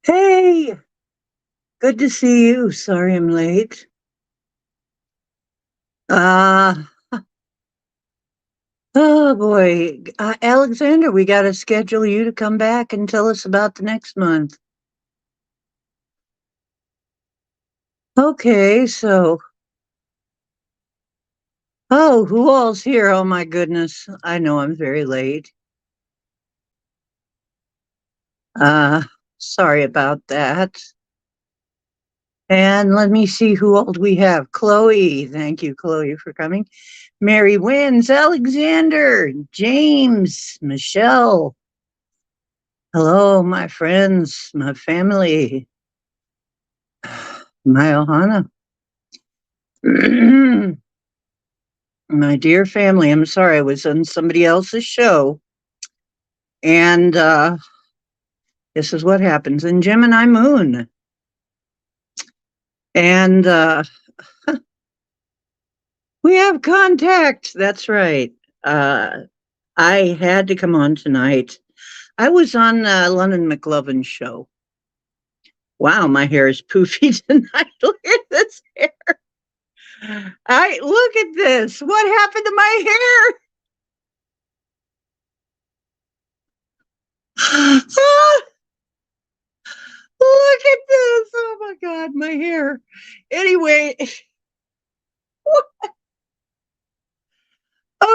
Hey, good to see you. Sorry I'm late. Uh, oh boy. Alexander, we got to schedule you to come back and tell us about the next month. Okay, who all's here? Oh my goodness. I know I'm very late. Uh, Sorry about that. And let me see who all we have. Chloe. Thank you, Chloe, for coming. Mary Wins, Alexander, James, Michelle. Hello, my friends, my family, my Ohana. My dear family, I'm sorry I was on somebody else's show. And this is what happens in Gemini Moon. And we have contact. That's right. Uh, I had to come on tonight. I was on London McLovin's show. Wow, my hair is poofy tonight. Look at this hair. I look at this. What happened to my hair? Ah, look at this. Oh my God, my hair. Anyway,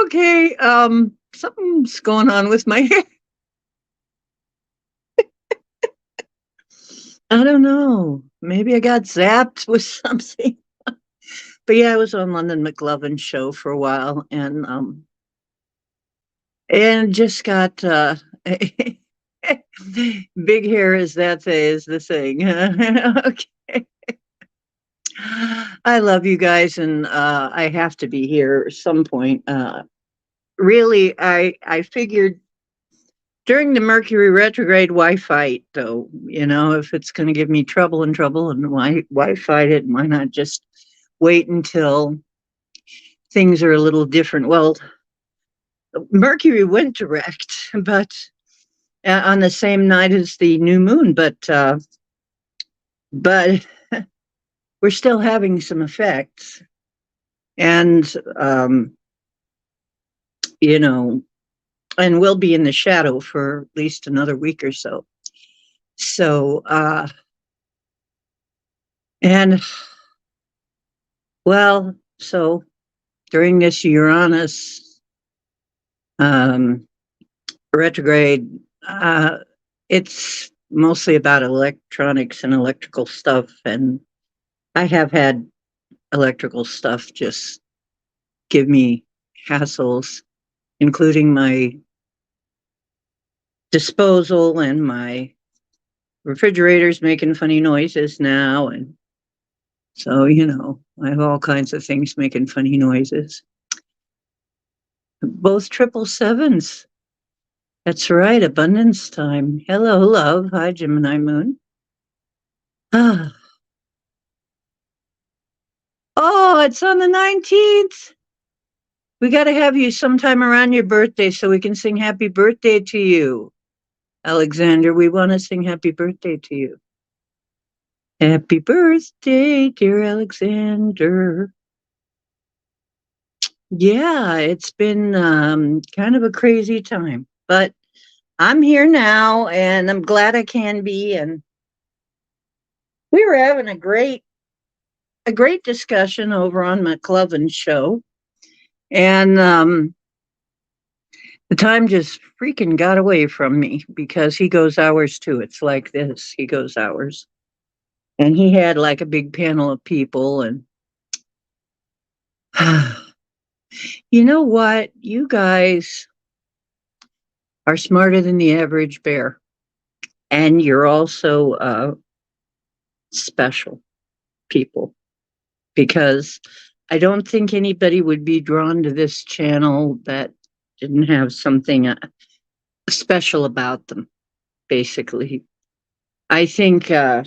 okay, something's going on with my hair. I don't know. Maybe I got zapped with something. But yeah, I was on London McLovin's show for a while and just got big hair is the thing. Okay. I love you guys, and I have to be here at some point. Really, I figured during the Mercury retrograde, why fight though? You know, if it's going to give me trouble and trouble, and why fight it? And why not just wait until things are a little different? Well, Mercury went direct, but on the same night as the new moon, but we're still having some effects, and you know, and we'll be in the shadow for at least another week or so. So, and well, so during this Uranus um, retrograde, it's mostly about electronics and electrical stuff. And I have had electrical stuff just give me hassles, including my disposal and my refrigerator's making funny noises now. And so, I have all kinds of things making funny noises. Both triple sevens. That's right, abundance time. Hello, love. Hi, Gemini Moon. Ah. Oh, it's on the 19th. We got to have you sometime around your birthday so we can sing happy birthday to you. Alexander, we want to sing happy birthday to you. Happy birthday, dear Alexander. Yeah, it's been kind of a crazy time, but I'm here now and I'm glad I can be. And we were having a great discussion over on McLovin's show. And the time just freaking got away from me because he goes hours too. It's like this. He goes hours. And he had like a big panel of people. And you know what? You guys are smarter than the average bear. And you're also special people because I don't think anybody would be drawn to this channel that didn't have something special about them, basically. I think I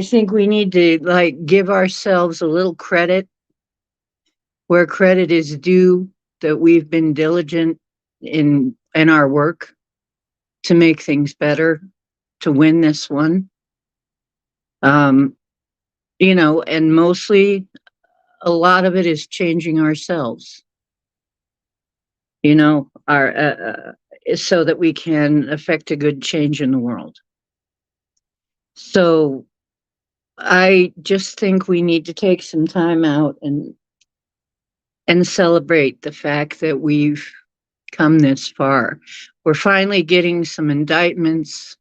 think we need to like give ourselves a little credit where credit is due, that we've been diligent in our work to make things better. to win this one. Um, and mostly a lot of it is changing ourselves, our so that we can affect a good change in the world. So I just think we need to take some time out and celebrate the fact that we've come this far. We're finally getting some indictments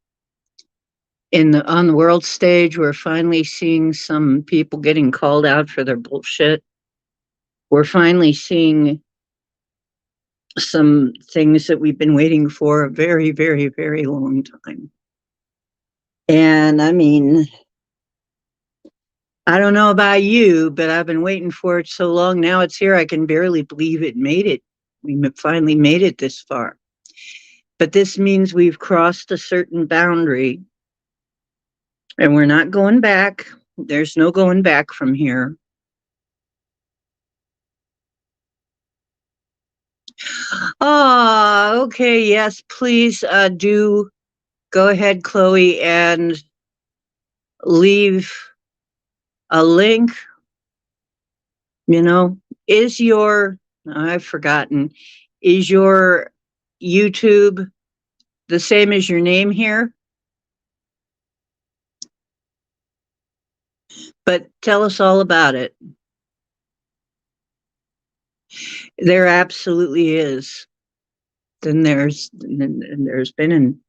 on the world stage. We're finally seeing some people getting called out for their bullshit. We're finally seeing some things that we've been waiting for a very, very, very long time. And I mean, I don't know about you, but I've been waiting for it so long. Now it's here. I can barely believe it made it. We finally made it this far. But this means we've crossed a certain boundary and we're not going back. There's no going back from here. Oh, okay. Yes, please do go ahead, Chloe, and leave a link. Is I've forgotten, is your YouTube the same as your name here? But tell us all about it. There absolutely is. Then there's been in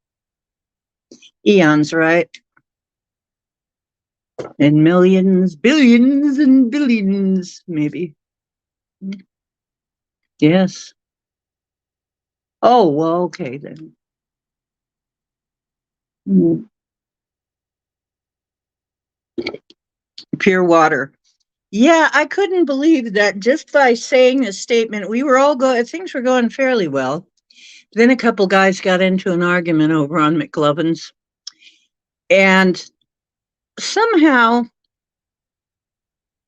eons, right? And millions, billions, and billions, maybe. Yes. Oh, well, okay then. Pure water. Yeah, I couldn't believe that just by saying this statement, things were going fairly well. Then a couple guys got into an argument over on McLovin's. And somehow,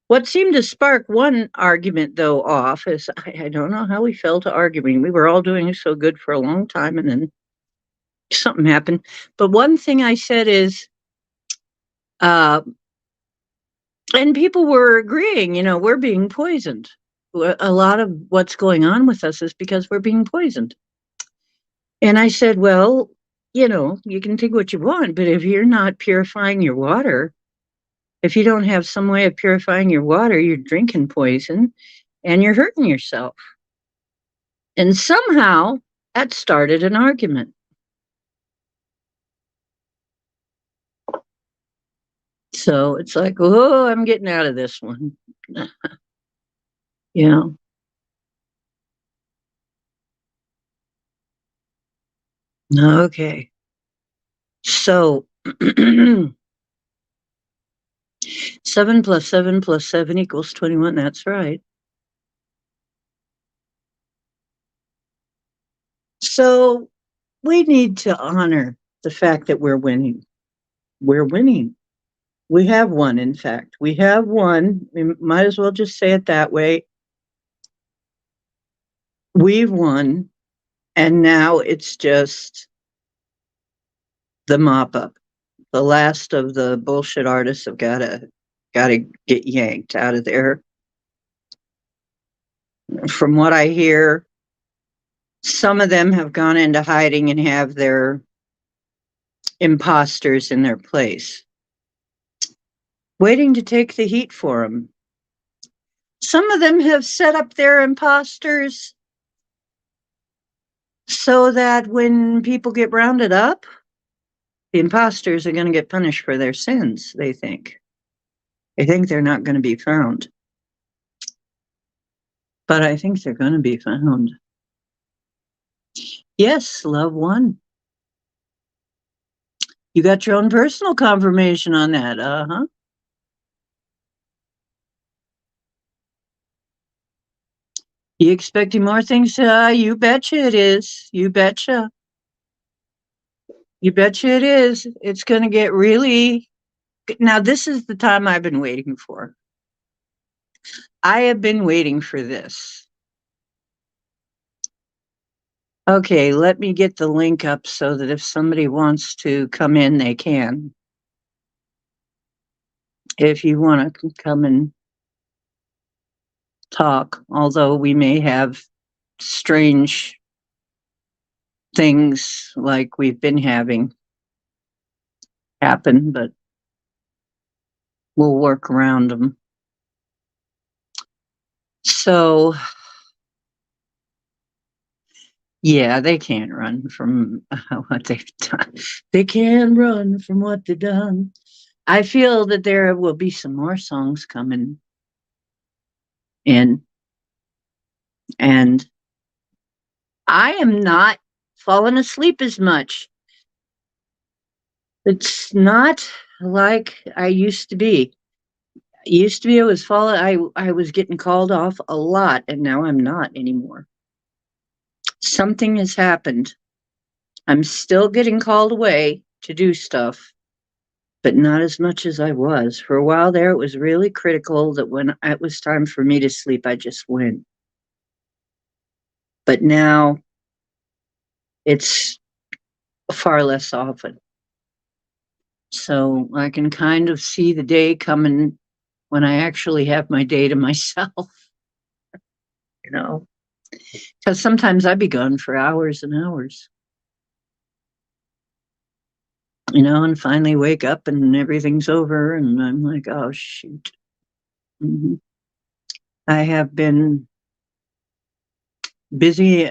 what seemed to spark one argument, though, off is I don't know how we fell to arguing. We were all doing so good for a long time, and then something happened. But one thing I said is, and people were agreeing, we're being poisoned. A lot of what's going on with us is because we're being poisoned. And I said, well, you can think what you want, but if you're not purifying your water, if you don't have some way of purifying your water, you're drinking poison and you're hurting yourself. And somehow that started an argument. So it's like, oh, I'm getting out of this one. Yeah. Okay. So 7 plus 7 plus 7 equals 21. That's right. So we need to honor the fact that we're winning. We're winning. We have won, in fact. We have won. We might as well just say it that way. We've won. And now it's just the mop up. The last of the bullshit artists have gotta get yanked out of there. From what I hear, some of them have gone into hiding and have their imposters in their place, waiting to take the heat for them. Some of them have set up their imposters so that when people get rounded up, the imposters are going to get punished for their sins, they think. They think they're not going to be found. But I think they're going to be found. Yes, love won. You got your own personal confirmation on that, uh-huh. You expecting more things? You betcha it is. You betcha. You betcha it is. It's going to get really... Now, this is the time I've been waiting for. I have been waiting for this. Okay, let me get the link up so that if somebody wants to come in, they can. If you want to come and talk, although we may have strange things like we've been having happen, but we'll work around them. So, yeah, they can't run from what they've done. They can run from what they've done. I feel that there will be some more songs coming in, and I am not falling asleep as much. It's not like I used to be. Used to be I was getting called off a lot, and now I'm not anymore. Something has happened. I'm still getting called away to do stuff, but not as much as I was. For a while there, it was really critical that when it was time for me to sleep, I just went. But now it's far less often. So I can kind of see the day coming when I actually have my day to myself, you know, because sometimes I'd be gone for hours and hours, and finally wake up and everything's over. And I'm like, oh, shoot. Mm-hmm. I have been busy.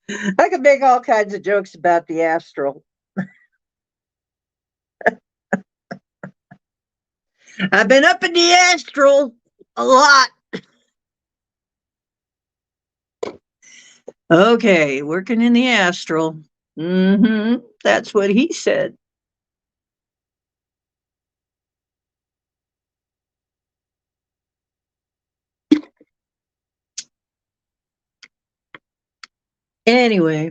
I could make all kinds of jokes about the astral. I've been up in the astral a lot. Okay, working in the astral. That's what he said. Anyway,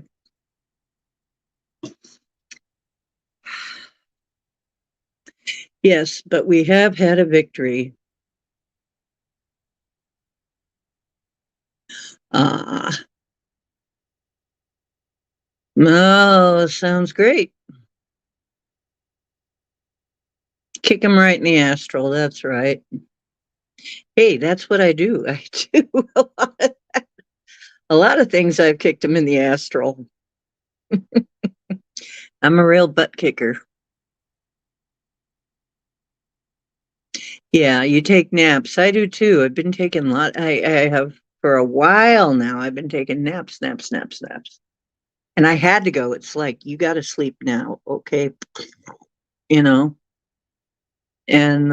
yes, but we have had a victory. Ah, oh, sounds great. Kick him right in the astral. That's right. Hey, that's what I do. I do a lot of things. I've kicked him in the astral. I'm a real butt kicker. Yeah, you take naps. I do too. I've been taking a lot. I have for a while now. I've been taking naps, naps, naps, naps. And I had to go. It's like, you got to sleep now. Okay. You know, and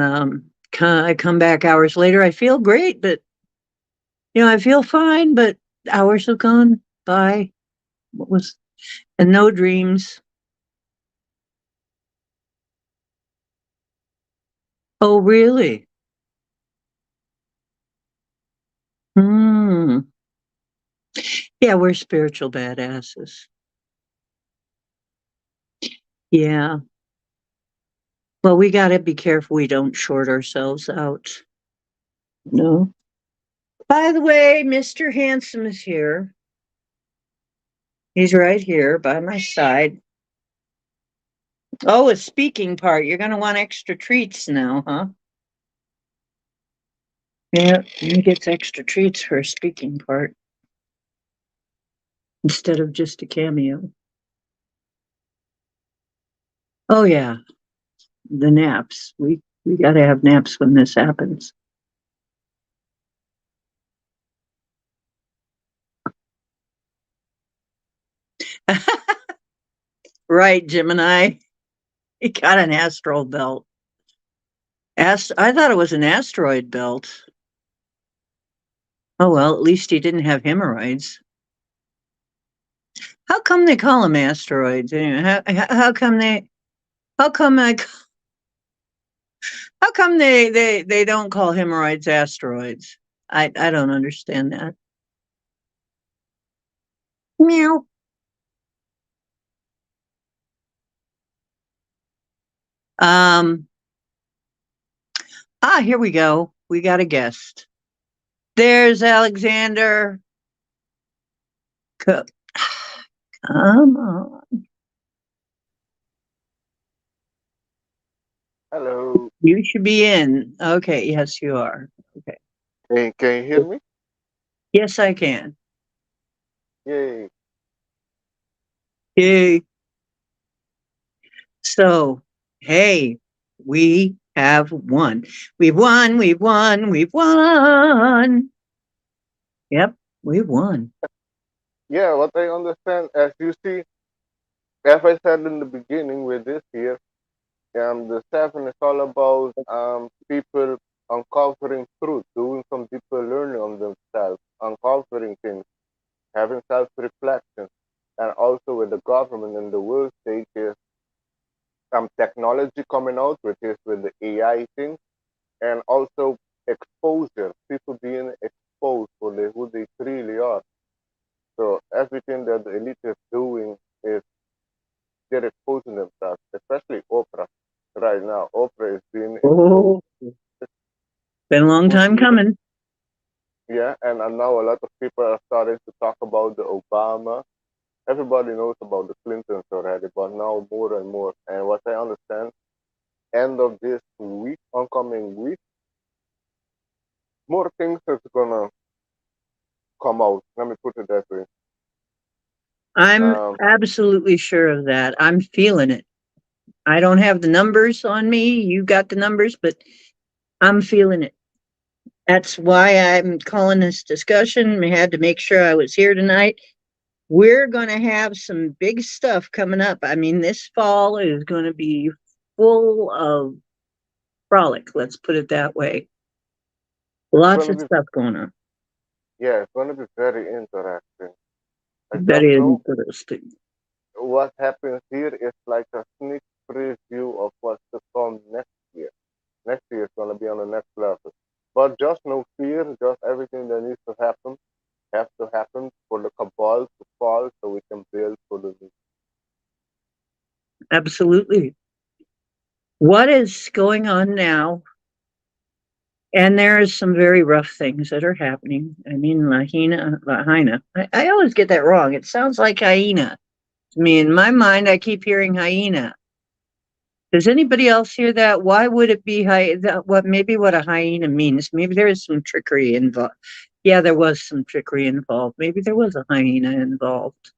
I come back hours later. I feel great, but, I feel fine, but hours have gone by. What was, and no dreams. Oh, really? Hmm. Yeah, we're spiritual badasses. Yeah. Well, we got to be careful we don't short ourselves out. No. By the way, Mr. Handsome is here. He's right here by my side. Oh, a speaking part. You're going to want extra treats now, huh? Yeah, he gets extra treats for a speaking part instead of just a cameo. Oh yeah, the naps. We got to have naps when this happens. Right, Gemini. He got an astral belt. I thought it was an asteroid belt. Oh well, at least he didn't have hemorrhoids. How come they call them asteroids? Anyway, how come they? How come I? How come they don't call hemorrhoids asteroids? I don't understand that. Meow. Um. Here we go. we got a guest. There's Alexander. Co- Come on. Hello. You should be in. Okay, yes, you are. Okay. Can you hear me? Yes, I can. Yay. Yay. So, hey, we have won. We've won, we've won, we've won. Yep, we won. Yeah, what I understand, as you see, as I said in the beginning with this here, the seven is all about people uncovering truth, doing some deeper learning on themselves, uncovering things, having self-reflection, and also with the government and the world stage is technology coming out, which is with the AI thing, and also exposure, people being exposed for who they really are. So everything that the elite is doing is they're exposing themselves, especially Oprah right now. Oprah is being exposed. Oh, been a long Who's time really, coming. yeah, and now a lot of people are starting to talk about the Obama. Everybody knows about the Clintons already, but now more and more. And what I understand, end of this week, oncoming week, more things is gonna come out. Let me put it that way. I'm Um, absolutely sure of that. I'm feeling it. I don't have the numbers on me. You got the numbers, but I'm feeling it. That's why I'm calling this discussion. We had to make sure I was here tonight. We're going to have some big stuff coming up. I mean, this fall is going to be full of frolic. Let's put it that way. it's Lots gonna of be, stuff going on. yeah, it's gonna be very interesting. I That just is know interesting. what happens here is like a sneak preview of what's to come next year. Next year is gonna be on the next level. But just no fear, just everything that needs to happen has to happen for the cabal to fall so we can build for the new. Absolutely. What is going on now? And there is some very rough things that are happening. I mean, Lahaina. I always get that wrong. It sounds like hyena. To me, in my mind, I keep hearing hyena. Does anybody else hear that? Why would it be what maybe what a hyena means? Maybe there is some trickery involved. Yeah, there was some trickery involved. Maybe there was a hyena involved.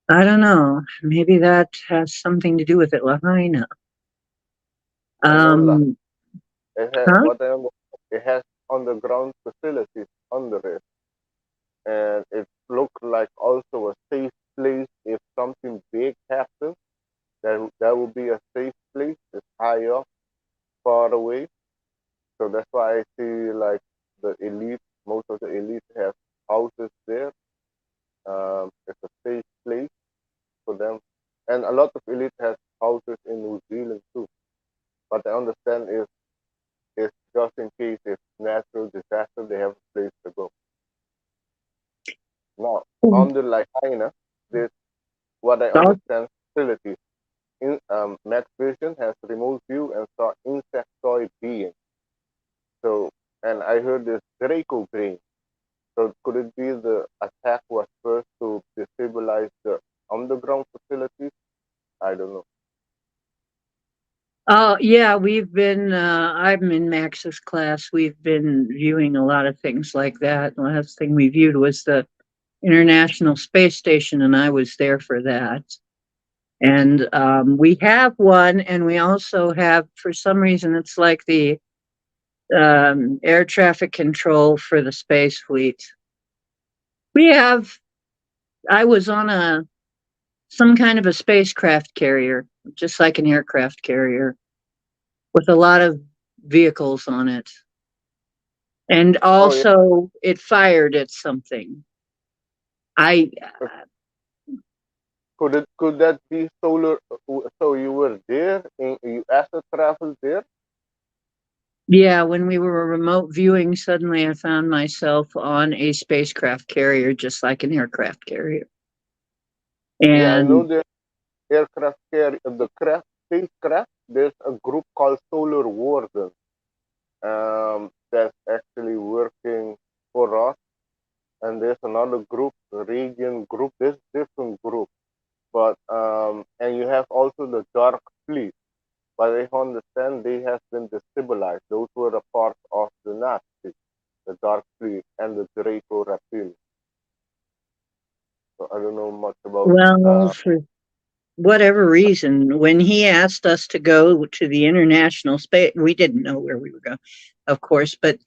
I don't know. Maybe that has something to do with it. Lahaina. I know like Um, it has huh? what I understand, it has underground facilities under it and it looks like also a safe place if something big happens. That would be a safe place. It's high up, far away. So that's why I see like the elite, most of the elite have houses there. It's a safe place for them, and a lot of elite has houses in New Zealand too. But I understand if just in case if natural disaster, they have a place to go. Now, on the Lahaina, this what I Oh, understand facilities. Max Vision has remote view and saw insectoid beings. So, and I heard this Draco brain. So could it be the attack was first to destabilize the underground facilities? I don't know. oh, yeah, I'm in Max's class. We've been viewing a lot of things like that. The last thing we viewed was the International Space Station, and I was there for that. And we have one, and we also have, for some reason, it's like the air traffic control for the space fleet. We have, I was on some kind of a spacecraft carrier, just like an aircraft carrier, with a lot of vehicles on it. And Oh yeah. also, it fired at something. I, Could that be solar? So you were there and you astral traveled there? yeah, when we were remote viewing, suddenly I found myself on a spacecraft carrier, just like an aircraft carrier. Yeah, I know And the aircraft carrier, the craft spacecraft. There's a group called Solar Warden. that's actually working for us. And there's another group, the radiant group. There's different groups, but and you have also the dark fleet. But I understand they have been destabilized. Those were a part of the Nazis, the dark fleet and the Draco reptilian. So I don't know much about. Well, for whatever reason, when he asked us to go to the international space, we didn't know where we were going, of course, but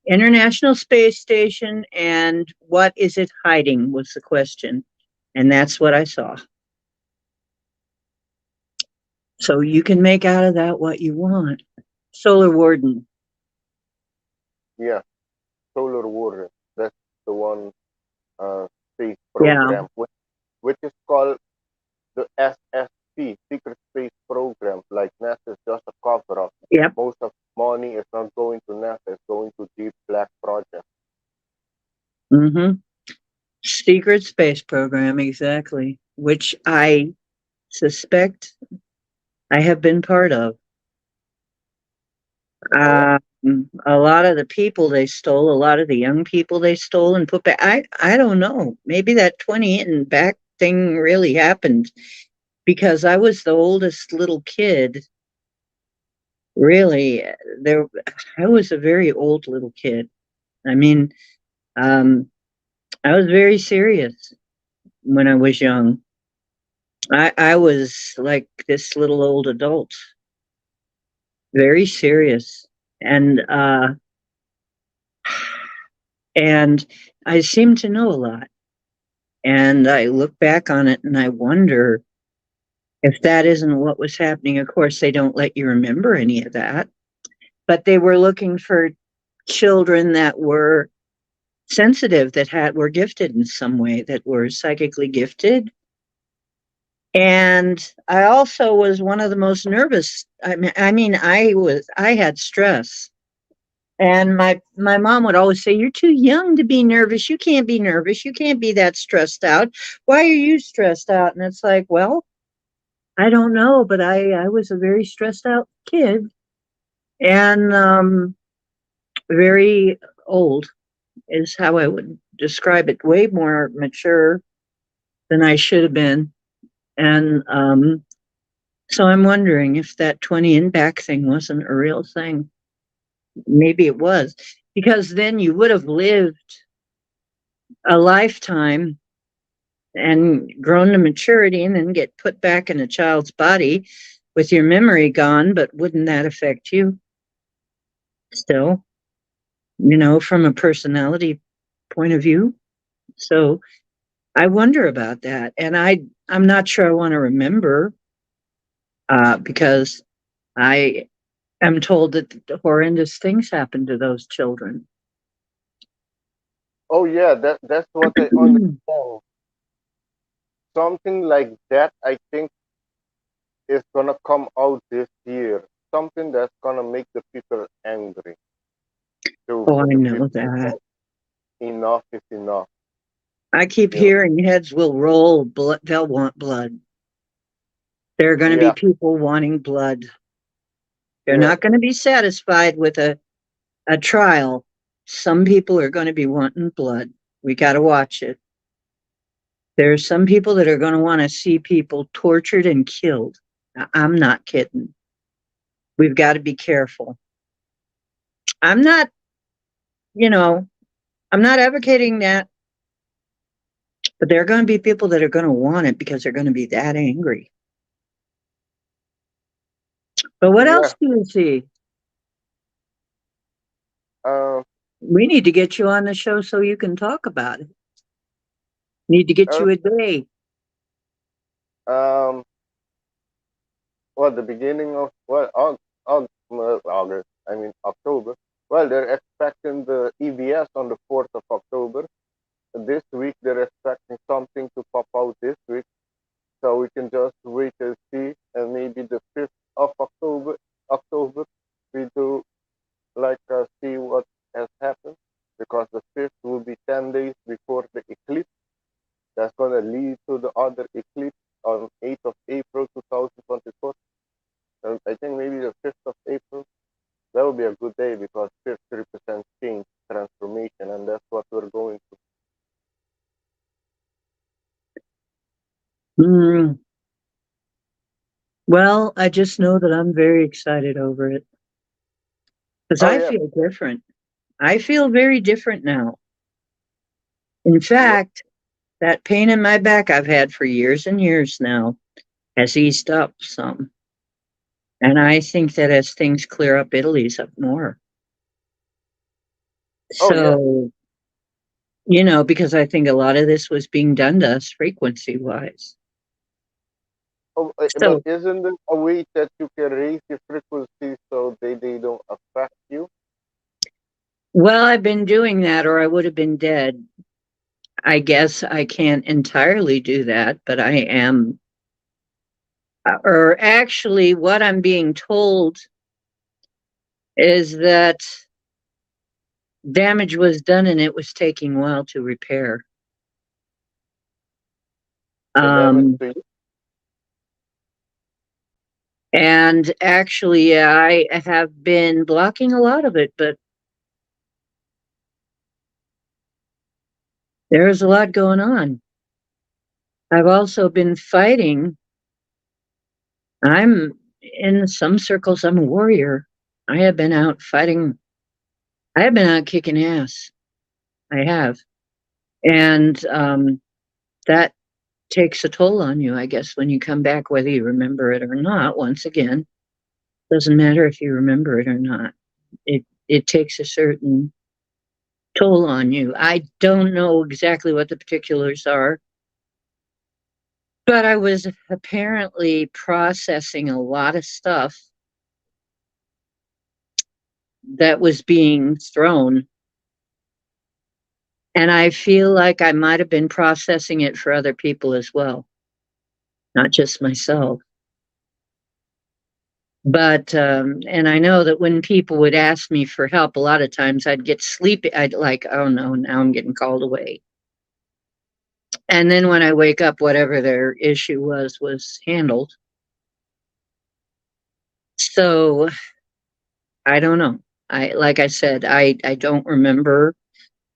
International Space Station and what is it hiding was the question. And that's what I saw. So you can make out of that what you want. Solar Warden. Yeah, Solar Warrior. That's the one space Yeah. program, which is called the SSP, Secret Space Program. Like NASA is just a cover up. Yep. Most of money is not going to NASA; it's going to deep black projects. Mm-hmm. Secret space program, exactly. Which I suspect I have been part of. Oh yeah. Um, a lot of the people they stole, a lot of the young people they stole and put back. I don't know. Maybe that 20 in back thing really happened because I was the oldest little kid. Really, there. I was a very old little kid. I mean, um, I was very serious when I was young. I was like this little old adult, very serious, and and I seem to know a lot. And I look back on it and I wonder if that isn't what was happening. Of course, they don't let you remember any of that, but they were looking for children that were sensitive, that had were gifted in some way, that were psychically gifted. And I also was one of the most nervous. I had stress. And my mom would always say, "You're too young to be nervous. You can't be nervous. You can't be that stressed out. Why are you stressed out?" And it's like, well, I don't know, but I was a very stressed out kid and very old is how I would describe it. Way more mature than I should have been, and so I'm wondering if that 20 in back thing wasn't a real thing. Maybe it was, because then you would have lived a lifetime and grown to maturity and then get put back in a child's body with your memory gone. But wouldn't that affect you still, from a personality point of view? So I wonder about that. And I'm not sure I want to remember because I am told that horrendous things happen to those children. Oh yeah. That's what I understand. Something like that, I think, is gonna come out this year. Something that's gonna make the people angry. To Oh, I the know people that. that enough is enough. I keep You know. hearing heads will roll, blood, they'll want blood. There are going to be Yeah. people wanting blood. They're Yeah. not going to be satisfied with a trial. Some people are going to be wanting blood. We got to watch it. There are some people that are going to want to see people tortured and killed. I'm not kidding. We've got to be careful. I'm not, you know, I'm not advocating that, but there are going to be people that are going to want it because they're going to be that angry. But what else Yeah. do you see? Um. We need to get you on the show so you can talk about it. Need to get Uh, you a day. um. Well, the beginning of August. I mean October. Well, they're expecting the EBS on the 4th of October. This week they're expecting something to pop out this week, so we can just wait and see. And maybe the 5th of October, we do like see what has happened, because the 5th will be 10 days before the eclipse. That's gonna lead to the other eclipse on 8th of April 2024. And I think maybe the 5th of April, that would be a good day because Mm, well, I just know that I'm very excited over it because Oh I yeah, feel different. I feel very different now. In yep. fact, that pain in my back I've had for years and years now has eased up some. And I think that as things clear up, it'll ease up more. Oh yeah. So, because I think a lot of this was being done to us frequency wise. Oh, but So, isn't there a way that you can raise your frequency so they don't affect you? well, I've been doing that or I would have been dead. I guess I can't entirely do that, but I am. Or actually, what I'm being told is that damage was done and it was taking a while to repair. The damage Um, to you? and actually, yeah, I have been blocking a lot of it, but there's a lot going on. I've also been fighting. I'm in some circles, I'm a warrior. I have been out fighting. I have been out kicking ass. I have. And that takes a toll on you, I guess, when you come back, whether you remember it or not. Once again, doesn't matter if you remember it or not. It takes a certain toll on you. I don't know exactly what the particulars are, but I was apparently processing a lot of stuff that was being thrown. And I feel like I might have been processing it for other people as well, not just myself. But and I know that when people would ask me for help, a lot of times I'd get sleepy. I'd like, oh no, now I'm getting called away. And then when I wake up, whatever their issue was handled. So I don't know. I like I said, I don't remember.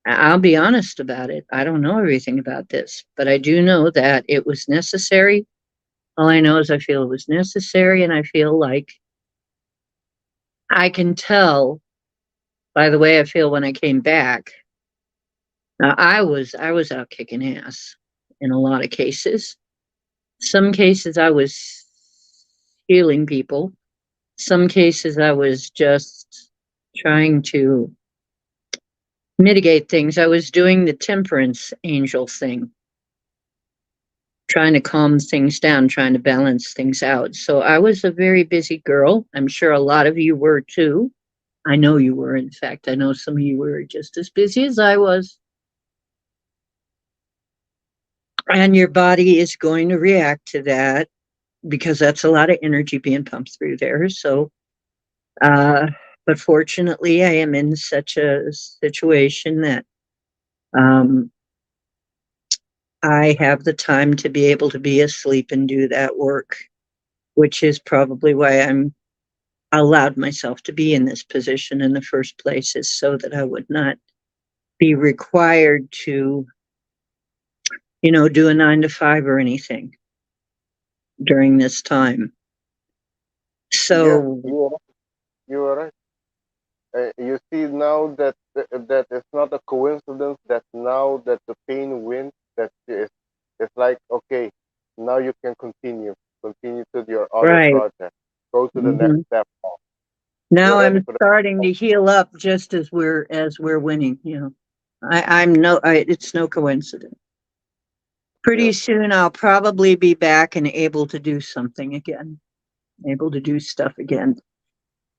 I'll be honest about it. I don't know everything about this, but I do know that it was necessary. All I know is I feel it was necessary, and I feel like I can tell by the way I feel when I came back. Now, I was out kicking ass in a lot of cases. Some cases I was healing people. Some cases I was just trying to mitigate things. I was doing the temperance angel thing, trying to calm things down, trying to balance things out. So I was a very busy girl. I'm sure a lot of you were too. I know you were. In fact, I know some of you were just as busy as I was. And your body is going to react to that because that's a lot of energy being pumped through there. So, uh, but fortunately, I am in such a situation that um, I have the time to be able to be asleep and do that work, which is probably why I'm allowed myself to be in this position in the first place, is so that I would not be required to, do a 9 to 5 or anything during this time. Yeah, So, you are right. You see now that it's not a coincidence that now that the pain wins, that it's like okay, now you can continue to your other right. project, go to the next Hmm. step now. Now You're ready I'm for the starting to heal up just as we're winning. I'm no, it's no coincidence. Pretty yeah. soon I'll probably be back and able to do something again, able to do stuff again.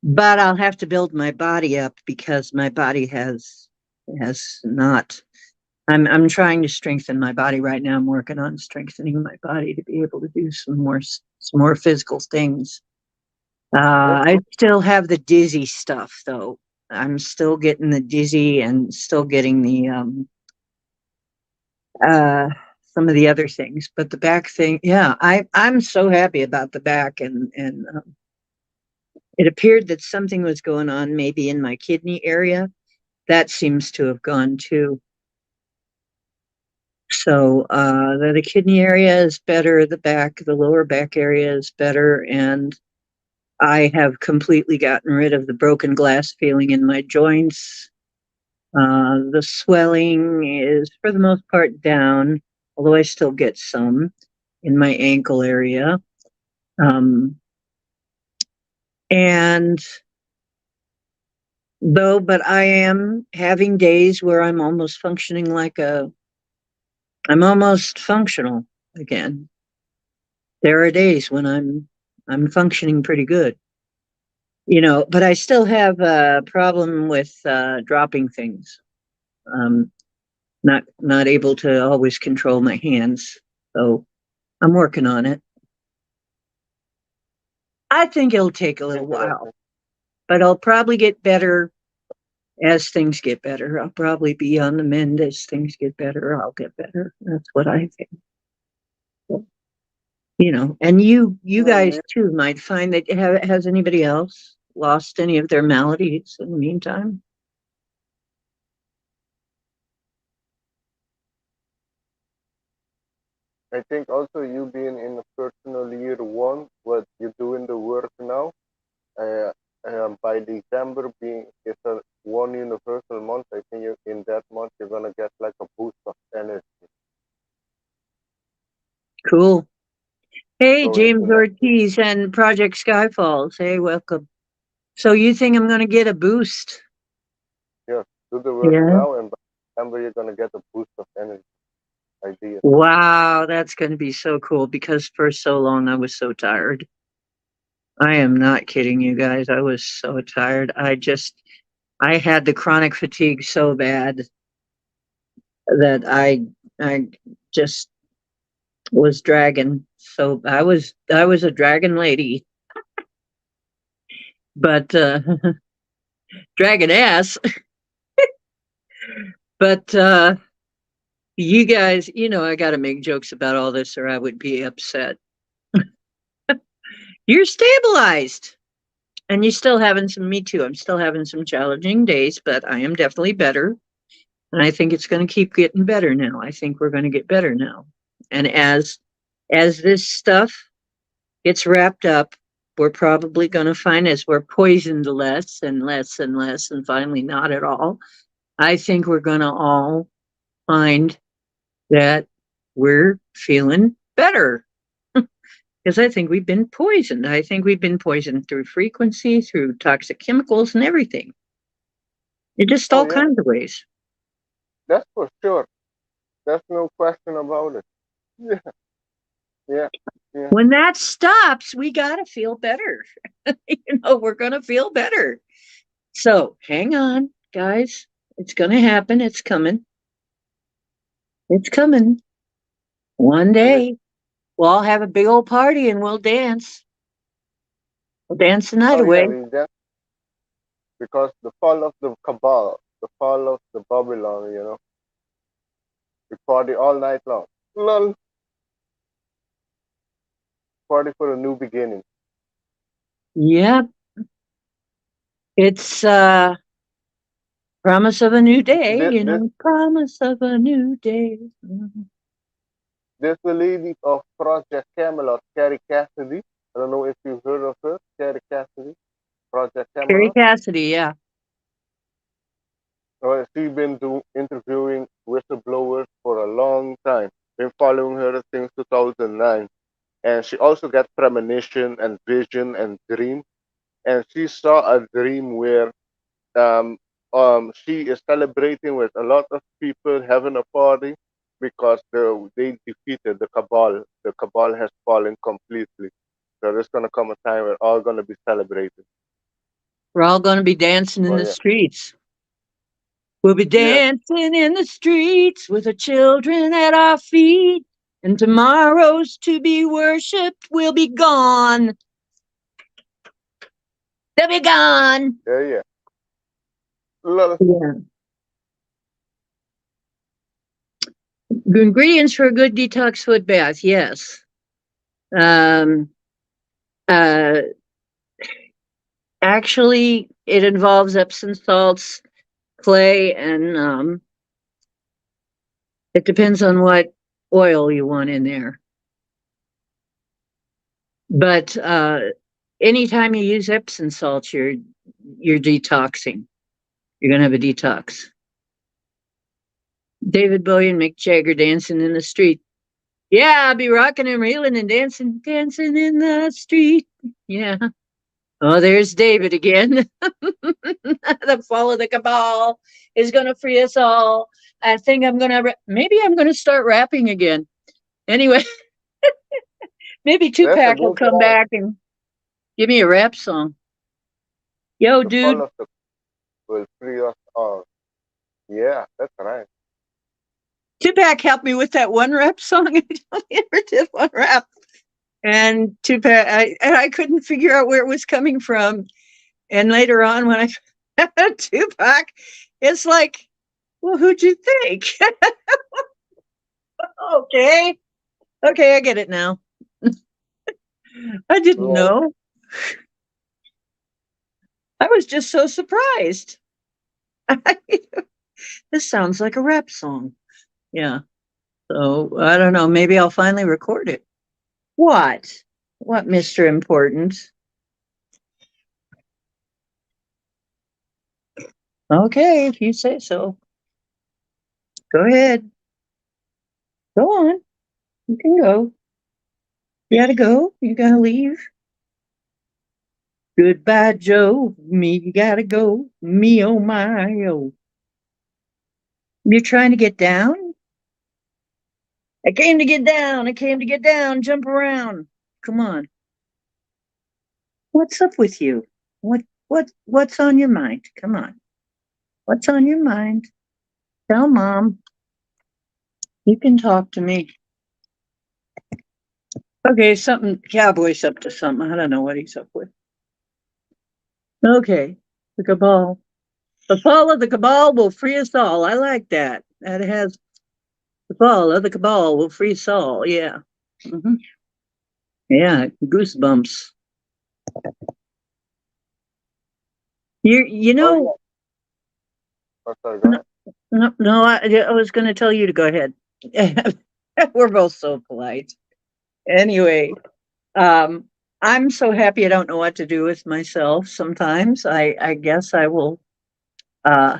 But I'll have to build my body up because my body has not. I'm trying to strengthen my body right now. I'm working on strengthening my body to be able to do some more physical things. That's I good. still have the dizzy stuff though. I'm still getting the dizzy and still getting the uh some of the other things, but the back thing, yeah, I'm so happy about the back, and it appeared that something was going on maybe in my kidney area. That seems to have gone too. So the kidney area is better, the lower back area is better, and I have completely gotten rid of the broken glass feeling in my joints. The swelling is, for the most part, down, although I still get some in my ankle area. Um, and but I am having days where I'm almost functional again. There are days when I'm functioning pretty good, but I still have a problem with dropping things. Um, not able to always control my hands, so I'm working on it. I think it'll take a little while, Interesting. but I'll probably get better as things get better. I'll probably be on the mend as things get better. I'll get better. That's what I think. And you guys Yeah, too might find that has anybody else lost any of their maladies in the meantime? I think also you being in the personal year one, what you do in the work now, uh, by December being it's a one universal month. I think you, in that month you're gonna get like a boost of energy Cool. Hey, going James to next year. Ortiz and Project Skyfalls. Hey, welcome. So you think I'm going to get a boost? Yes, do the work Yeah. now, and by December you're gonna get a boost of energy. Idea. Wow, that's going to be so cool because for so long I was so tired. I am not kidding you guys. I was so tired. I had the chronic fatigue so bad that I just was dragging. So I was a dragon lady, but dragon ass. But you guys, I got to make jokes about all this or I would be upset. You're stabilized. And you still having some, me too. I'm still having some challenging days, but I am definitely better. And I think it's going to keep getting better now. I think we're going to get better now. And as this stuff gets wrapped up, we're probably going to find as we're poisoned less and less and less, and finally not at all. I think we're going to all find that we're feeling better because I think we've been poisoned. I think we've been poisoned through frequency, through toxic chemicals, and everything. It just Oh all yeah, kinds of ways. that's for sure. There's no question about it. Yeah, yeah, yeah. When that stops, we got to feel better. We're going to feel better. So hang on, guys. It's going to happen. It's coming. It's coming. One And it's day, we'll all have a big old party and we'll dance. We'll dance the night oh yeah, away. we that because the fall of the cabal, the fall of the Babylon, we party all night long. Lol, party for a new beginning. Yep. It's promise of a new day, This, this, promise of a new day. Mhm. this the lady of Project Camelot, Carrie Cassidy. I don't know if you've heard of her, Carrie Cassidy, Project Carrie Camelot. Cassidy, yeah. She's been interviewing whistleblowers for a long time. Been following her since 2009. And she also got premonition and vision and dream. And she saw a dream where um, she is celebrating with a lot of people, having a party because they defeated the cabal. The cabal has fallen completely. So there's gonna come a time where all gonna be celebrated. We're all going to be dancing in Oh the yeah, streets. We'll be yes. dancing in the streets with the children at our feet. And tomorrow's to be worshipped will be gone. They'll be gone. Yeah, yeah. Lol. Yeah. Ingredients for a good detox foot bath. Yes. Um, uh, Actually, it involves Epsom salts, clay, and It depends on what oil you want in there. But anytime you use Epsom salt, you're detoxing. You're gonna have a detox. David Bowie and Mick Jagger dancing in the street. Yeah, I'll be rocking and reeling and dancing, dancing in the street. Yeah. Oh, there's David again. The fall of the cabal is going to free us all. I think maybe I'm going to start rapping again. Anyway, maybe That's a Tupac will good come song. back and give me a rap song. Yo, The fall dude, of the will free us all. Yeah, that's right. Tupac helped me with that one rap song. I only ever did one rap. And Tupac, I couldn't figure out where it was coming from. And later on, when I found Tupac, it's like, well, who'd you think? Okay. Okay, I get it now. I didn't Well, know. I was just so surprised. This sounds like a rap song. Yeah. So I don't know. Maybe I'll finally record it. What? What, Mr. Important? Okay, if you say so. Go ahead. Go on. You can go. You gotta go. You gotta leave. Goodbye, Joe. Me, you gotta go. Me, oh my, oh. You're trying to get down? I came to get down. I came to get down. Jump around. Come on. What's up with you? What's on your mind? Come on. What's on your mind? Tell mom. You can talk to me. Okay, something cowboy's up to something. I don't know what he's up with. Okay. The cabal. The fall of the cabal will free us all. I like that. That has the fall of the cabal will free us all. Yeah. Hmm. Yeah. Goosebumps. You oh know, yeah. Oh, sorry, go no, ahead. no, I was going to tell you to go ahead. We're both so polite. Anyway, um, I'm so happy I don't know what to do with myself sometimes. I guess I will. Uh,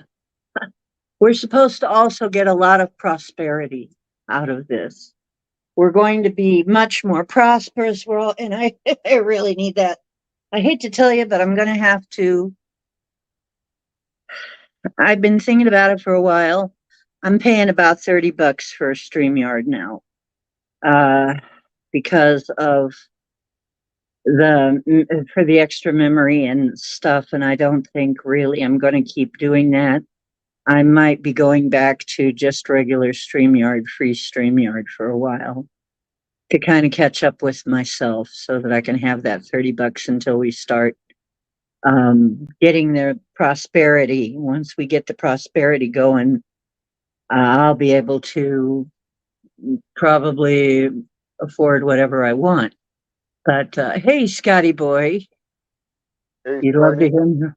we're supposed to also get a lot of prosperity out of this. We're going to be much more prosperous world, and I, I really need that. I hate to tell you, but I'm going to have to. I've been thinking about it for a while. I'm paying about $30 for a StreamYard now, uh, because of for the extra memory and stuff. And I don't think really I'm going to keep doing that. I might be going back to just regular StreamYard, free StreamYard for a while to kind of catch up with myself so that I can have that $30 until we start getting the prosperity. Once we get the prosperity going, I'll be able to probably afford whatever I want. But hey, Scotty boy, Hey, you'd love to Scotty. hear me.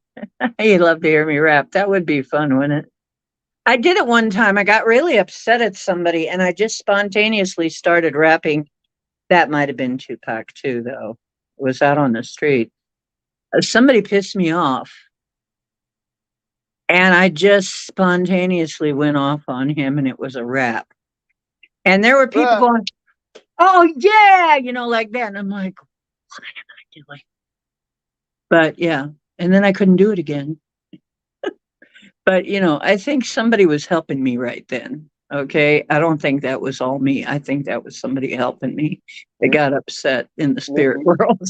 You'd love to hear me rap. That would be fun, wouldn't it? I did it one time. I got really upset at somebody, and I just spontaneously started rapping. That might have been Tupac too, though. It was out on the street. Somebody pissed me off, and I just spontaneously went off on him, and it was a rap. And there were people Ah, going, "Oh yeah," like that. And I'm like, "What am I doing?" But yeah, and then I couldn't do it again. But I think somebody was helping me right then. Okay, I don't think that was all me. I think that was somebody helping me. They m- got upset in the spirit maybe world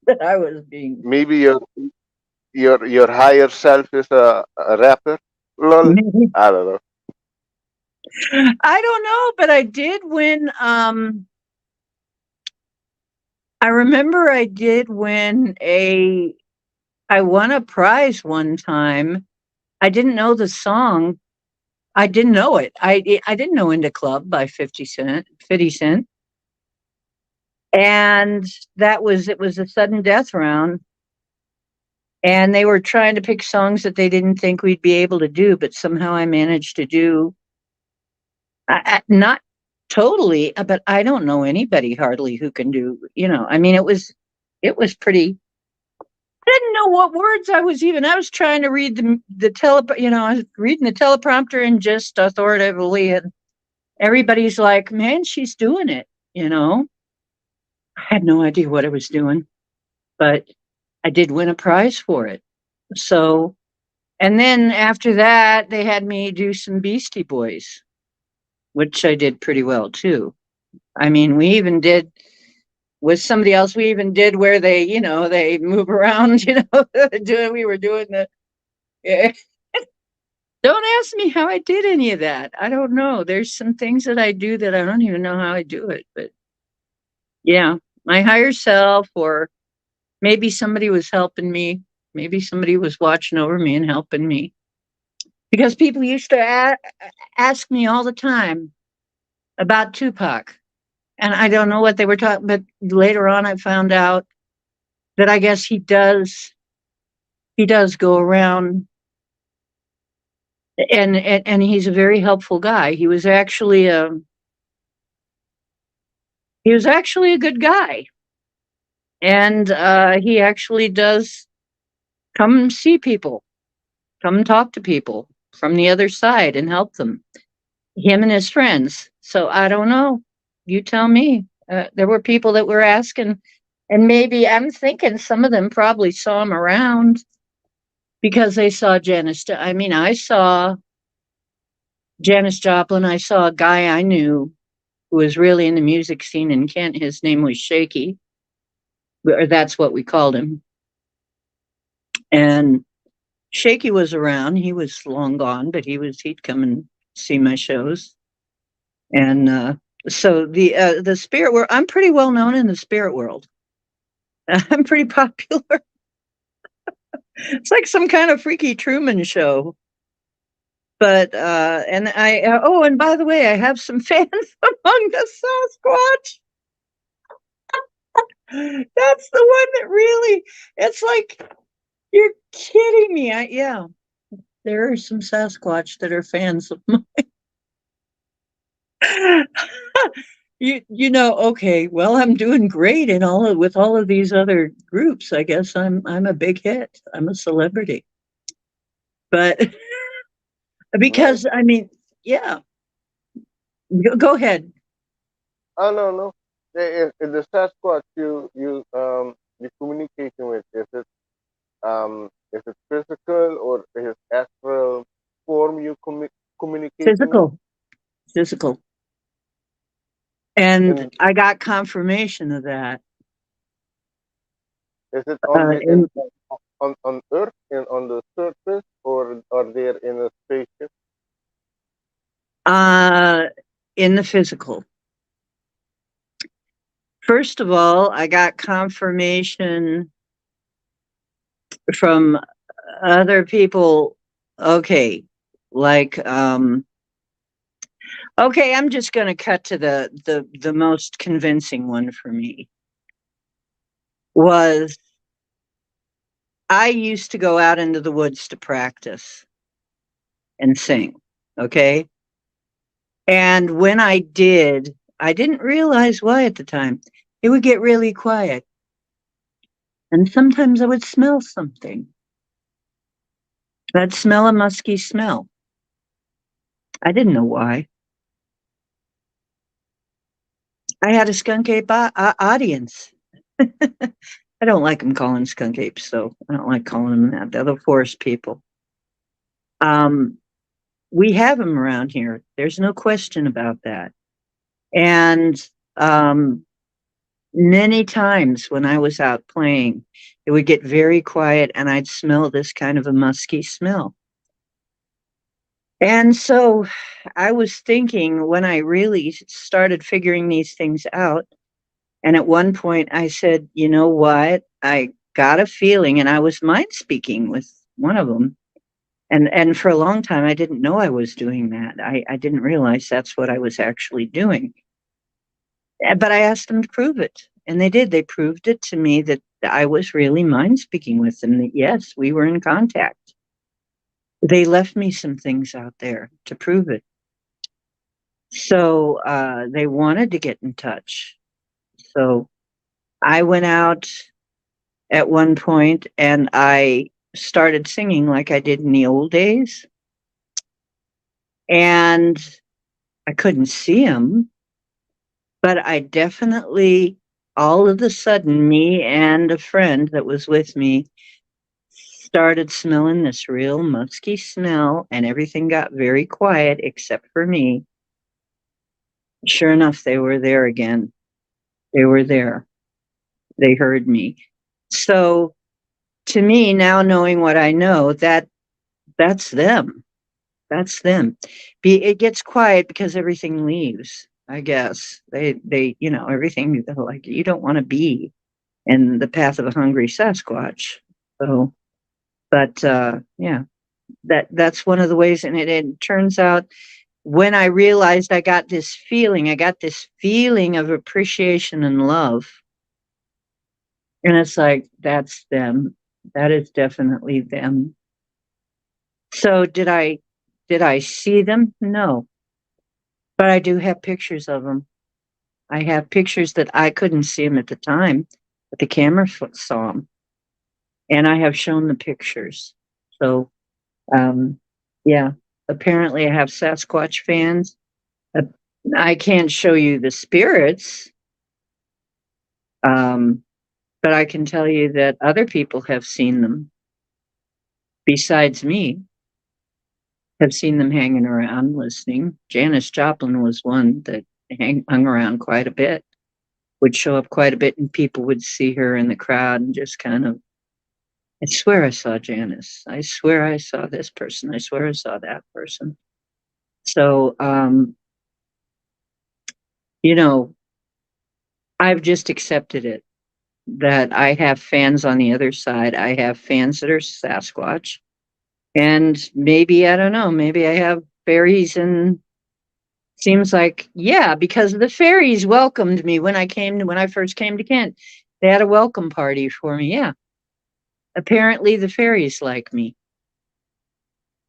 that I was being. maybe your higher self is a rapper. Lol. I don't know. I don't know, but I did win. I remember I did win a. I won a prize one time. I didn't know the song. I didn't know it. I didn't know Into Club by 50 Cent. 50 Cent, and it was a sudden death round, and they were trying to pick songs that they didn't think we'd be able to do, but somehow I managed to do. Not totally, but I don't know anybody hardly who can do. I mean, it was pretty. I didn't know what words I was even. I was trying to read the tele. I was reading the teleprompter and just authoritatively, and everybody's like, "Man, she's doing it." I had no idea what I was doing, but I did win a prize for it. So, and then after that, they had me do some Beastie Boys, which I did pretty well too. I mean, we even did with somebody else. We even did where they move around. We were doing the. Yeah. Don't ask me how I did any of that. I don't know. There's some things that I do that I don't even know how I do it. But yeah, my higher self, or maybe somebody was helping me. Maybe somebody was watching over me and helping me. Because people used to ask me all the time about Tupac. And I don't know what they were talking, but later on I found out that I guess he does go around, and he's a very helpful guy. He was actually a good guy. And he actually does come see people, come talk to people from the other side and help them. Him and his friends. So I don't know. You tell me. There were people that were asking, and maybe I'm thinking some of them probably saw him around because they saw Janis. I mean, I saw Janis Joplin. I saw a guy I knew who was really in the music scene in Kent. His name was Shaky, or that's what we called him. And Shaky was around. He was long gone, but he'd come and see my shows. And so the spirit world, I'm pretty well known in the spirit world. I'm pretty popular. It's like some kind of freaky Truman show. But and oh, and by the way, I have some fans among the Sasquatch. That's the one that really. It's like, you're kidding me. Yeah, there are some Sasquatch that are fans of mine. Okay, well, I'm doing great with all of these other groups. I guess I'm a big hit. I'm a celebrity. But Nice. because I mean, yeah, go ahead. I don't know. In the Sasquatch you communicating with, is it physical or is it astral form you communicating with? Physical, physical. And And I got confirmation of that. is it Uh, only in on Earth and on the surface, or are they in a spaceship? uh in the physical. First of all, I got confirmation from other people. Okay, like okay, I'm just going to cut to the most convincing one for me. Was I used to go out into the woods to practice and sing, okay? And when I did, I didn't realize why at the time. It would get really quiet. And sometimes I would smell something. I'd smell a musky smell. I didn't know why. I had a skunk ape audience. I don't like them calling skunk apes, so I don't like calling them that. They're the forest people. Um, we have them around here. There's no question about that. And um, many times when I was out playing, it would get very quiet and I'd smell this kind of a musky smell. And so I was thinking, when I really started figuring these things out, and at one point I said, you know what? I got a feeling, and I was mind speaking with one of them. And for a long time, I didn't know I was doing that. I didn't realize that's what I was actually doing. But I asked them to prove it. And they did. They proved it to me that I was really mind speaking with them, that yes, we were in contact. They left me some things out there to prove it. So they wanted to get in touch. So I went out at one point and I started singing like I did in the old days. And I couldn't see him, but I definitely, all of a sudden, me and a friend that was with me started smelling this real musky smell, and everything got very quiet except for me. Sure enough, they were there again. They were there. They heard me. So to me, now knowing what I know, that's them. That's them. It gets quiet because everything leaves. I guess everything like you don't want to be in the path of a hungry Sasquatch. So, but yeah, that's one of the ways. And it turns out when I realized I got this feeling of appreciation and love, and it's like that's them. That is definitely them. So did I see them? No, but I do have pictures of them. I have pictures that I couldn't see them at the time, but the camera saw them, and I have shown the pictures. So, um, yeah, apparently I have Sasquatch fans. Uh, I can't show you the spirits, um, but I can tell you that other people have seen them besides me. Have seen them hanging around listening. Janis Joplin was one that hung around quite a bit, would show up quite a bit, and people would see her in the crowd and just kind of, I swear I saw Janis. I swear I saw this person. I swear I saw that person. So, you know, I've just accepted it that I have fans on the other side. I have fans that are Sasquatch. And maybe, I don't know, maybe I have fairies and seems like, yeah, because the fairies welcomed me when I first came to Kent. They had a welcome party for me. Yeah. Apparently the fairies like me.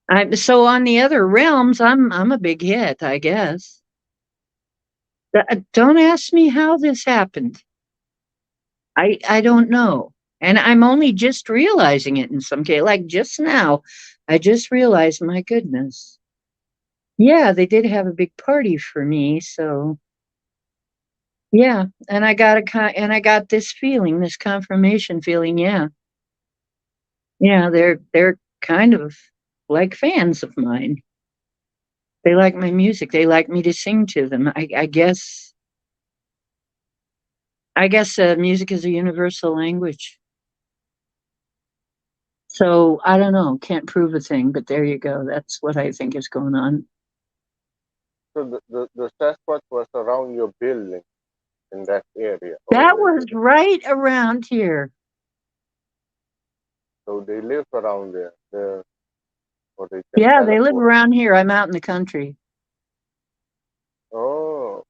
I'm so on the other realms, I'm a big hit, I guess. Don't ask me how this happened. I don't know. And I'm only just realizing it in some case. Like just now, I just realized, my goodness. Yeah, they did have a big party for me, so yeah, and I got this feeling, this confirmation feeling. Yeah, yeah, they're kind of like fans of mine. They like my music. They like me to sing to them. I guess music is a universal language. So I don't know. Can't prove a thing, but there you go. That's what I think is going on. So the Sasquatch was around your building in that area, or That where was you live. right around here. So they live around there, or they can Yeah, they live teleport. around here. I'm out in the country. Oh,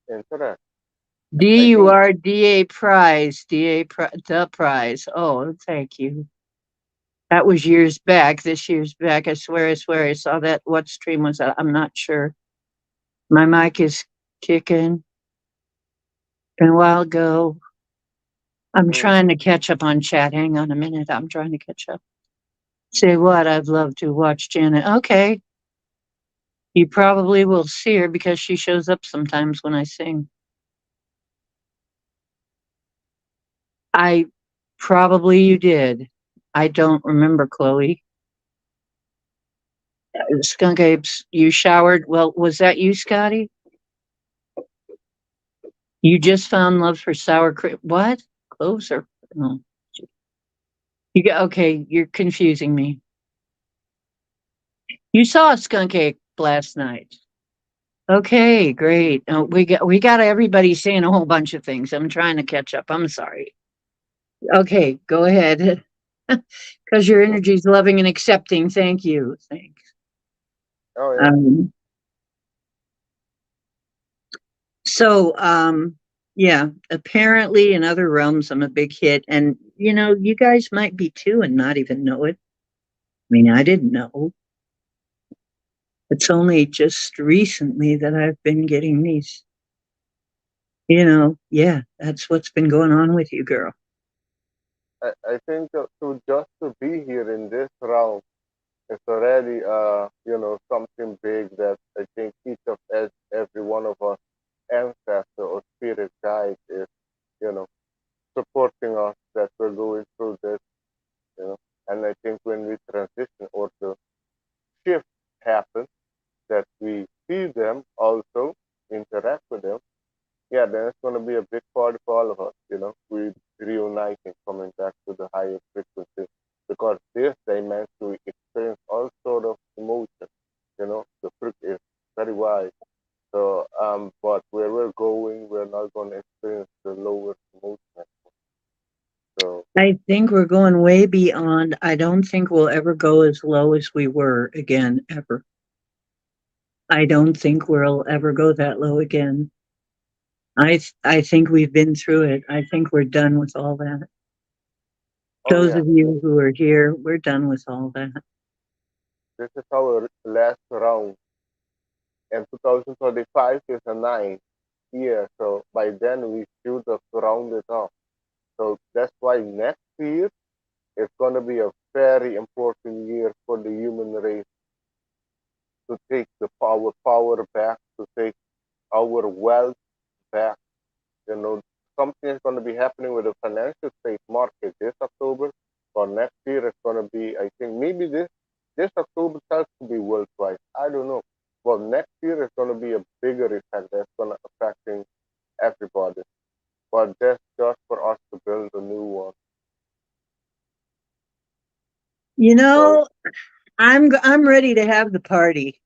interesting. I think DURDA prize, the prize. Oh, thank you. That was years back. This year's back. I swear I saw that. What stream was that? I'm not sure. My mic is kicking. Been a while ago. I'm mm, trying to catch up on chat. Hang on a minute. I'm trying to catch up. Say what? I'd love to watch Janet. Okay. You probably will see her because she shows up sometimes when I sing. I probably you did. I don't remember, Chloe. Skunk Apes, you showered. Well, was that you, Scotty? You just found love for sour cream. What? Closer. Oh. You got okay. You're confusing me. You saw a skunk ape last night. Okay, great. We got everybody saying a whole bunch of things. I'm trying to catch up. I'm sorry. Okay, go ahead. Because your mm. energy is loving and accepting. Thank you. Thanks. Oh yeah. Um, so, yeah, apparently in other realms, I'm a big hit. And, you guys might be too and not even know it. I mean, I didn't know. It's only just recently that I've been getting these, yeah, that's what's been going on with you, girl. I think to just to be here in this realm is already something big that I think each of every one of us ancestor or spirit guide is you know supporting us that we're going through this, you know. And I think when we transition or the shift happens, that we see them also interact with them, yeah, then it's going to be a big party for all of us, we reuniting, coming back to the higher frequency, because this dimension we experience all sort of emotion, the fruit is very wide. So, but where we're going, we're not going to experience the lower emotion. So, I think we're going way beyond. I don't think we'll ever go as low as we were again, ever. I don't think we'll ever go that low again. I think we've been through it. I think we're done with all that. oh Those yeah, of you who are here, we're done with all that. this is our last round, and 2025 is a 9 year. So by then we should have rounded off. So that's why next year is going to be a very important year for the human race to take the power back, to take our wealth back. You know, something is going to be happening with the financial space market this October. For next year, it's going to be, I think, maybe this October starts to be worldwide. I don't know. Well, next year is going to be a bigger effect that's going to affecting everybody. But that's just for us to build a new one. You So know, I'm ready to have the party.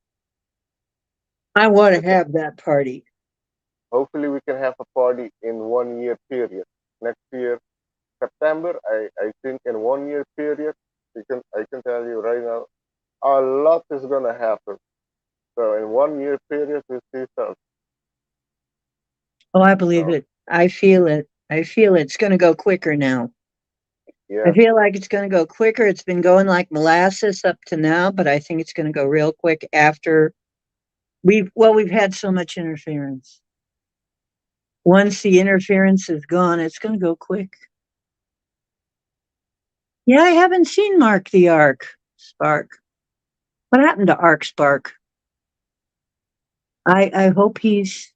I want to okay, have that party. hopefully we can have a party in 1 year period. Next year, September, I think in 1 year period, I can tell you right now, a lot is gonna happen. So in 1 year period, we see some. Oh, I believe So it. I feel it. I feel it's going to go quicker now. I yeah. feel like it's going to go quicker. It's been going like molasses up to now, but I think it's going to go real quick after we've had so much interference. Once the interference is gone, it's going to go quick. Yeah, I haven't seen Mark the Ark Spark. What happened to Ark Spark? I hope he's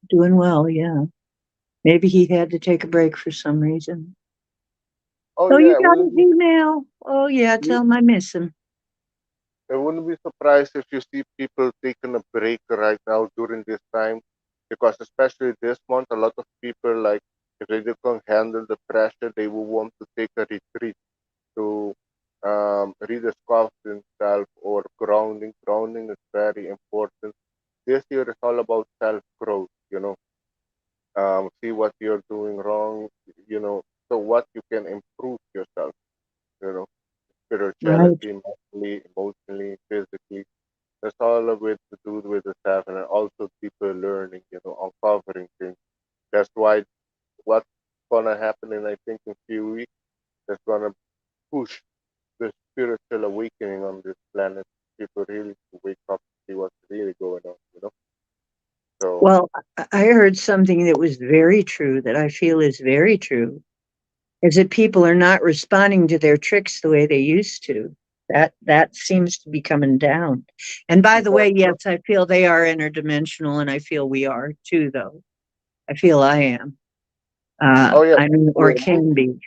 doing well. Yeah, maybe he had to take a break for some reason. Oh Oh, you yeah, got his email. Oh yeah, tell him I miss him. I wouldn't be surprised if you see people taking a break right now during this time, because especially this month, a lot of people like if they can't handle the pressure, they will want to take a retreat to rediscover themselves or grounding. Grounding is very important. This year is all about self growth. See what you're doing wrong. So what you can improve yourself. You know, Right. spirituality, mentally, emotionally, physically. That's all of it to do with the self, and also deeper learning. Uncovering things. That's why what's gonna happen in I think in a few weeks. That's gonna push the spiritual awakening on this planet. People really to wake up and see what's really going on. So Well, I heard something that was very true that I feel is very true is that people are not responding to their tricks the way they used to. That seems to be coming down. And by the way, that's yes, I feel they are interdimensional, and I feel we are too. Though I feel I am. oh yeah, I mean, or we're can be.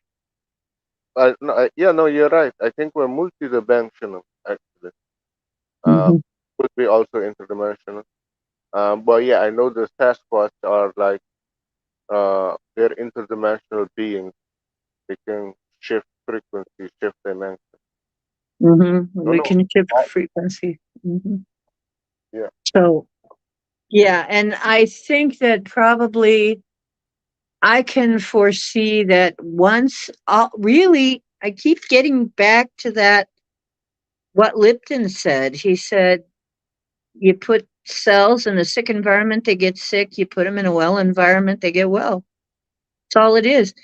no, yeah, no, you're right. I think we're multidimensional actually. Uh, Hmm. could be also interdimensional. But yeah, I know the Sasquatch are like they're interdimensional beings. They can shift frequency, shift dimension. Hmm. No, We no, can shift I, frequency. Hmm. yeah. So yeah, and I think that probably I can foresee that once. Really, I keep getting back to that. What Lipton said. He said you put cells in a sick environment, they get sick. You put them in a well environment, they get well. That's all it is.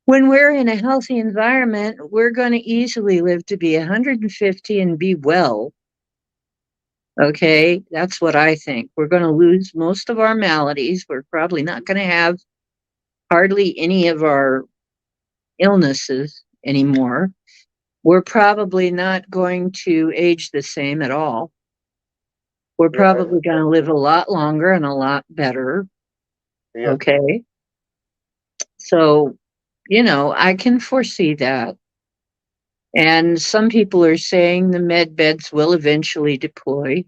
When we're in a healthy environment, we're going to easily live to be 150 and be well. Okay, that's what I think. We're going to lose most of our maladies. We're probably not going to have hardly any of our illnesses anymore. We're probably not going to age the same at all. We're Yeah, probably going to live a lot longer and a lot better. yes, Okay. So, I can foresee that. And some people are saying the med beds will eventually deploy.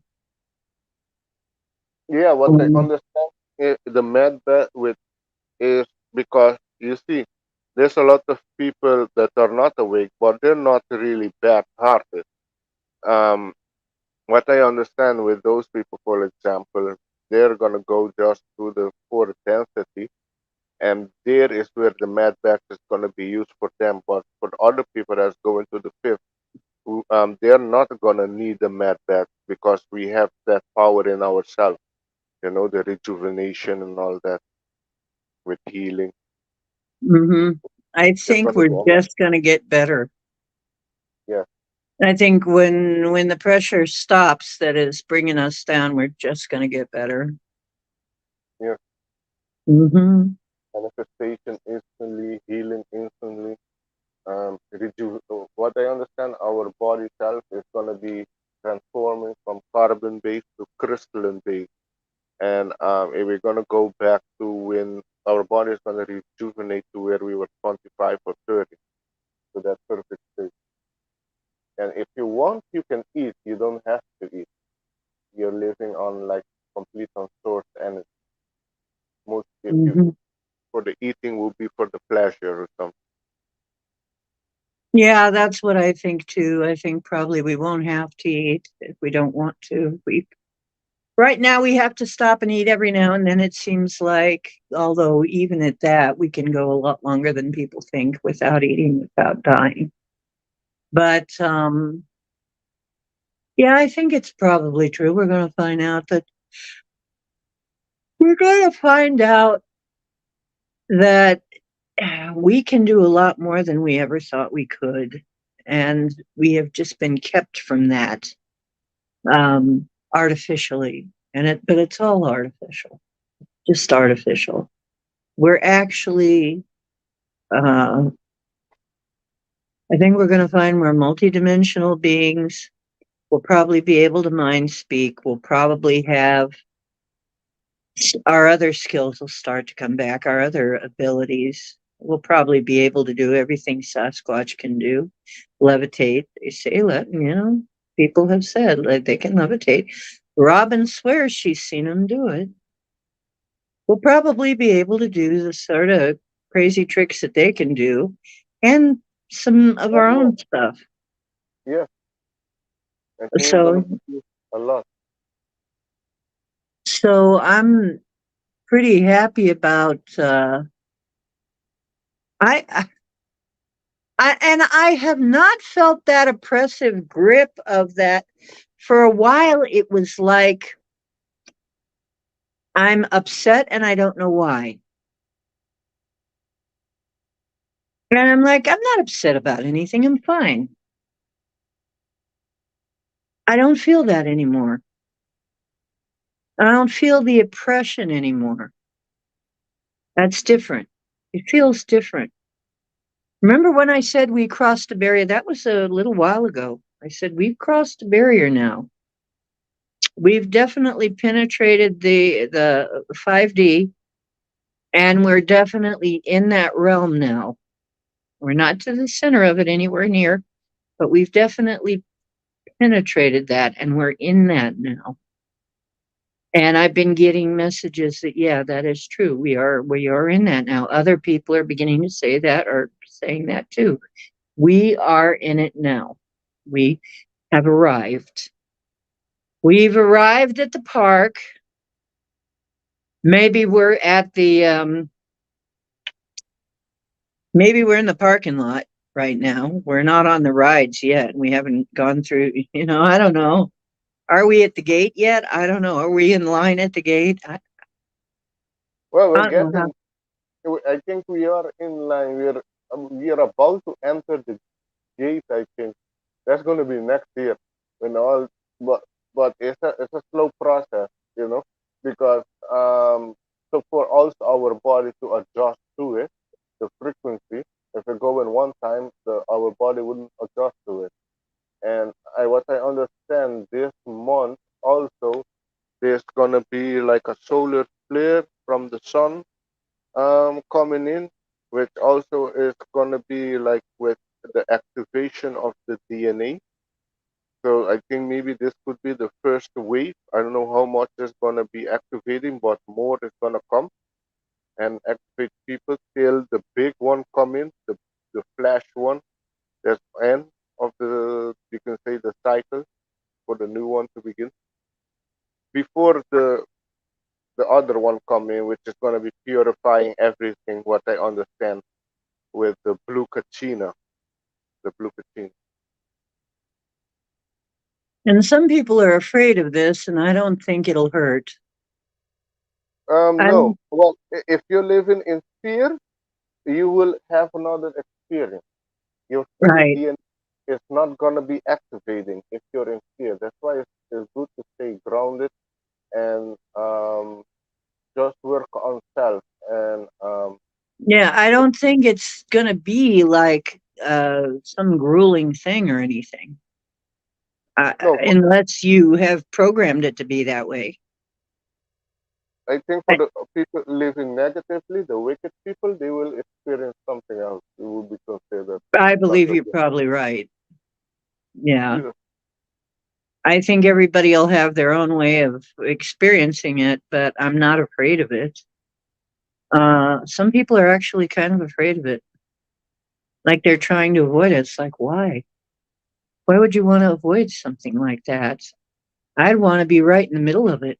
yeah. What I Um, understand, the med bed with is because you see, there's a lot of people that are not awake, but they're not really bad-hearted. Um, what I understand with those people, for example, they're gonna go just to the fourth density, and there is where the med bag is gonna be used for them. But for the other people that's going to the fifth, they're not gonna need the med bag because we have that power in ourselves. The rejuvenation and all that with healing. mhm. I There's think gonna we're be a lot. just going to get better. Yeah, I think when the pressure stops that is bringing us down, we're just going to get better. yeah. Mhm. Manifestation instantly, healing instantly. What I understand, our body self is gonna be transforming from carbon based to crystalline based, and if we're gonna go back to when our body is gonna rejuvenate to where we were 25 or 30, to that perfect state. And if you want, you can eat. You don't have to eat. You're living on like complete on source energy. Most if you Mhm. for the eating will be for the pleasure or something. Yeah, that's what I think too. I think probably we won't have to eat if we don't want to. We Right now we have to stop and eat every now and then, it seems like, although even at that we can go a lot longer than people think without eating, without dying. But yeah, I think it's probably true. We're going to find out that we can do a lot more than we ever thought we could, and we have just been kept from that artificially. But it's all artificial, just artificial. We're actually, uh, I think we're going to find we're multidimensional beings. We'll probably be able to mind speak. We'll probably have our other skills will start to come back, our other abilities. We'll probably be able to do everything Sasquatch can do. Levitate. They say, people have said like, they can levitate. Robin swears she's seen them do it. We'll probably be able to do the sort of crazy tricks that they can do and some of Oh our yeah, own stuff. yeah. I think we're gonna So, do a lot. so I'm pretty happy about, I, and I have not felt that oppressive grip of that. For a while, it was like I'm upset and I don't know why. And I'm like, I'm not upset about anything. I'm fine. I don't feel that anymore. I don't feel the oppression anymore. That's different. It feels different. Remember when I said we crossed a barrier? That was a little while ago. I said, we've crossed a barrier now. We've definitely penetrated the 5D, and we're definitely in that realm now. We're not to the center of it anywhere near, but we've definitely penetrated that and we're in that now. And I've been getting messages that yeah, that is true. We are in that now. Other people are beginning to say that or saying that too. We are in it now. We have arrived. We've arrived at the park. Maybe we're at the maybe we're in the parking lot right now. We're not on the rides yet. We haven't gone through, I don't know. Are we at the gate yet? I don't know. Are we in line at the gate? Well, we're I don't know how. getting. I think we are in line. We are about to enter the gate. I think that's going to be next year when all. But but it's a slow process, you know, because so for also our body to adjust to it, the frequency. If we go in one time, our body wouldn't adjust to it. And what I understand this month also, there's gonna be like a solar flare from the sun coming in, which also is gonna be like with the activation of the DNA. So I think maybe this could be the first wave. I don't know how much is gonna be activating, but more is gonna come and activate people till the big one come in, the flash one. That's end of the, you can say, the cycle for the new one to begin before the other one come in, which is gonna be purifying everything. What I understand with the blue kachina, the blue kachina. And some people are afraid of this, and I don't think it'll hurt. I No. don't, Well, if you're living in fear, you will have another experience. Your fear right. DNA is not gonna be activating if you're in fear. That's why it's good to stay grounded and just work on self and Yeah, I don't think it's going to be like some grueling thing or anything, no. unless you have programmed it to be that way. I think for I, the people living negatively, the wicked people, they will experience something else. It will be considered I not believe so you're good. probably right. Yeah. Yeah. I think everybody will have their own way of experiencing it, but I'm not afraid of it. Some people are actually kind of afraid of it. Like they're trying to avoid it. It's like, why? Why would you want to avoid something like that? I'd want to be right in the middle of it.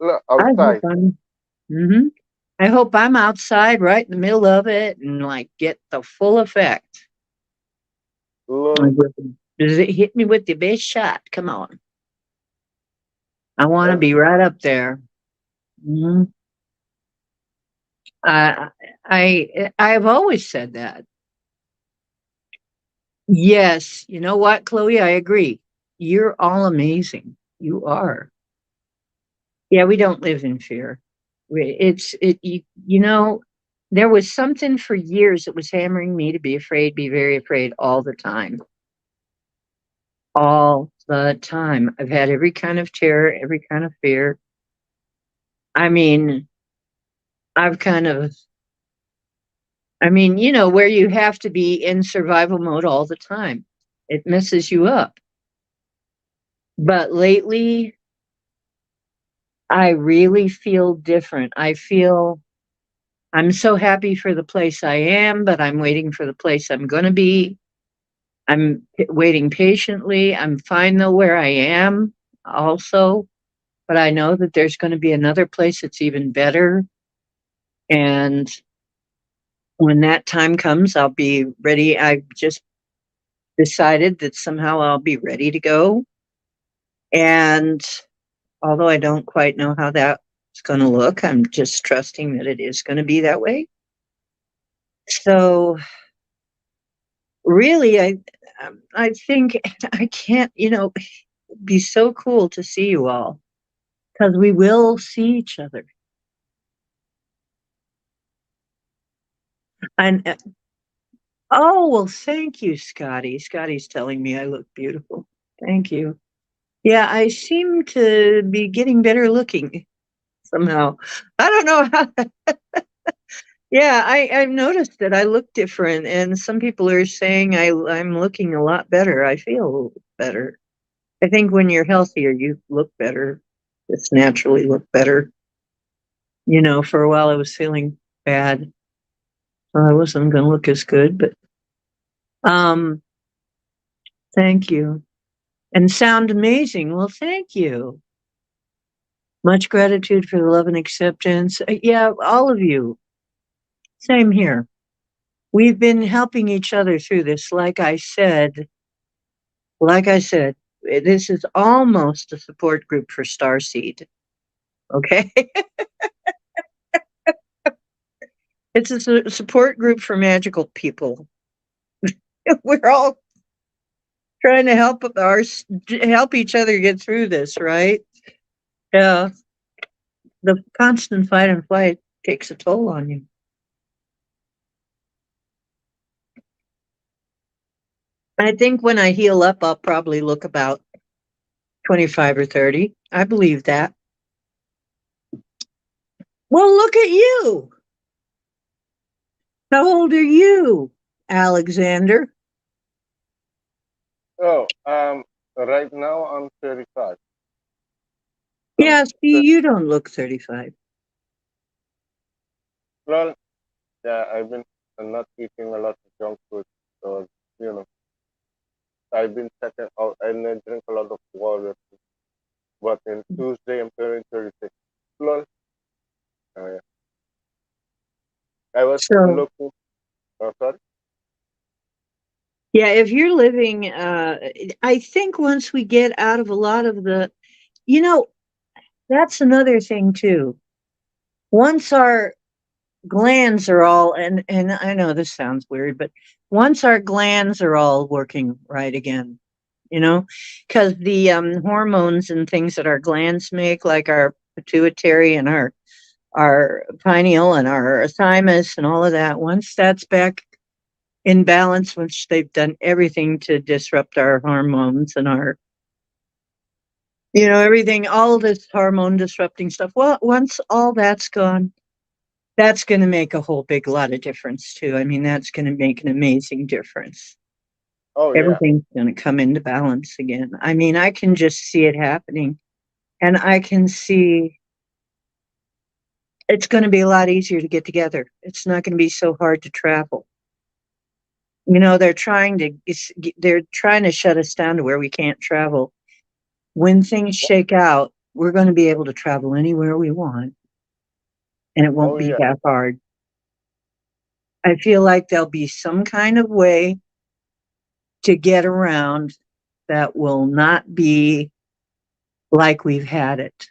Look, I hope outside, I'm. hmm I hope I'm outside, right in the middle of it, and like get the full effect. look, Like, does it hit me with the best shot? Come on, I want to and be right up there. hmm I, I've always said that. Yes, you know what, Chloe? I agree. You're all amazing. You are. Yeah, we don't live in fear. It's it. You know, there was something for years that was hammering me to be afraid, be very afraid all the time, all the time. I've had every kind of terror, every kind of fear. I mean, I've kind of. I mean, where you have to be in survival mode all the time. It messes you up. But lately, I really feel different. I'm so happy for the place I am, but I'm waiting for the place I'm going to be. Waiting patiently. I'm fine though where I am also, but I know that there's going to be another place that's even better. And when that time comes, I'll be ready. I just decided that somehow I'll be ready to go. And although I don't quite know how that's going to look, I'm just trusting that it is going to be that way. So really, I think I can't, be so cool to see you all because we will see each other. And oh well, thank you, Scotty. Scotty's telling me I look beautiful. Thank you. Yeah, I seem to be getting better looking somehow. I don't know how. Yeah, I've noticed that I look different, and some people are saying I'm looking a lot better. I feel better. I think when you're healthier, you look better. Just naturally look better. For a while I was feeling bad. So I wasn't going to look as good, but um, thank you. And sound amazing. Well, thank you. Much gratitude for the love and acceptance. Yeah, all of you. Same here. We've been helping each other through this. Like I said, this is almost a support group for Starseed. Okay. It's a support group for magical people. We're all trying to help each other get through this, right? Yeah, the constant fight and flight takes a toll on you. I think when I heal up, I'll probably look about 25 or 30. I believe that. Well, look at you. How old are you, Alexander? Oh, right now I'm 35. I'm Yeah, see, th- you don't look 35. well, yeah, I've been not eating a lot of junk food, so you know, I've been checking out and I drink a lot of water. But in Tuesday I'm turning 36. Lol. Yeah. I was So, looking. Oh, sorry. yeah, if you're living, I think once we get out of a lot of you know, that's another thing too. Once our glands are all, and I know this sounds weird, but once our glands are all working right again, you know, because the hormones and things that our glands make, like our pituitary and our pineal and our thymus and all of that, once that's back in balance, which they've done everything to disrupt our hormones and our, everything, all this hormone disrupting stuff. Well, once all that's gone, that's going to make a whole big lot of difference too. I mean, that's going to make an amazing difference. Oh yeah. Everything's going to come into balance again. I mean, I can just see it happening, and I can see it's going to be a lot easier to get together. It's not going to be so hard to travel. They're trying to shut us down to where we can't travel. When things shake out, we're going to be able to travel anywhere we want, and it won't Oh be yeah. that hard. I feel like there'll be some kind of way to get around that will not be like we've had it.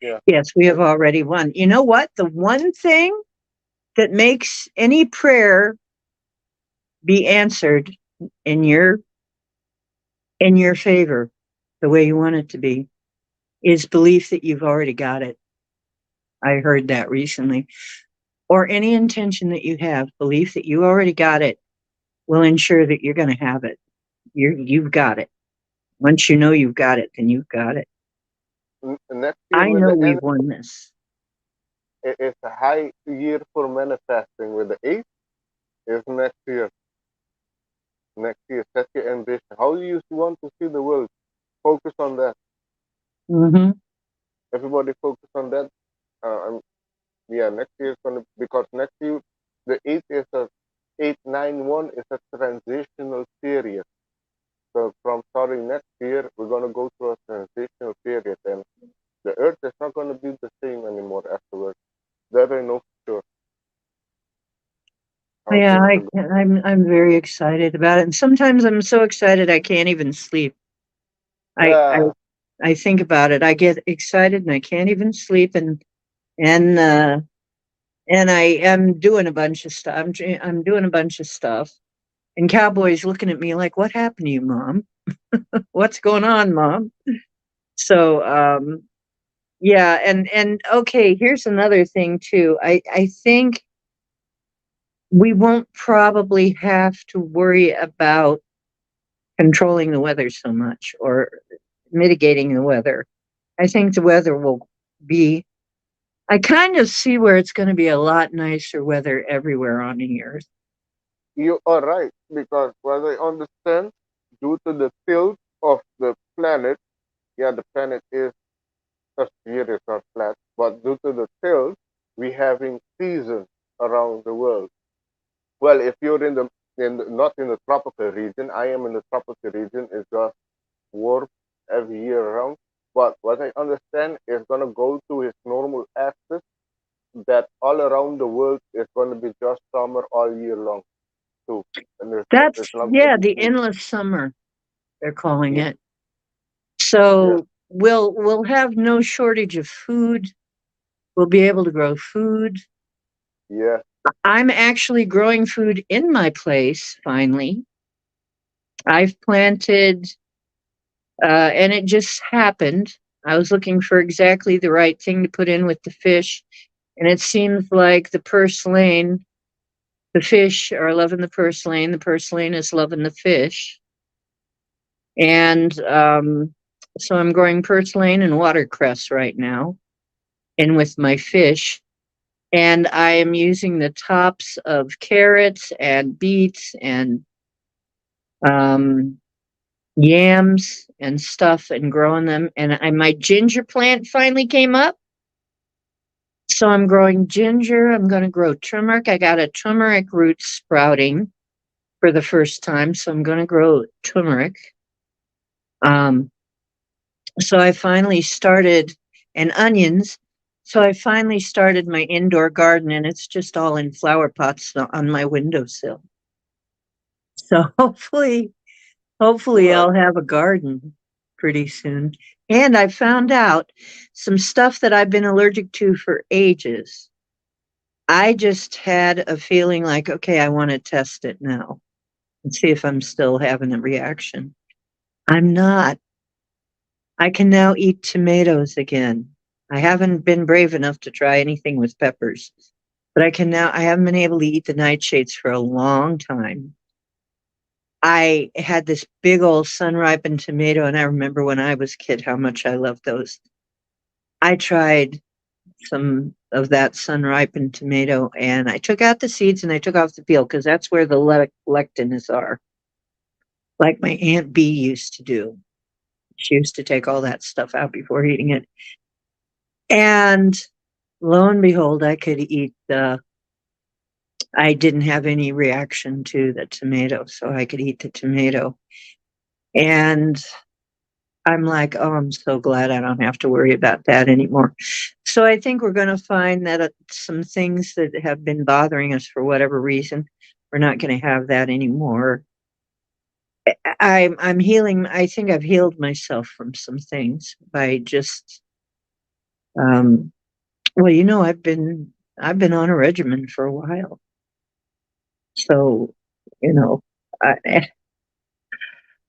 Yeah. Yes, we Uh, have already won. You know what? The one thing that makes any prayer be answered in your favor, the way you want it to be, is belief that you've already got it. I heard that recently. Or any intention that you have, belief that you already got it will ensure that you're going to have it. You've got it. Once you know you've got it, then you've got it. Next year I with know the we've end, won this. it's a high year for manifesting. With the eight is next year. Next year, set your ambition. How you want to see the world? Focus on that. Hmm. Everybody focus on that. Yeah, next year is gonna, because next year the eight is a 891 is a transitional period. So from starting next year, we're gonna go through a transitional period, and the Earth is not gonna be the same anymore afterwards. That I know for sure how Yeah, things are going. I'm very excited about it, and sometimes I'm so excited I can't even sleep. I I Yeah. I think about it. I get excited and I can't even sleep, and uh, and I am doing a bunch of stuff. I'm doing a bunch of stuff, and Cowboy's looking at me like, "What happened to you, Mom? What's going on, Mom?" So, yeah, and okay, here's another thing too. I think we won't probably have to worry about controlling the weather so much or mitigating the weather. I think the weather will be, I kind of see where it's going to be a lot nicer weather everywhere on the earth. You are right, because as I understand, due to the tilt of the planet, yeah, the planet is a sphere, it's not flat, but due to the tilt, we having seasons around the world. Well, if you're not in the tropical region, I am in the tropical region. It's just warm every year around. But what I understand is gonna go to its normal axis. That all around the world is gonna be just summer all year long too, and That's, it's not gonna yeah, be the cold. endless summer, they're calling Yeah, it. yeah, So we'll have no shortage of food. We'll be able to grow food. yeah. I'm actually growing food in my place finally. I've planted, and it just happened. I was looking for exactly the right thing to put in with the fish, and it seems like the fish are loving the purslane is loving the fish. And so I'm growing purslane and watercress right now, and with my fish. And I am using the tops of carrots and beets and um, yams and stuff and growing them. And my ginger plant finally came up. So I'm growing ginger. I'm going to grow turmeric. I got a turmeric root sprouting for the first time. So I'm going to grow turmeric. Um, so I finally started, and onions. So I finally started my indoor garden, and it's just all in flower pots on my windowsill. So hopefully Well, I'll have a garden pretty soon. And I found out some stuff that I've been allergic to for ages. I just had a feeling like, okay, I want to test it now and see if I'm still having a reaction. I'm not. I can now eat tomatoes again. I haven't been brave enough to try anything with peppers, but I haven't been able to eat the nightshades for a long time. I had this big old sun ripened tomato, and I remember when I was a kid how much I loved those. I tried some of that sun ripened tomato, and I took out the seeds and I took off the peel because that's where the lectins are, like my Aunt Bee used to do. She used to take all that stuff out before eating it. And lo and behold, I didn't have any reaction to the tomato, so I could eat the tomato. And I'm like, oh, I'm so glad I don't have to worry about that anymore. So I think we're going to find that some things that have been bothering us for whatever reason, we're not going to have that anymore. I'm healing. I think I've healed myself from some things by just, um, well, I've been on a regimen for a while, so you know, I,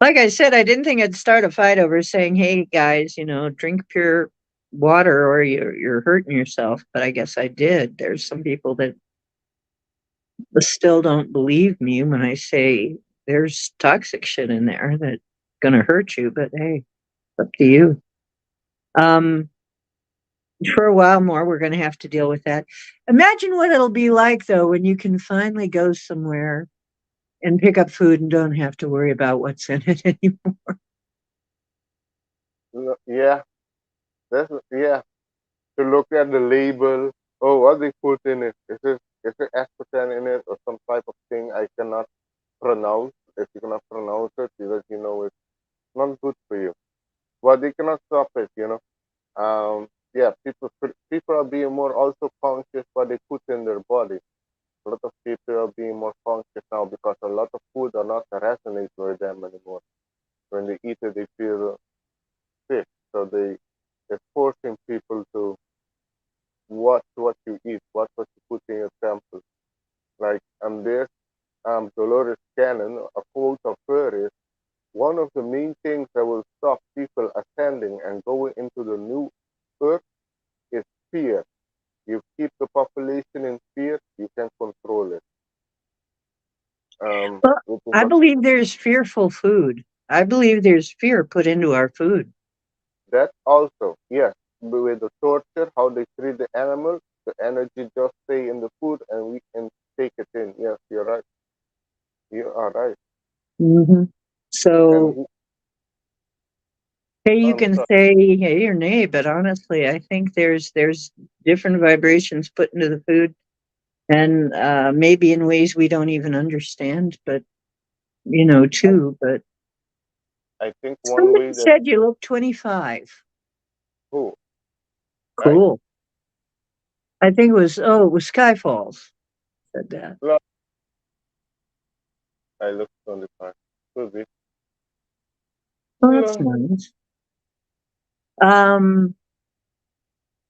like I said, I didn't think I'd start a fight over saying, "Hey guys, drink pure water or you're hurting yourself." But I guess I did. There's some people that still don't believe me when I say there's toxic shit in there that's gonna hurt you. But hey, it's up to you. Um, for a while more, we're gonna have to deal with that. Imagine what it'll be like though when you can finally go somewhere and pick up food and don't have to worry about what's in it anymore. yeah, yeah. To look at the label. Oh, what they put in it? Is it aspartame in it or some type of thing I cannot pronounce? If you cannot pronounce it, because it's not good for you. But they cannot stop it. Yeah, people are being more also conscious what they put in their body. A lot of people are being more conscious now because a lot of food are not resonate with them anymore. When they eat it, they feel sick. So they're forcing people to watch what you eat, watch what you put in your temple. Like there's Dolores Cannon, a quote of her is, one of the main things that will stop people ascending and going into the new earth is fear. You keep the population in fear, you can control it. Well, Which is I what believe there's fearful food. I believe there's fear put into our food. that also, yes, with the torture, how they treat the animal, the energy just stay in the food and we can take it in. Yes, you're right. You are right. hmm And So, hey, you I'm can sorry. say yay or nay, but honestly, I think there's different vibrations put into the food, and maybe in ways we don't even understand. But I, too. But I think one somebody way that said you look 25. who, right? Cool. I think it was Skyfalls said that. Look, I look on the part. Could be. Oh, that's nice. Um,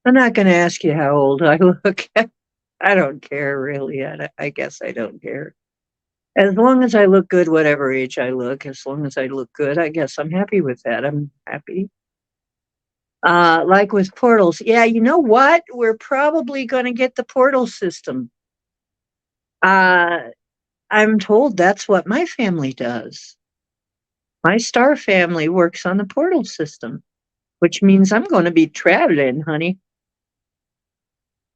I'm not going to ask you how old I look. I don't care really. I guess I don't care. As long as I look good, whatever age I look, as long as I look good, I guess I'm happy with that. I'm happy. Like with portals, yeah, you know what? We're probably going to get the portal system. Uh, I'm told that's what my family does. My star family works on the portal system, which means I'm going to be traveling, honey.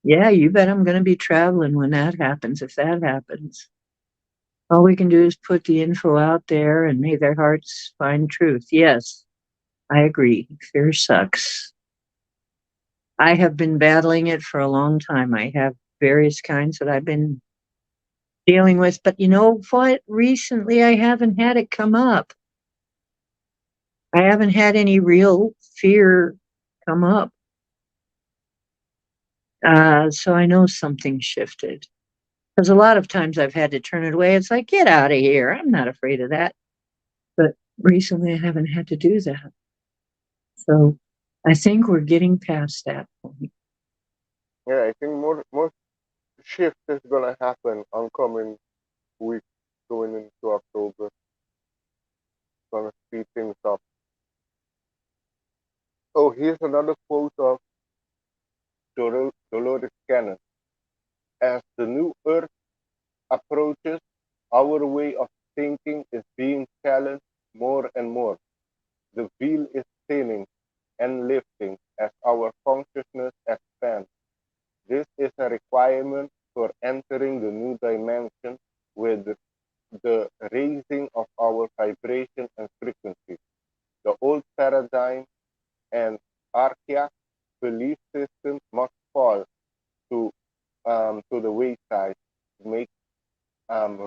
Yeah, you bet I'm going to be traveling when that happens, if that happens. All we can do is put the info out there and may their hearts find truth. Yes, I agree. Fear sucks. I have been battling it for a long time. I have various kinds that I've been dealing with, but you know what? Recently, I haven't had it come up. I haven't had any real fear come up. So I know something shifted. Because a lot of times I've had to turn it away. It's like, get out of here. I'm not afraid of that. But recently, I haven't had to do that. So I think we're getting past that point. Yeah, I think more shift is gonna happen on coming weeks going into October. Gonna speed things up. Oh, here's another quote of Dolores Cannon. As the new Earth approaches, our way of thinking is being challenged more and more. The veil is thinning and lifting as our consciousness expands. This is a requirement for entering the new dimension with the raising of our vibration and frequency. The old paradigm and archaic belief systems must fall to the wayside to make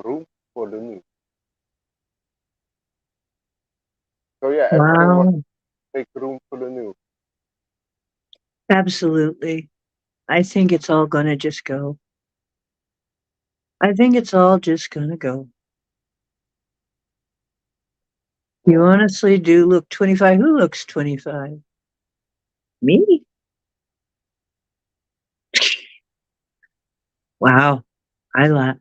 room for the new. So yeah, everything must Wow. make room for the new. Absolutely. I think it's all going to just go. I think it's all just going to go. You Yeah. honestly do look 25. Who looks 25? Me? Wow. I love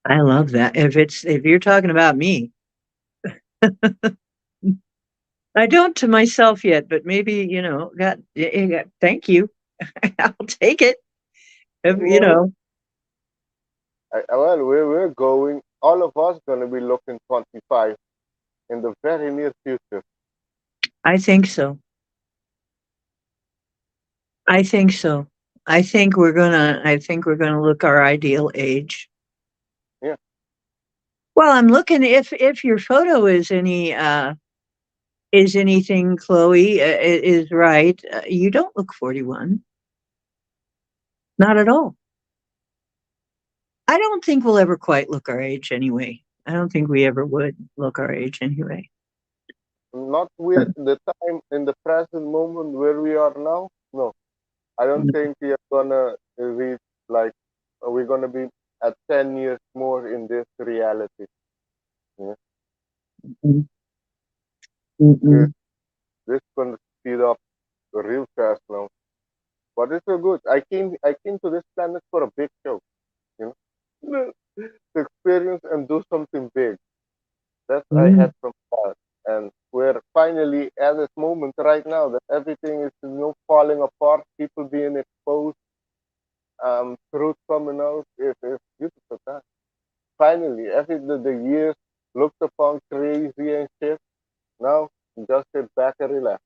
I love that. If you're talking about me, I don't to myself yet, but maybe, God, thank you. I'll take it. You Well, know, well, we're going. All of us gonna be looking 25 in the very near future. I think so. I think so. I think we're gonna look our ideal age. Yeah. Well, I'm looking if your photo is anything Chloe is right. You don't look 41. Not at all. I don't think we'll ever quite look our age anyway. I don't think we ever would look our age anyway. Not with the time in the present moment where we are now. No, I don't think we are gonna reach like we're gonna be at 10 years more in this reality. Yeah. Mm-mm, This mm-mm. this gonna speed up real fast now. But it's so good. I came to this planet for a big show, you know, to experience and do something big. That's I Mm. had from that, and we're finally at this moment right now that everything is falling apart, people being exposed, truth coming out. It's beautiful time. Finally, every the years looked upon crazy and shit. Now just sit back and relax.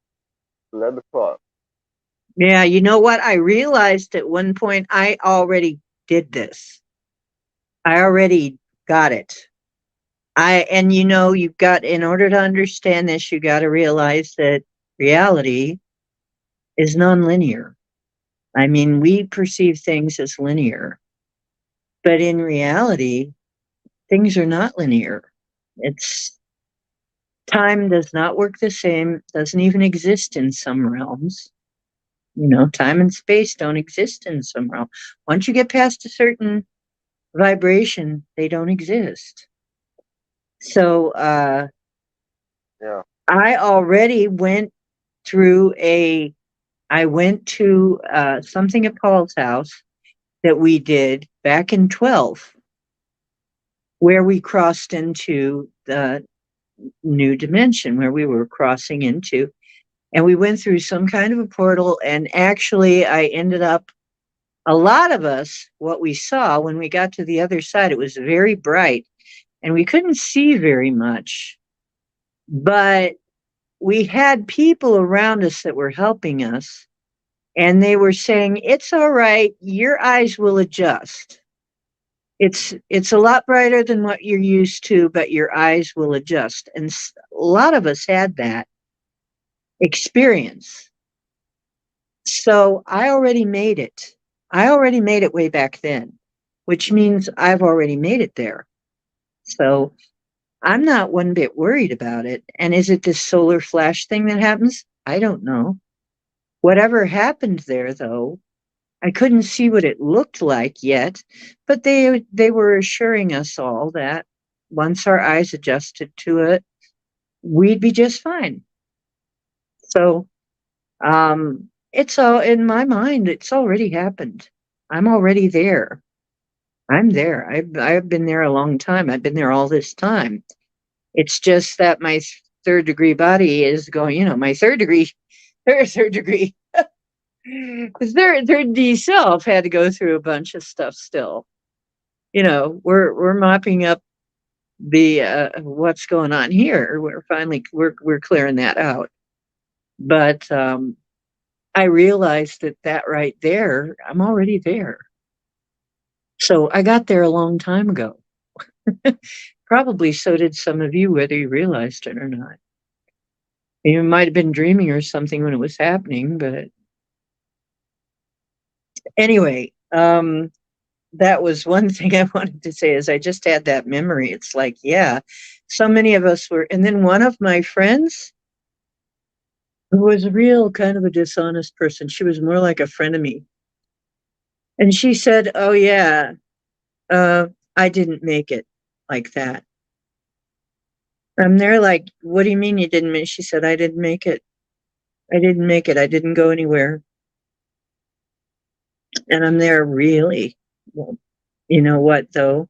Let it fall. Yeah, you know what? I realized at one point I already did this. I already got it. And you've got, in order to understand this, you got to realize that reality is nonlinear. I mean, we perceive things as linear, but in reality, things are not linear. It's time does not work the same, doesn't even exist in some realms. Time and space don't exist in some realm. Once you get past a certain vibration, they don't exist. So Yeah. I already went through I went to something at Paul's house, that we did back in 12, where we crossed into the new dimension, where we were crossing into. And we went through some kind of a portal. And actually, I ended up, a lot of us, what we saw when we got to the other side, it was very bright and we couldn't see very much. But we had people around us that were helping us. And they were saying, it's all right, your eyes will adjust. It's a lot brighter than what you're used to, but your eyes will adjust. And a lot of us had that experience. So I already made it. I already made it way back then, which means I've already made it there. So I'm not one bit worried about it. And is it this solar flash thing that happens? I don't know. Whatever happened there, though, I couldn't see what it looked like yet, but they were assuring us all that once our eyes adjusted to it, we'd be just fine. So it's all in my mind. It's already happened. I'm already there. I'm there. I've been there a long time. I've been there all this time. It's just that my third degree body is going. My third degree, third degree, third D self had to go through a bunch of stuff still. We're mopping up the what's going on here. We're finally we're clearing that out. But I realized that right there, I'm already there. So I got there a long time ago. Probably so did some of you, whether you realized it or not. You might have been dreaming or something when it was happening, but anyway, that was one thing I wanted to say is I just had that memory. It's like, yeah, so many of us were, and then one of my friends who was a real kind of a dishonest person, she was more like a frenemy. And she said, oh yeah, uh, I didn't make it like that. I'm there like, what do you mean you didn't make it? She said, I didn't make it. I didn't make it. I didn't go anywhere. And I'm there really. Well, you know what though?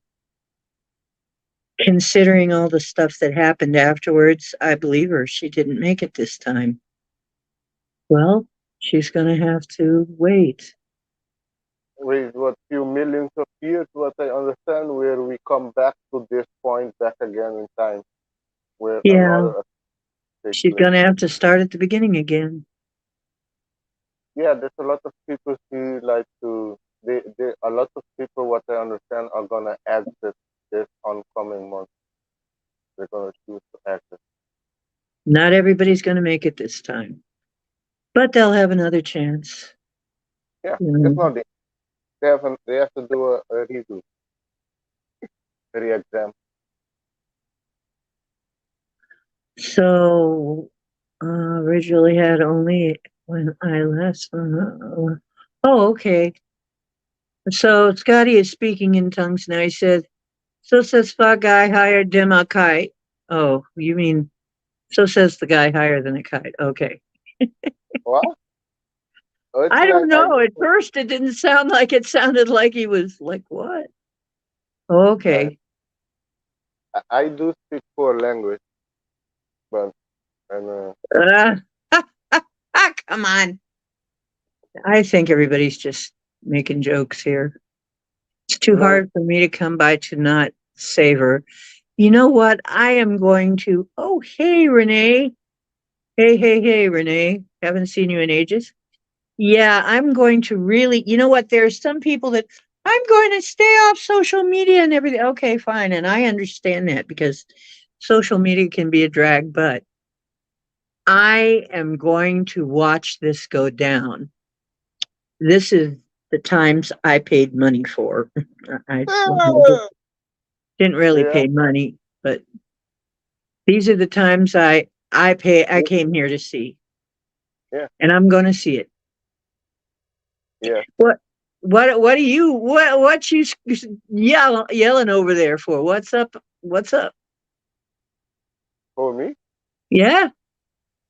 Considering all the stuff that happened afterwards, I believe her. She didn't make it this time. Well, she's going to have to wait. With what few millions of years, what I understand, where we come back to this point back again in time, where Yeah, another takes she's place. going to have to start at the beginning again. Yeah, there's a lot of people who like to. They a lot of people, what I understand, are gonna exit this oncoming month. They're gonna choose to exit. Not everybody's going to make it this time, but they'll have another chance. Yeah, You it's know. not they have to do a redo, re-exam. So originally had only when I last. Oh, okay. So Scotty is speaking in tongues now. He said, "So says the guy higher than a kite." Oh, you mean so says the guy higher than a kite? Okay. What? Oh, it's I don't like know. At first, it didn't sound like it sounded like he was like what? uh, Okay. I do speak four language, but and Uh, come on. I think everybody's just making jokes here. It's too no, hard for me to come by to not savor. You know what? I am going to. Oh, hey, Renee. Hey, hey, hey, Renee. Haven't seen you in ages. Yeah, I'm going to really. You know what? There's some people that I'm going to stay off social media and everything. Okay, fine. And I understand that because social media can be a drag, but I am going to watch this go down. This is the times I paid money for. I well, didn't really yeah, pay money, but these are the times I yeah, came here to see, yeah, and I'm going to see it. yeah. What what are you what you yelling over there for? What's up? What's up? For me? Yeah.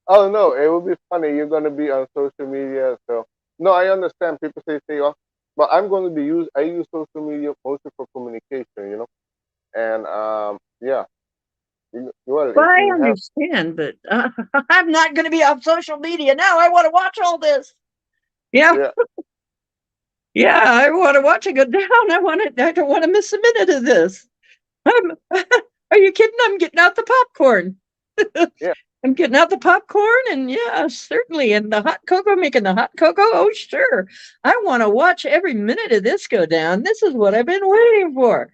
Oh no, it would be funny. You're gonna be on social media, so no, I understand. People say stay off. But I'm going to be use. I use social media mostly for communication, and yeah. Well, Well, if I you have, understand, but I'm not going to be on social media now. I want to watch all this. Yeah, yeah, yeah, I want to watch it go down. I don't want to miss a minute of this. I'm, are you kidding? I'm getting out the popcorn. yeah, I'm getting out the popcorn, and yeah, certainly, and the hot cocoa, making the hot cocoa. Oh, sure. I want to watch every minute of this go down. This is what I've been waiting for.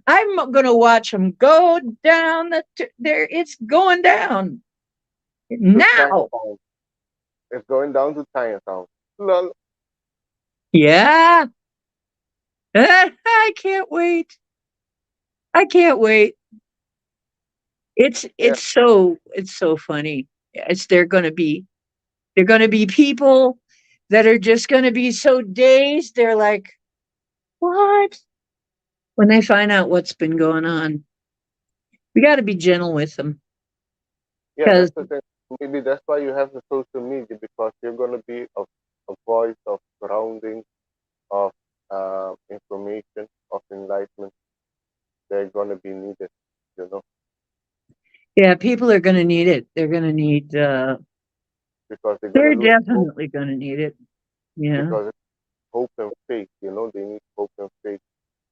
I'm going to watch them go down. There, it's going down to now. Chinatown. It's going down to Chinatown. Lol. Yeah, I can't wait. I can't wait. Yeah, It's so funny. It's they're going to be people that are just going to be so dazed. They're like, what? When they find out what's been going on, we got to be gentle with them yeah. because That's the thing. Maybe that's why you have the social media because you're going to be a voice of grounding, of information, of enlightenment. They're going to be needed, you know, yeah, people are going to need it. because they're going to They're lose hope definitely going to need it. Yeah. because it's hope and faith. They need hope and faith.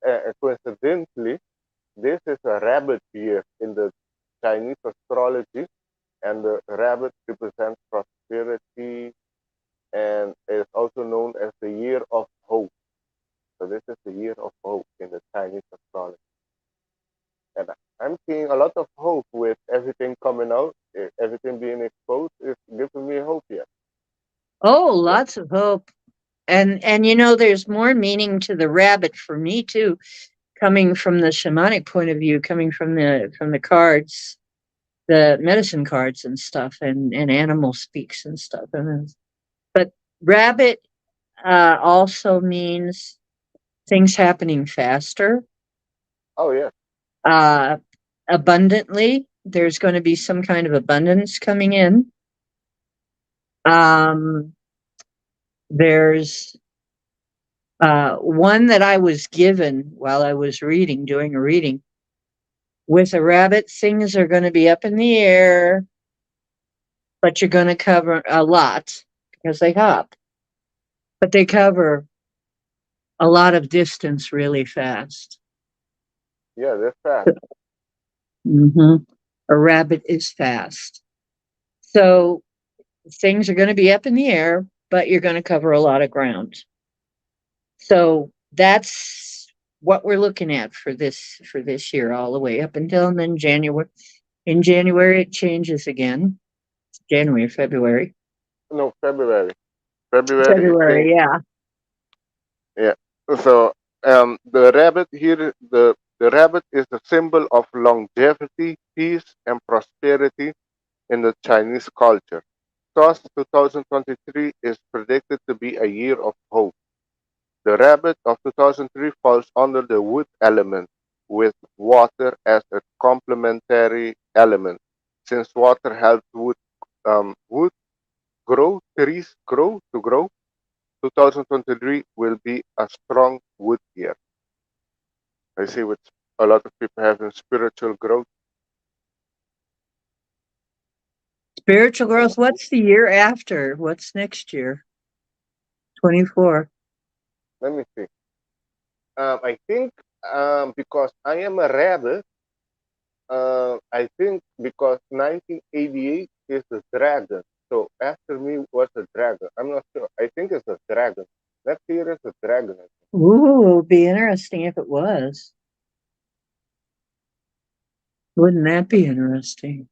And coincidentally, this is a rabbit year in the Chinese astrology, and the rabbit represents prosperity and is also known as the year of hope. So this is the year of hope in the Chinese astrology. And I'm seeing a lot of hope with everything coming out, everything being exposed. It's giving me hope here. Oh, Yeah. lots of hope. And there's more meaning to the rabbit for me too, coming from the shamanic point of view, coming from the cards, the medicine cards and stuff, and animal speaks and stuff. But rabbit also means things happening faster, Oh yeah, uh, abundantly. There's going to be some kind of abundance coming in. Um, there's one that I was given while I was doing a reading. With a rabbit, things are going to be up in the air, but you're going to cover a lot because they hop, but they cover a lot of distance really fast. yeah. That's fast. Hmm. A rabbit is fast. So things are going to be up in the air, but you're going to cover a lot of ground. So that's what we're looking at for this year all the way up until and then January. In January it changes again. January, February. No, February. February it February, changed. yeah. Yeah. So the rabbit here, the rabbit is a symbol of longevity, peace, and prosperity in the Chinese culture. Thus, 2023 is predicted to be a year of hope. The rabbit of 2003 falls under the wood element, with water as a complementary element. Since water helps wood grow, trees grow. 2023 will be a strong wood year. I see with a lot of people having spiritual growth. Spiritual And growth. What's the year after? What's next year? 24. let me see. I think because I am a rabbit, I think because 1988 is the dragon. So after me was a dragon. I'm not sure. I think it's a dragon. Next year is a dragon. I think. Ooh, be interesting if it was. Wouldn't that be interesting?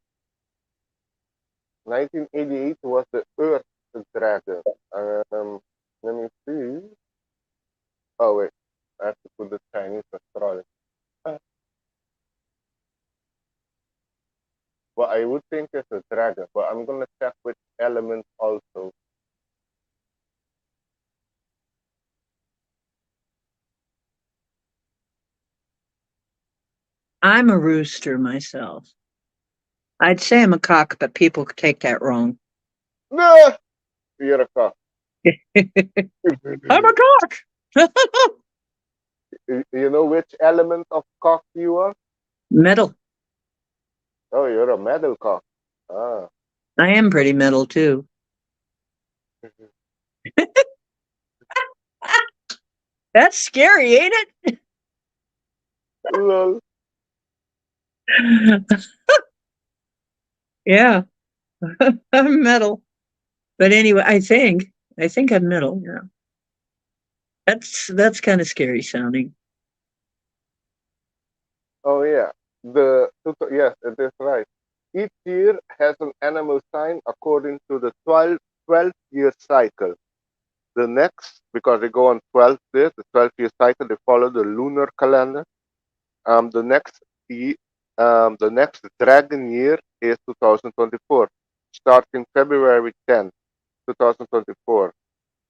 1988 was the Earth dragon. Let me see. Oh wait, I have to put the Chinese astrology. Uh, Well, I would think it's a dragon, but I'm gonna check which element also. I'm a rooster myself. I'd say I'm a cock, but people could take that wrong. No, you're a cock. I'm a cock. You know which element of cock you are? Metal. Oh, you're a metal cock. Ah. I am pretty metal too. That's scary, ain't Lol. it? Yeah, I'm metal. But anyway, I think I'm metal. Yeah, that's kind of scary sounding. Oh yeah. Yes, it is right. Each year has an animal sign according to the 12 year cycle. The next, because they go on 12 days, the 12-year cycle, they follow the lunar calendar. The next the next dragon year is 2024, starting February 10th, 2024,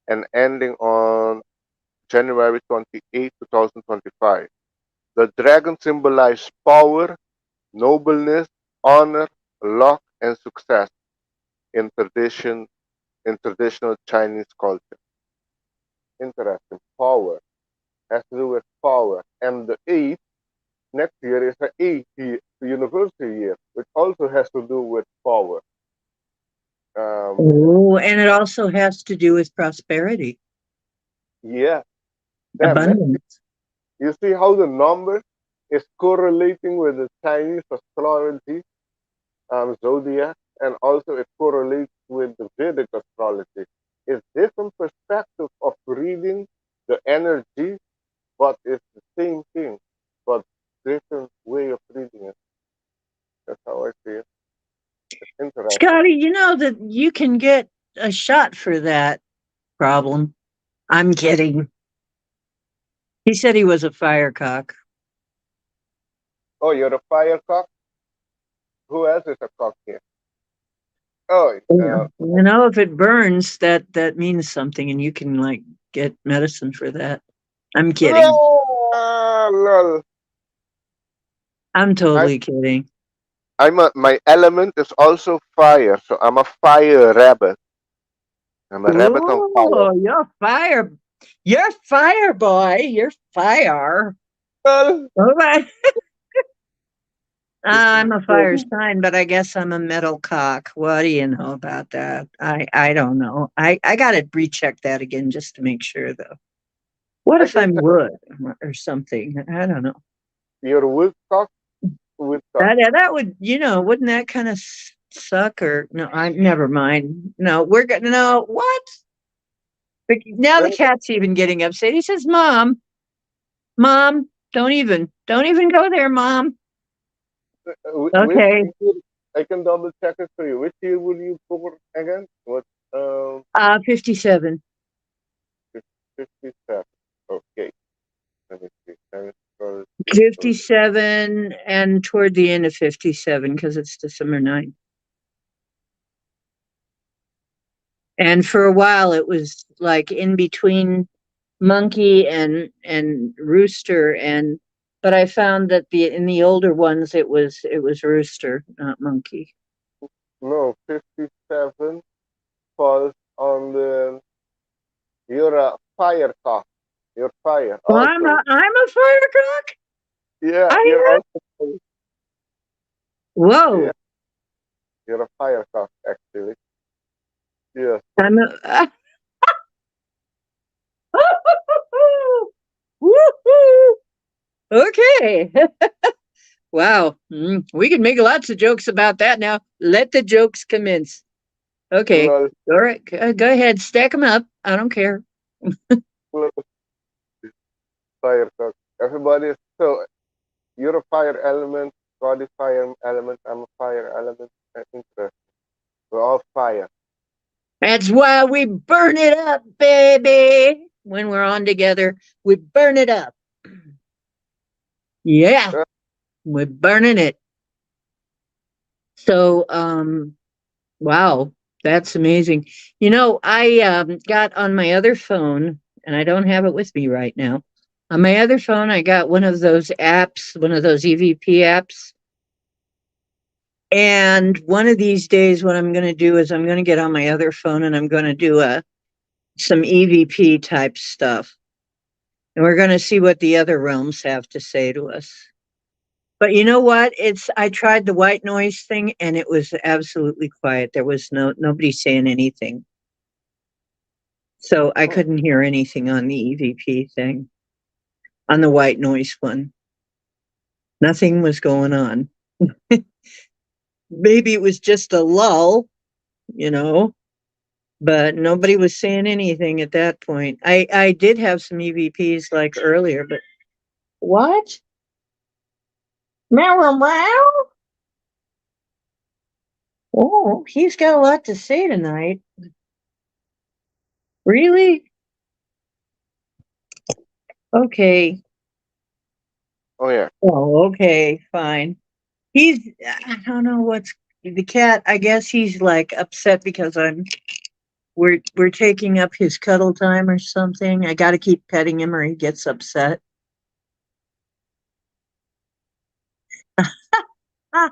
and ending on January 28th, 2025. The dragon symbolizes power, nobleness, honor, luck, and success in traditional Chinese culture. Interesting. Power has to do with power, and the eighth next year is the eighth year, university year, which also has to do with power. Um, Oh, and it also has to do with prosperity, yeah, damn, man. abundance. You see how the number is correlating with the Chinese astrology, zodiac, and also it correlates with the Vedic astrology. It's different perspective of reading the energy, but it's the same thing, but different way of reading it. That's how I see it. It's interesting. Scotty, you know that you can get a shot for that problem. I'm kidding. He said he was a firecock. Oh, you're a firecock? Who else is a cock here? Oh, Yeah. You know, if it burns, that means something, and you can like get medicine for that. I'm kidding. lol. I'm I, totally kidding. my element is also fire, so I'm a fire rabbit. I'm a rabbit on fire. Oh, you're fire. You're fire, boy. You're fire. Lol. All right. I'm a fire sign, but I guess I'm a metal cock. What do you know about that? I don't know. I got to recheck that again just to make sure, though. What I if can I'm tell wood or something? I don't know. you're woodcock, woodcock. That would, wouldn't that kind of suck? Or no, I never mind. No, we're gonna no what? Now the cat's even getting upset. He says, "Mom, mom, don't even go there, mom." Which Okay, year, I can double check it for you. Which year will you born again? What? 57. 57. Okay. Let me see. 57 and toward the end of 57 because it's December 9th. And for a while it was like in between monkey and rooster, and but I found that the in the older ones it was rooster, not monkey. No, 57 falls on the. You're a fire cock. You're fire Well, I'm also. a firecrack. Yeah, I you're am. also fire. Yeah, Whoa. you're a fire cock actually. Yes. I'm a Woohoo! Okay. Wow. We can make lots of jokes about that now. Let the jokes commence. Okay. Lol, All right. Go ahead. Stack them up. I don't care. lol, fire cock. Everybody is so you're a fire element, body fire element, I'm a fire element. Interesting. We're all fire. That's why we burn it up, baby. When we're on together, we burn it up. Yeah, Uh, we're burning it. So, wow, that's amazing. I got on my other phone, and I don't have it with me right now. On my other phone, I got one of those apps, one of those EVP apps. And one of these days, what I'm going to do is I'm going to get on my other phone and I'm going to do some EVP type stuff. And we're going to see what the other realms have to say to us. But you know what? I tried the white noise thing and it was absolutely quiet. There was nobody saying anything. So I Hmm. couldn't hear anything on the EVP thing. On the white noise one. Nothing was going on. Maybe it was just a lull, you know, but nobody was saying anything at that point. I did have some EVPs like earlier, but what? Meow meow meow. Oh, he's got a lot to say tonight. Really? Okay. Oh yeah. Oh, okay, fine. He's I don't know what's the cat. I guess he's like upset because we're taking up his cuddle time or something. I got to keep petting him or he gets upset. Ah,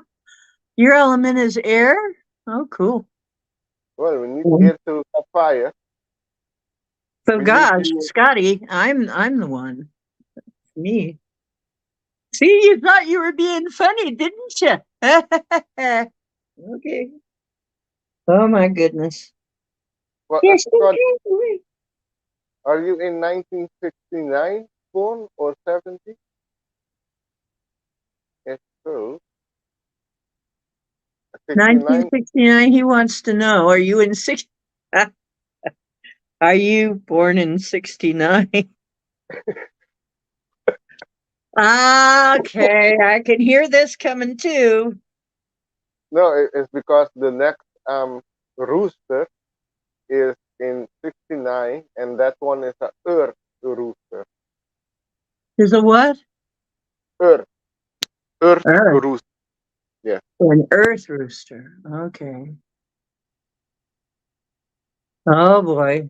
your element is air? Oh, cool. Well, we need to Mm. get to Sapphire. So We need gosh, to. Scotty, I'm the one. Me. See, you thought you were being funny, didn't you? Okay. Oh my goodness. Well, Yes, Scott, okay. are you in 1969 born or 70? Yes, so 69. 1969, he wants to know, are you in six are you born in 69? Okay, I can hear this coming too. No, it's because the next rooster is in 69, and that one is a Earth rooster. There's a what? Earth, Earth Earth. rooster. Yeah, An earth rooster. Okay. Oh boy.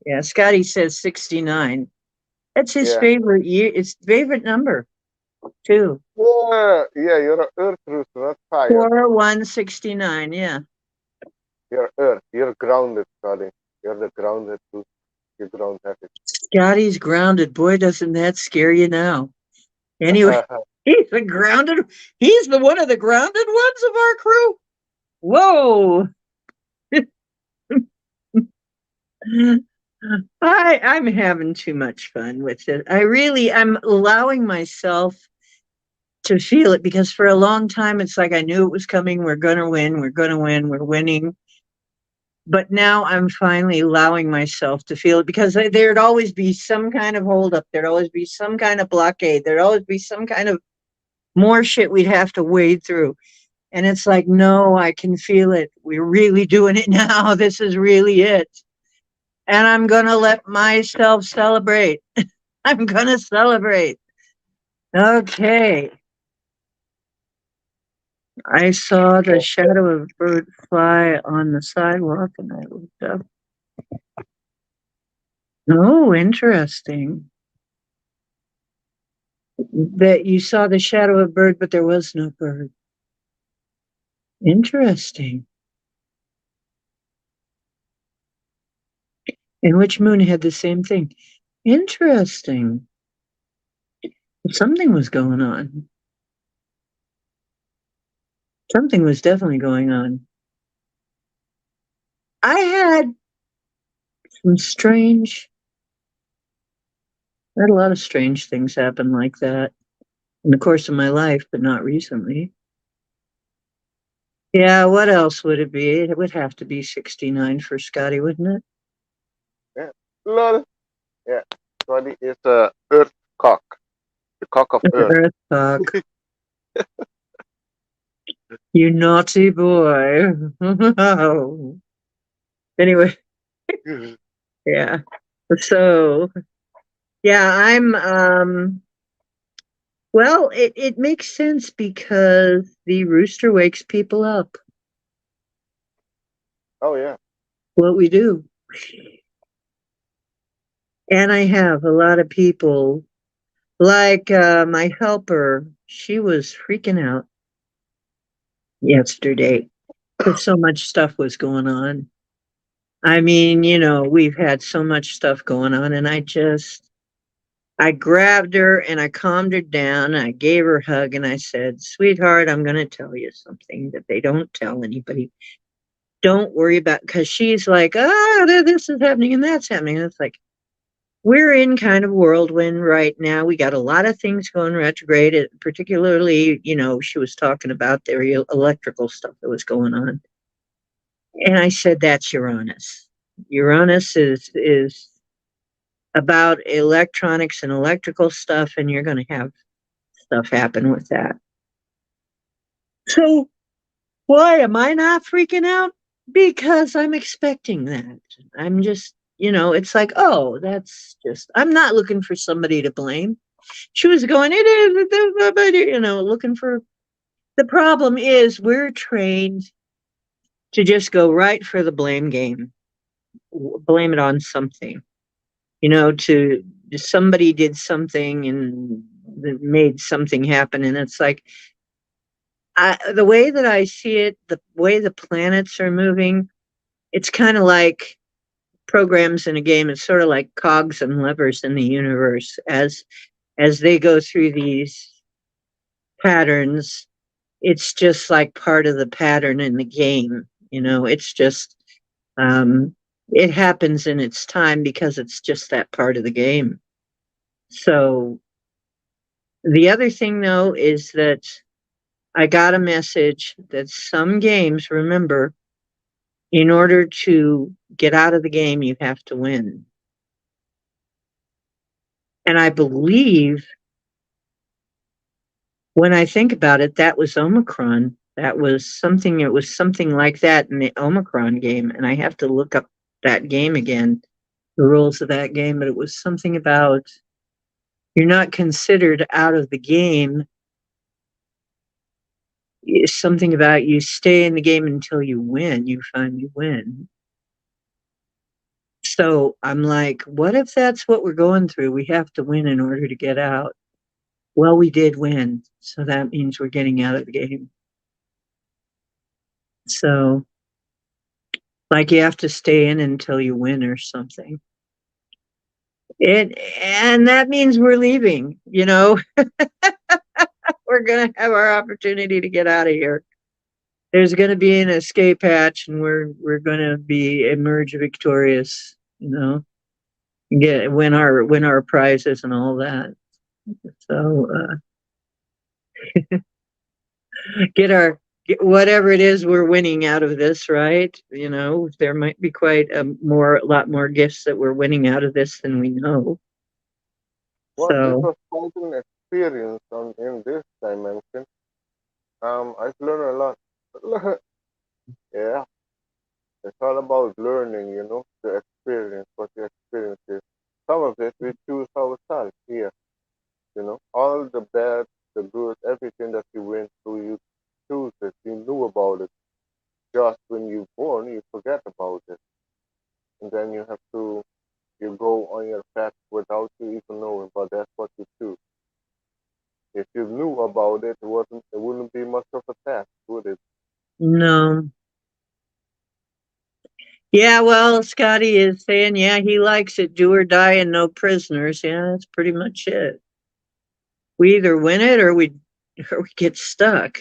Yeah, Scotty says 69. That's his yeah, favorite year. It's favorite number too. yeah. You're a Earth rooster, not fire. 4169. Yeah. You're Earth. You're grounded, Scotty. You're the grounded rooster. You ground heavy. Scotty's grounded. Boy, doesn't that scare you now. Anyway, he's the grounded. He's the one of the grounded ones of our crew. Whoa. I'm having too much fun with it. I'm allowing myself to feel it because for a long time it's like I knew it was coming. We're gonna win. We're gonna win. We're winning. But now I'm finally allowing myself to feel it because there'd always be some kind of holdup. There'd always be some kind of blockade. There'd always be some kind of more shit we'd have to wade through. And it's like, no, I can feel it. We're really doing it now. This is really it. And I'm going to let myself celebrate. I'm going to celebrate. Okay. I saw the shadow of a bird fly on the sidewalk and I looked up. Oh, interesting. That you saw the shadow of a bird, but there was no bird. Interesting. And which moon had the same thing? Interesting. Something was going on. Something was definitely going on. I had some strange, I had a lot of strange things happen like that in the course of my life, but not recently. Yeah, what else would it be? It would have to be 69 for Scotty, wouldn't it? yeah. Lol. Yeah. Scotty is a Earth cock. The cock of Earth. Earth talk. You naughty boy. Anyway, yeah. So, yeah, well, it makes sense because the rooster wakes people up. Oh yeah. What we do. And I have a lot of people, like my helper, she was freaking out yesterday because so much stuff was going on. I mean, we've had so much stuff going on, and I just I grabbed her and I calmed her down. I gave her a hug and I said, "Sweetheart, I'm going to tell you something that they don't tell anybody. Don't worry about," because she's like, "Ah, this is happening and that's happening." And it's like, we're in kind of whirlwind right now. We got a lot of things going retrograde, particularly, she was talking about the electrical stuff that was going on. And I said, that's Uranus. Uranus is about electronics and electrical stuff, and you're going to have stuff happen with that. So why am I not freaking out? Because I'm expecting that. I'm just, it's like, oh, that's just, I'm not looking for somebody to blame. She was going, it is, looking for. The problem is we're trained to just go right for the blame game, blame it on something, to somebody did something and made something happen. And it's like, the way that I see it, the way the planets are moving, it's kind of like programs in a game. It's sort of like cogs and levers in the universe as they go through these patterns. It's just like part of the pattern in the game. It's just um, it happens in its time because it's just that part of the game. So the other thing though is that I got a message that some games, remember, in order to get out of the game, you have to win. And I believe when I think about it, that was Omicron. It was something like that in the Omicron game. And I have to look up that game again, the rules of that game, but it was something about you're not considered out of the game. It's something about you stay in the game until you win, you finally win. So I'm like, what if that's what we're going through? We have to win in order to get out. Well, we did win. So that means we're getting out of the game. So, like, you have to stay in until you win or something. And that means we're leaving, we're going to have our opportunity to get out of here. There's going to be an escape hatch and we're going to be emerge victorious, get win our prizes and all that. So, get our whatever it is we're winning out of this, right? There might be quite a lot more gifts that we're winning out of this than we know. Well, this So was quite an experience in this dimension. I've learned a lot. Yeah, it's all about learning, the experience, what the experience is. Some of it we choose ourselves here, all the bad, the good, everything that you went through, you choose it, you knew about it. Just when you're born, you forget about it. And then you go on your path without you even knowing, but that's what you choose. If you knew about it, it wouldn't be much of a task, would it? no. Yeah, well, Scotty is saying, yeah, he likes it, do or die and no prisoners. Yeah, that's pretty much it. We either win it or we get stuck.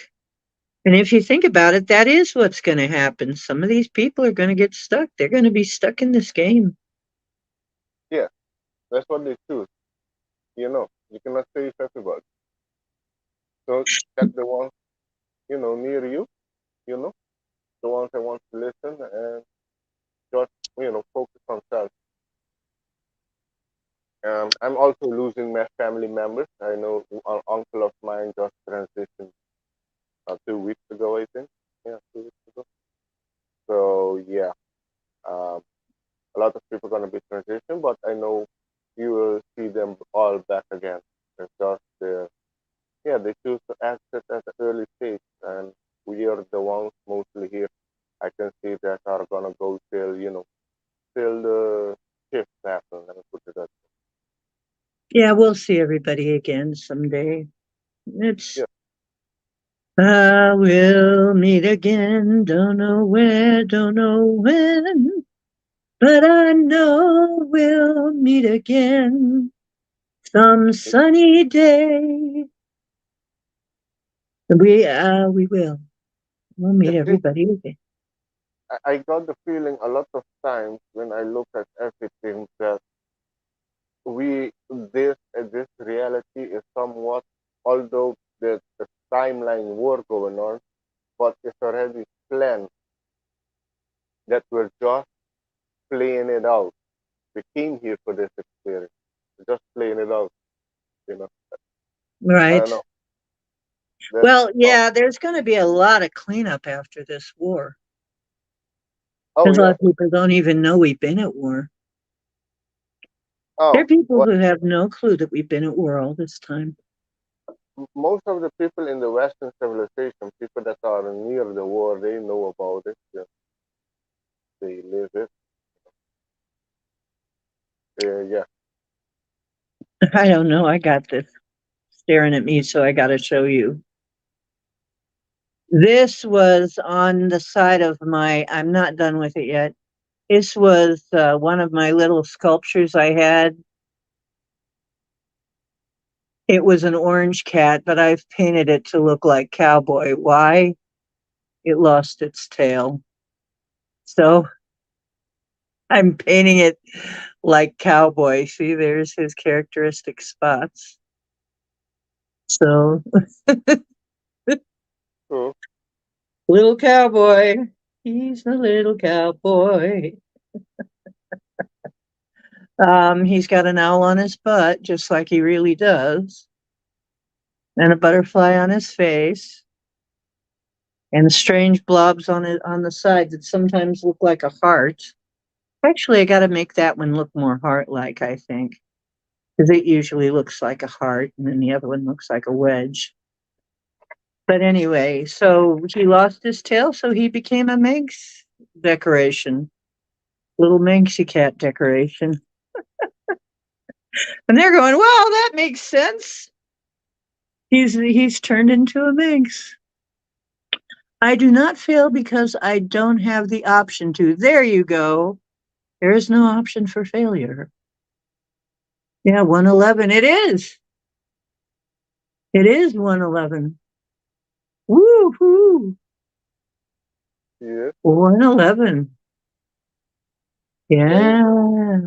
And if you think about it, that is what's going to happen. Some of these people are going to get stuck. They're going to be stuck in this game. Yeah, that's what they choose. You cannot save everybody. So check the ones, near you, you know, the ones that want to listen and just, focus on self. I'm also losing my family members. I know an uncle of mine just transitioned 2 weeks ago, I think. Yeah, 2 weeks ago. So yeah, um, a lot of people are gonna be transitioned, but I know you will see them all back again. It's just yeah, they choose to exit at an early stage, and we are the ones mostly here. I can see that are gonna go till the shift happens. Let me put it that Yeah, we'll see everybody again someday. way. It's, we'll meet again. Don't know where, don't know when, but I know we'll meet again. Some sunny day. We will. We'll meet It's just everybody again. I got the feeling a lot of times when I look at everything that this reality is somewhat, although the timeline war going on, but it's already planned that we're just playing it out. We came here for this experience. We're just playing it out, you know. I don't Right. know. That's Well, oh, yeah, there's going to be a lot of cleanup after this war. oh Because a lot yeah. of people don't even know we've been at war. There are Oh, people well, who have no clue that we've been at war all this time. most of the people in the Western civilization, people that are near the war, they know about it. Yeah, they live it. Yeah. I don't know. I got this staring at me, so I got to show you. This was on the side of my, I'm not done with it yet. This was one of my little sculptures I had. It was an orange cat, but I've painted it to look like cowboy. Why? It lost its tail. So I'm painting it like cowboy. See, there's his characteristic spots. So So, little cowboy. He's a little cowboy. He's got an owl on his butt, just like he really does, and a butterfly on his face, and strange blobs on it on the side that sometimes look like a heart. Actually, I got to make that one look more heart-like, I think, because it usually looks like a heart, and then the other one looks like a wedge. But anyway, so he lost his tail, so he became a Manx decoration, little Manxy cat decoration. And they're going, "Well, that makes sense. He's turned into a Manx." I do not fail because I don't have the option to. There you go. There is no option for failure. Yeah, 111. It is. It is 111. Woo hoo. yeah. 111. Yeah, Yeah.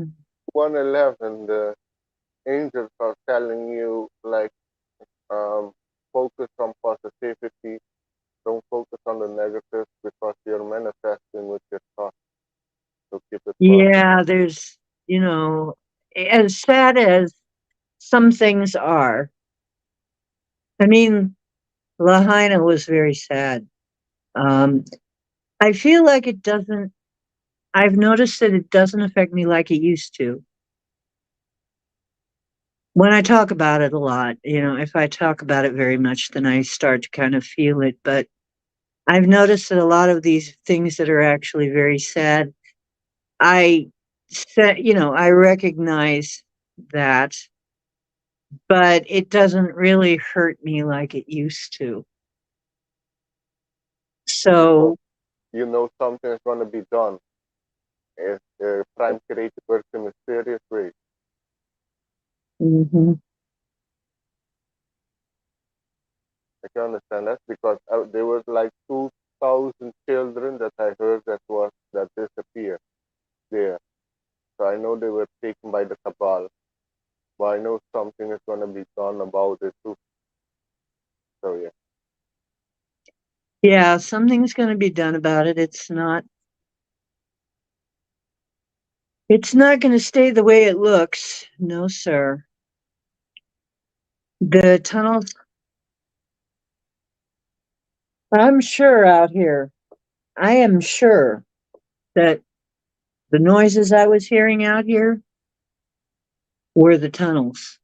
111, the angels are telling you, like, focus on positivity, don't focus on the negatives because you're manifesting with your thoughts. So keep it positive. Yeah, there's, you know, as sad as some things are. I mean, Lahaina was very sad. Um, I feel like it doesn't, I've noticed that it doesn't affect me like it used to. When I talk about it a lot, if I talk about it very much, then I start to kind of feel it. But I've noticed that a lot of these things that are actually very sad, I I recognize that, but it doesn't really hurt me like it used to. Because So, you know something is going to be done. If prime creative works in mysterious ways. mhm. I can understand that because there was like 2,000 children that I heard that disappeared there. So I know they were taken by the cabal, but I know something is going to be done about it too. So yeah. Yeah, something's going to be done about it. It's not going to stay the way it looks. No, sir. The tunnels, I'm sure out here, I am sure that the noises I was hearing out here were the tunnels.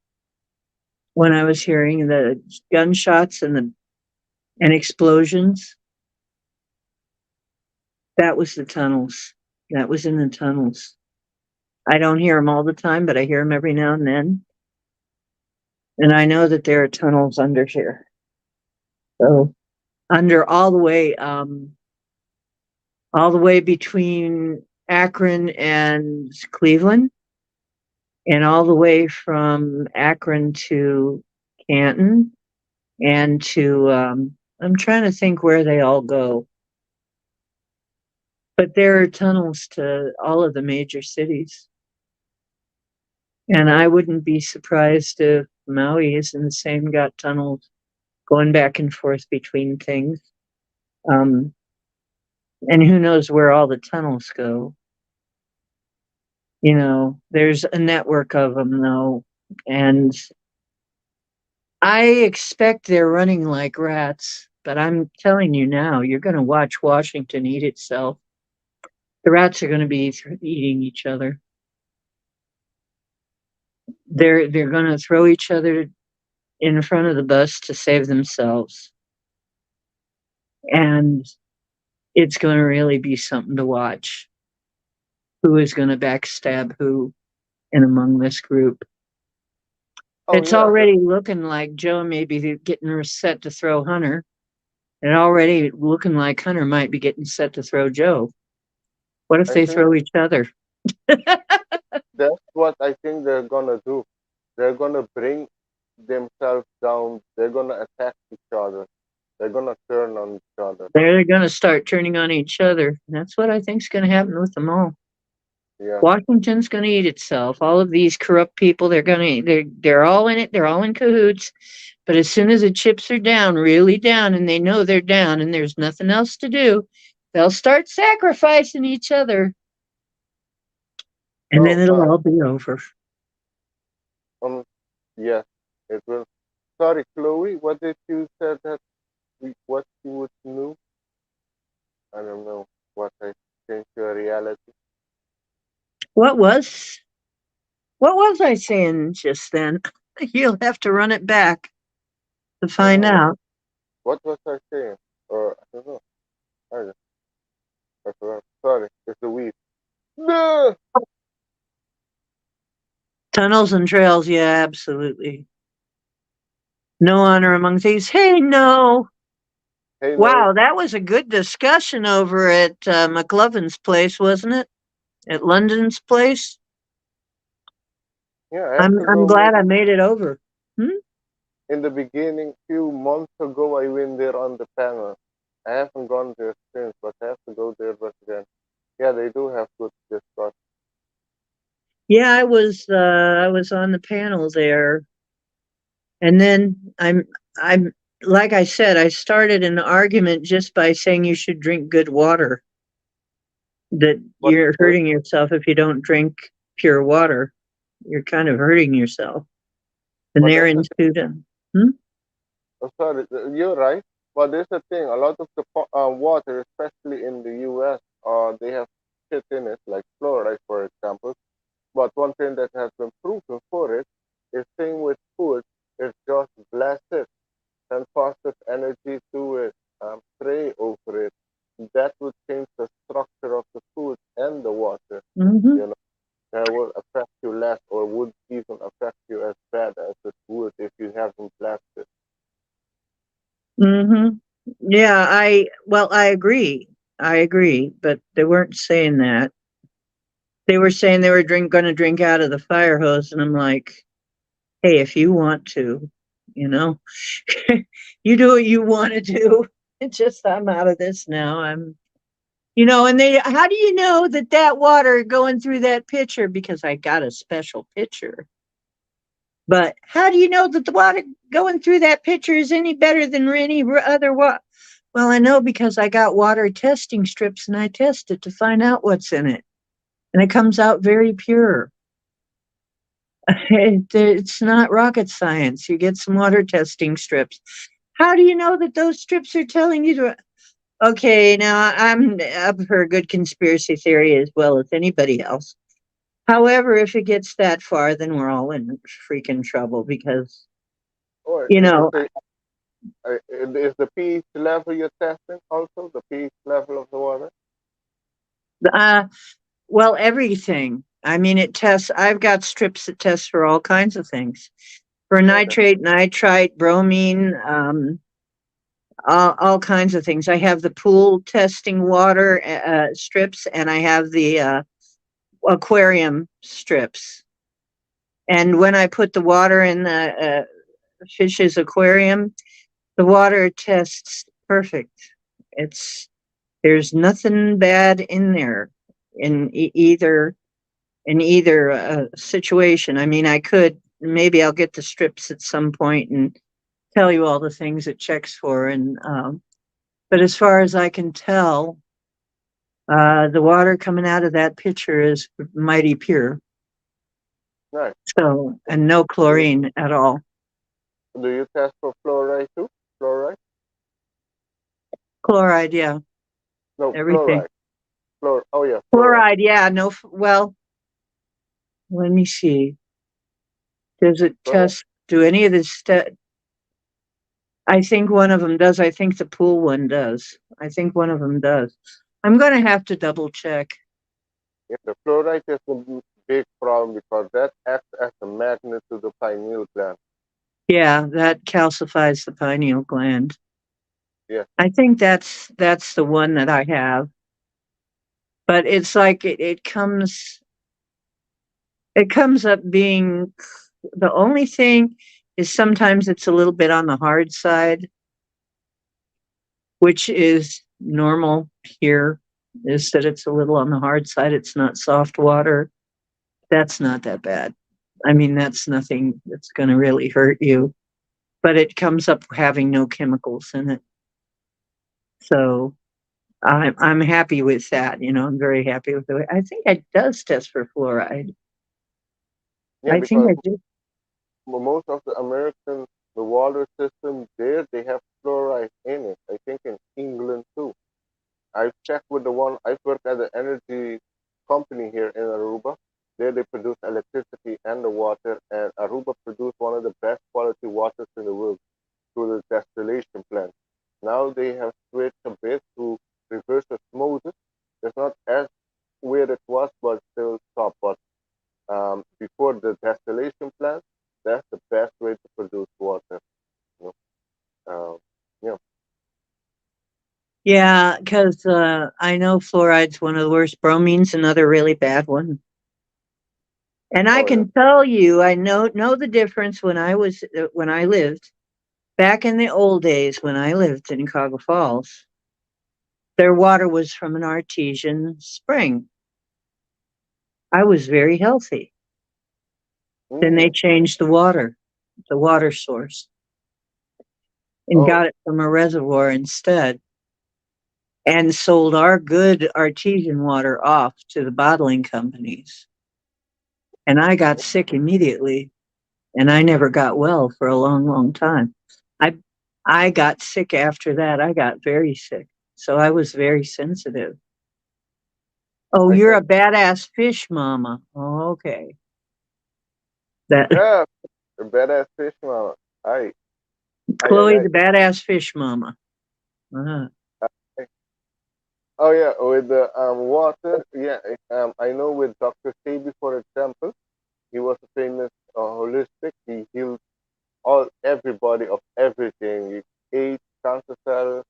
When I was hearing the gunshots and explosions, that was the tunnels. That was in the tunnels. I don't hear them all the time, but I hear them every now and then. And I know that there are tunnels under here. So under all the way between Akron and Cleveland. and all the way from Akron to Canton and to, I'm trying to think where they all go, but there are tunnels to all of the major cities. And I wouldn't be surprised if Maui is in the same, got tunnels going back and forth between things. Um, and who knows where all the tunnels go. You know, there's a network of them though. And I expect they're running like rats, but I'm telling you now, you're going to watch Washington eat itself. The rats are going to be eating each other. They're going to throw each other in front of the bus to save themselves. And it's going to really be something to watch. Who is going to backstab who in among this group? Oh It's yeah, already looking like Joe may be getting set to throw Hunter. And already looking like Hunter might be getting set to throw Joe. What if I they think throw each other? that's what I think they're gonna do. They're gonna bring themselves down. They're gonna attack each other. They're gonna turn on each other. They're going to start turning on each other. That's what I think is going to happen with them all. Yeah. Washington's going to eat itself. All of these corrupt people, they're all in it. They're all in cahoots. But as soon as the chips are down, really down, and they know they're down, and there's nothing else to do, they'll start sacrificing each other, and then Oh, it'll all be over. um, yes, it will. Sorry, Chloe. What did you say that what you would know? I don't know what I changed your reality. What was what was I saying just then? You'll have to run it back to I don't find know out. what was I saying, or I don't know. I forgot. Sorry, it's the weed. No. Tunnels and trails, yeah, absolutely. No honor among thieves. Hey, no. Hey, no. Wow, that was a good discussion over at McLovin's place, wasn't it? At London's place. Yeah, I have to I'm go. glad I Maybe made it over. Hmm? in the beginning, few months ago, I went there on the panel. I haven't gone there since, but I have to go there. But again, yeah, they do have good discussion. Yeah, I was on the panel there, and then I'm like I said, I started an argument just by saying you should drink good water. That But you're hurting yourself if you don't drink pure water. You're kind of hurting yourself. And but they're that's the into them. Hmm? sorry, you're right. But there's a thing. A lot of the water, especially in the U.S., they have shit in it, like fluoride, for example. But one thing that has been proven for it is same with food. Is just blast it, send positive energy to it, pray over it. That would change the structure of the food and the water. Mm-hmm. You know, that will affect you less, or would even affect you as bad as it would if you haven't blasted. Mm-hmm. Yeah, I agree. I agree, but they weren't saying that. They were saying they were going to drink out of the fire hose, and I'm like, hey, if you want to, you know, you do what you want to do. It's just I'm out of this now. And they, how do you know that that water going through that pitcher? Because I got a special pitcher. But how do you know that the water going through that pitcher is any better than any other water? Well, I know because I got water testing strips and I test it to find out what's in it. And it comes out very pure. It's not rocket science. You get some water testing strips. How do you know that those strips are telling you to? Okay, now I'm up for a good conspiracy theory as well as anybody else. However, if it gets that far, then we're all in freaking trouble because, Or you is it know, is the pH level you're testing also the pH level of the water? uh, well, everything. I mean, it tests, I've got strips that test for all kinds of things for Okay. nitrate, nitrite, bromine, all kinds of things. I have the pool testing water strips and I have the aquarium strips. And when I put the water in the fish's aquarium, the water tests perfect. It's There's nothing bad in there in either situation. I mean, I could maybe I'll get the strips at some point and tell you all the things it checks for, and but as far as I can tell, the water coming out of that pitcher is mighty pure. Nice. So, and no Do you, chlorine at all. do you test for fluoride too? Fluoride? Chloride, yeah, No, everything. fluoride. Oh yeah, fluoride. Chloride, yeah, no. Well, let me see. Does it Fluoride. test? Do any of this? I think one of them does. I think the pool one does. I think one of them does. I'm going to have to double check. Yeah, the fluoride is a big problem because that acts as a magnet to the pineal gland. Yeah, that calcifies the pineal gland. Yeah. I think that's the one that I have. But it's like it comes up being the only thing is sometimes it's a little bit on the hard side, which is normal here. Is that it's a little on the hard side. It's not soft water. That's not that bad. I mean, that's nothing that's going to really hurt you, but it comes up having no chemicals in it. So I'm happy with that. You know, I'm very happy with the way. I think it does test for fluoride. Yeah, I think because I did. most of the American, the water system there, they have fluoride in it. I think in England too. I've checked with the one, I've worked at the energy company here in Aruba. There they produce electricity and the water, and Aruba produced one of the best quality waters in the world through the distillation plant. Now they have switched a bit to reverse osmosis. It's not as weird it was, but still top. But before the distillation plant, that's the best way to produce water. You know? Yeah. Yeah, because I know fluoride's one of the worst. Bromine's another really bad one. And I Oh yeah. can tell you, I know the difference when I lived back in the old days when I lived in Cuyahoga Falls. Their water was from an artesian spring. I was very healthy. Then they Mm-hmm. changed the water source, and Oh, got it from a reservoir instead, and sold our good artesian water off to the bottling companies. And I got sick immediately, and I never got well for a long, long time. I I got sick after that. I got very sick. So I was very sensitive. Oh, I you're can. a badass fish mama. Oh, okay. That Yeah, the badass fish mama. I, I, Chloe, I, the badass fish mama. Uh-huh. I. Oh yeah, with the water. Yeah, I know with Dr. Sebi, for example, he was a famous holistic. He healed all everybody of everything. AIDS, cancer cell,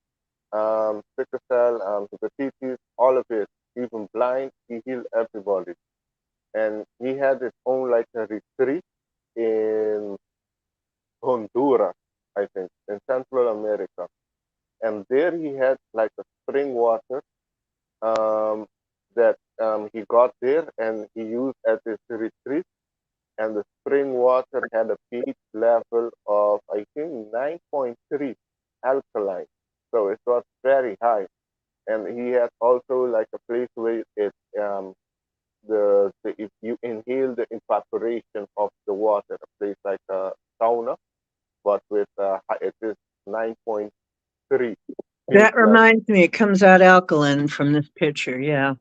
sickle cell, hepatitis, all of it. Even blind, he healed everybody. And he had his own like a retreat in Honduras, I think, in Central America. And there he had like a spring water um, that he got there and he used at his retreat. And the spring water had a pH level of, I think, 9.3 alkaline. So it was very high. And he had also like a place where if you inhale the evaporation of the water, a place like a sauna, but with it is 9.3 pH That level. reminds me, it comes out alkaline from this picture. Yeah.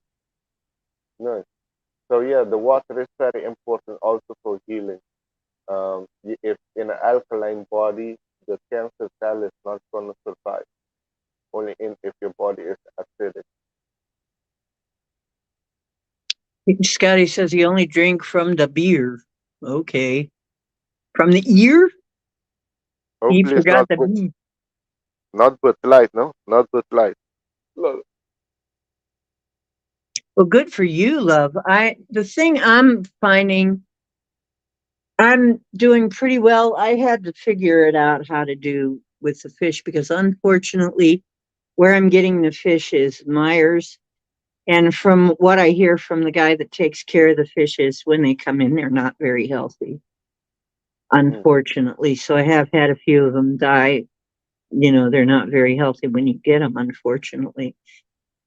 Nice. So yeah, the water is very important also for healing. If in an alkaline body, the cancer cell is not going to survive. Only in if your body is acidic. Scotty says he only drink from the beer. Okay. From the ear? He Hopefully, it's forgot the beer. not but light, no, not but light. Look, Well, good for you, love. The thing I'm finding, I'm doing pretty well. I had to figure it out how to do with the fish because unfortunately, where I'm getting the fish is Myers. And from what I hear from the guy that takes care of the fishes, when they come in, they're not very healthy, Mm. unfortunately. So I have had a few of them die. You know, they're not very healthy when you get them, unfortunately.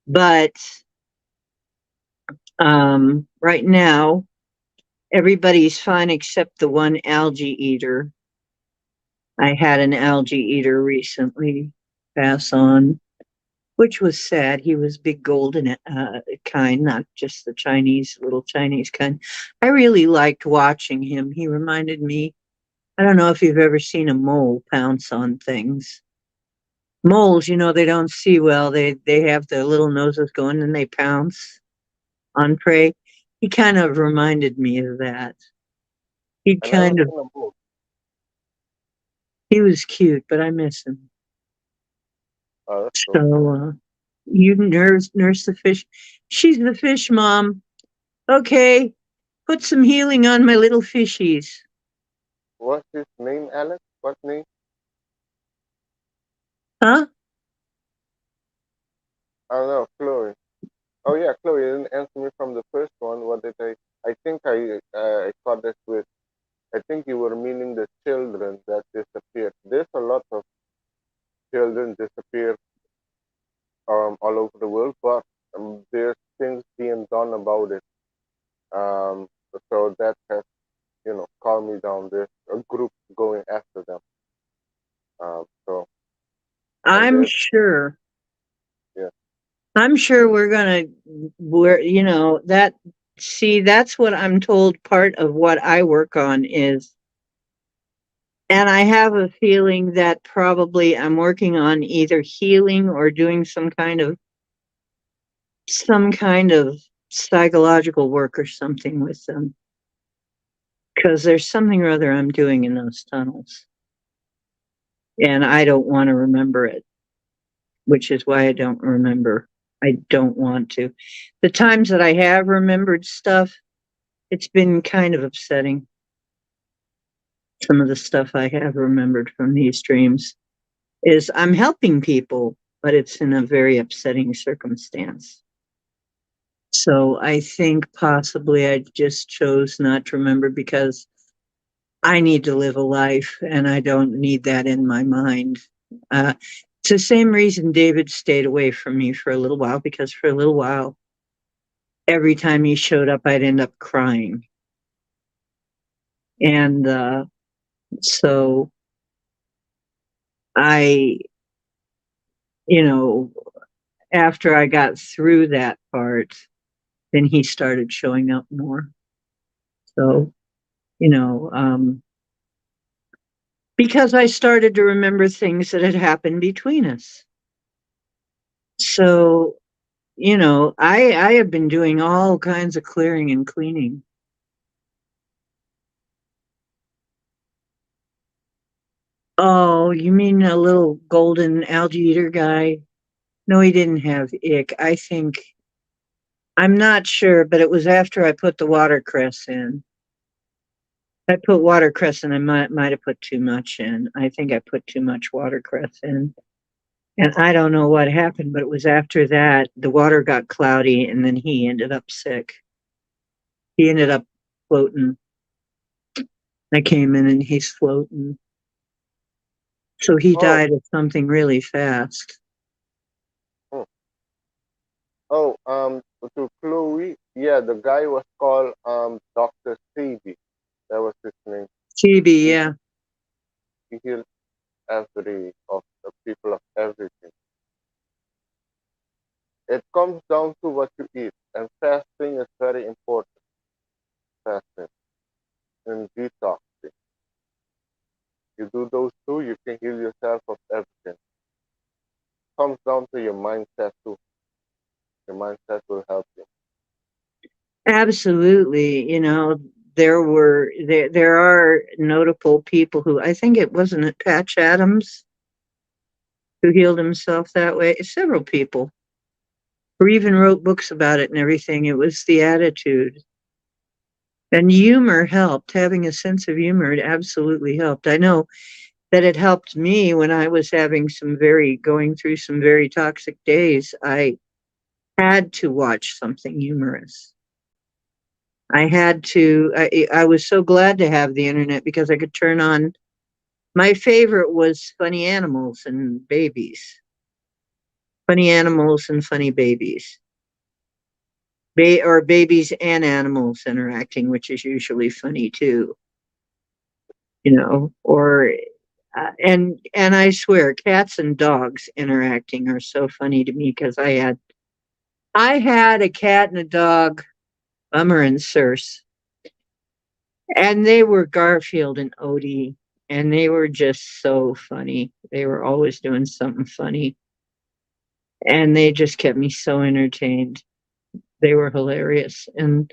But right now, everybody's fine except the one algae eater. I had an algae eater recently pass on, which was sad. He was big golden kind, not just the Chinese, little Chinese kind. I really liked watching him. He reminded me, I don't know if you've ever seen a mole pounce on things. Moles, you know, they don't see well. They have their little noses going and they pounce on prey. He kind of reminded me of that. He I never kind of seen a move. he was cute, but I miss him. Oh, that's cool. So you nurse the fish. She's the fish mom. Okay, put some healing on my little fishies. What's his name, Alex? What name? Huh? I don't know, Chloe. Oh yeah, Chloe, you didn't answer me from the first one. What did I? I think I caught this with. I think you were meaning the children that disappeared. There's a lot of children disappear all over the world, but there's things being done about it. Um, so that has calmed me down. There's a group going after them. So and I'm there's sure. yeah, I'm sure we're that see that's what I'm told part of what I work on is, and I have a feeling that probably I'm working on either healing or doing some kind of psychological work or something with them because there's something or other I'm doing in those tunnels and I don't want to remember it, which is why I don't remember. I don't want to. The times that I have remembered stuff, it's been kind of upsetting. Some of the stuff I have remembered from these dreams is I'm helping people, but it's in a very upsetting circumstance. So I think possibly I just chose not to remember because I need to live a life and I don't need that in my mind. Uh, it's the same reason David stayed away from me for a little while because for a little while, every time he showed up, I'd end up crying. And so I, you know, after I got through that part, then he started showing up more. So, you know, because I started to remember things that had happened between us. So, I have been doing all kinds of clearing and cleaning. Oh, you mean a little golden algae eater guy? No, he didn't have ick. I think I'm not sure, but it was after I put the watercress in. I put watercress and I might have put too much in. I think I put too much watercress in. And I don't know what happened, but it was after that the water got cloudy and then he ended up sick. He ended up floating. I came in and he's floating. So he oh died of something really fast. hmm. oh to Chloe, yeah, the guy was called Doctor Sebi. That was his name. TB, He, yeah. he healed every of the people of everything. It comes down to what you eat, and fasting is very important. Fasting and detoxing. You do those two, you can heal yourself of everything. Comes down to your mindset too. Your mindset will help you. Absolutely. There are notable people who I think it wasn't it Patch Adams who healed himself that way. Several people who even wrote books about it and everything. It was the attitude. And humor helped. Having a sense of humor, it absolutely helped. I know that it helped me when I was having going through some very toxic days. I had to watch something humorous. I was so glad to have the internet because I could turn on. My favorite was funny animals and babies. Funny animals and funny babies. Or babies and animals interacting, which is usually funny too, or and I swear cats and dogs interacting are so funny to me because I had a cat and a dog, Bummer and Circe, and they were Garfield and Odie, and they were just so funny. They were always doing something funny, and they just kept me so entertained. They were hilarious, and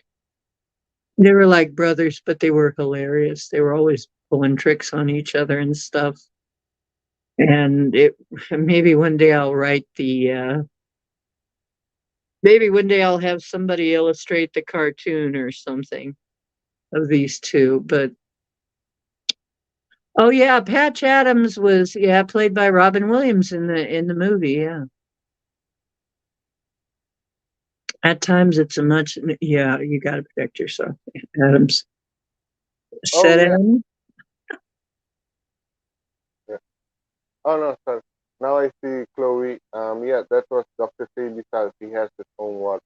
they were like brothers, but they were hilarious. They were always pulling tricks on each other and stuff. And it maybe one day I'll write the maybe one day I'll have somebody illustrate the cartoon or something of these two. But oh yeah, Patch Adams was played by Robin Williams in the movie. Yeah, at times it's a much you got to protect yourself. Adams Oh said yeah, Adam. yeah. Oh no, sorry. Now I see Chloe. Yeah, that was Dr. Sebi's house. He has his own water.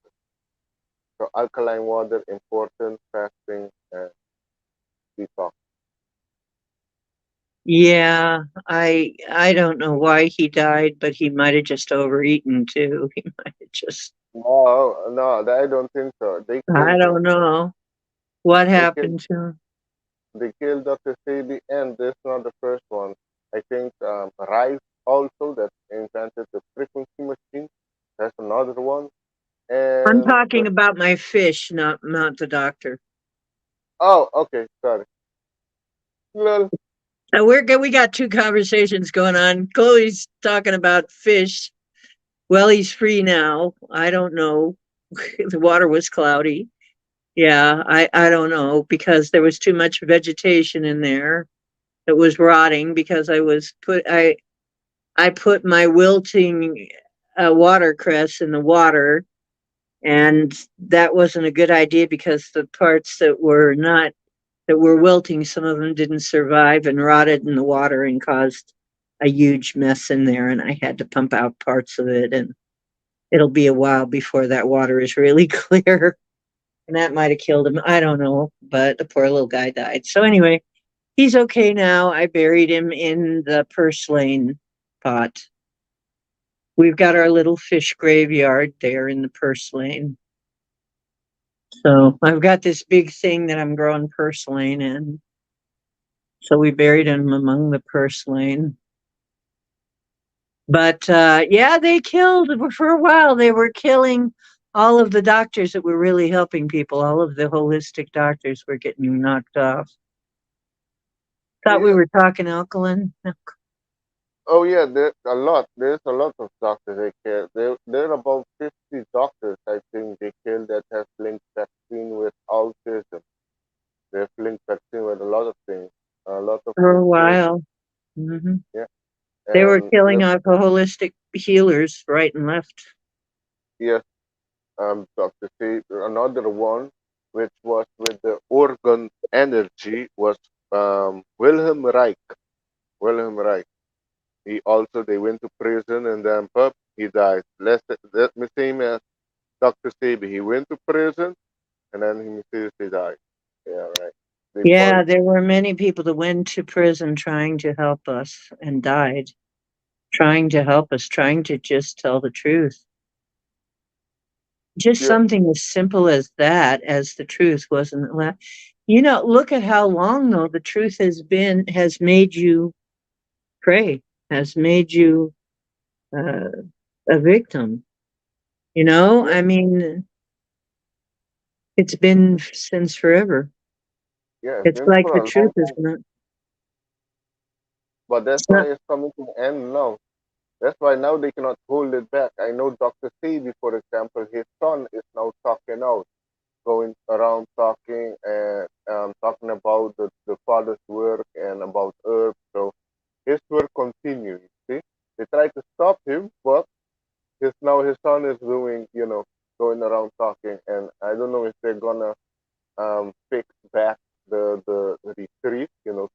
So alkaline water, important, fasting, and detox. Yeah, I don't know why he died, but he might have just overeaten too. He might have just No, no, I don't think so. They I killed him. don't know what They killed. happened to him. They killed Dr. Sebi, and this is not the first one. I think Rice also that invented the frequency machine. That's another one. I'm And talking about my fish, not the doctor. oh, okay, sorry. Well, We got two conversations going on. Chloe's talking about fish. Well, he's free now. I don't know. The water was cloudy. Yeah, I don't know because there was too much vegetation in there that was rotting because I put my wilting watercress in the water, and that wasn't a good idea because the parts that were wilting, some of them didn't survive and rotted in the water and caused a huge mess in there. And I had to pump out parts of it, and it'll be a while before that water is really clear. And that might have killed him. I don't know, but the poor little guy died. So anyway, he's okay now. I buried him in the purslane pot. We've got our little fish graveyard there in the purslane. So I've got this big thing that I'm growing purslane in. So we buried him among the purslane. But yeah, they killed for a while. They were killing all of the doctors that were really helping people. All of the holistic doctors were getting knocked off. oh Thought we yeah, were talking alkaline. oh yeah. There's a lot. There's a lot of doctors they kill. There are about 50 doctors I think they killed that have linked vaccine with autism. They've linked vaccine with a lot of things. A lot of For a research. while. Hmm. Yeah, They were and killing off the holistic healers right and left. yes, Dr. Say another one, which was with the organ energy, was Wilhelm Reich. Wilhelm Reich. He also they went to prison and then pop he died. Let me same as Dr. Sabi. He went to prison and then he mysteriously died. Yeah, right. They Yeah, bugged. there were many people that went to prison trying to help us and died, trying to help us, trying to just tell the truth. Just Yeah, something as simple as that, as the truth wasn't. Look at how long though the truth has made you pray, has made you uh, a victim. yeah, I mean, it's been since forever. yeah. It's It's been like for the a long truth is time, not. but that's It's why not. it's coming to an end now. That's why now they cannot hold it back. I know Dr. Sabi, for example, his son is now talking out, going around talking, and Iran is doing, going around talking, and I don't know if they're gonna fix back the retreat,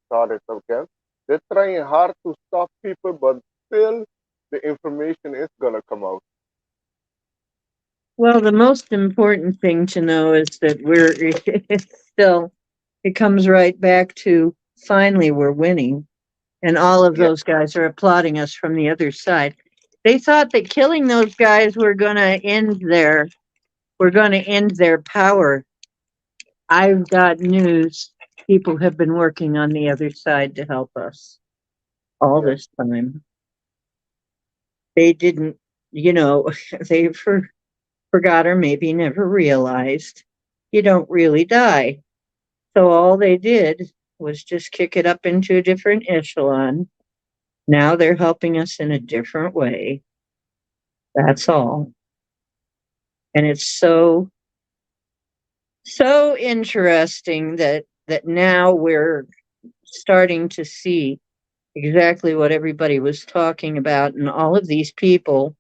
start it again. They're trying hard to stop people, but still the information is gonna come out. Well, the most important thing to know is that we're it's still, it comes right back to finally we're winning. And all of Yeah. those guys are applauding us from the other side. They thought that killing those guys were going to end their power. I've got news. People have been working on the other side to help us all Yeah. this time. They didn't, you know, they forgot or maybe never realized you don't really die. So all they did was just kick it up into a different echelon. Now they're helping us in a different way. That's all. And it's so interesting that now we're starting to see exactly what everybody was talking about, and all of these people,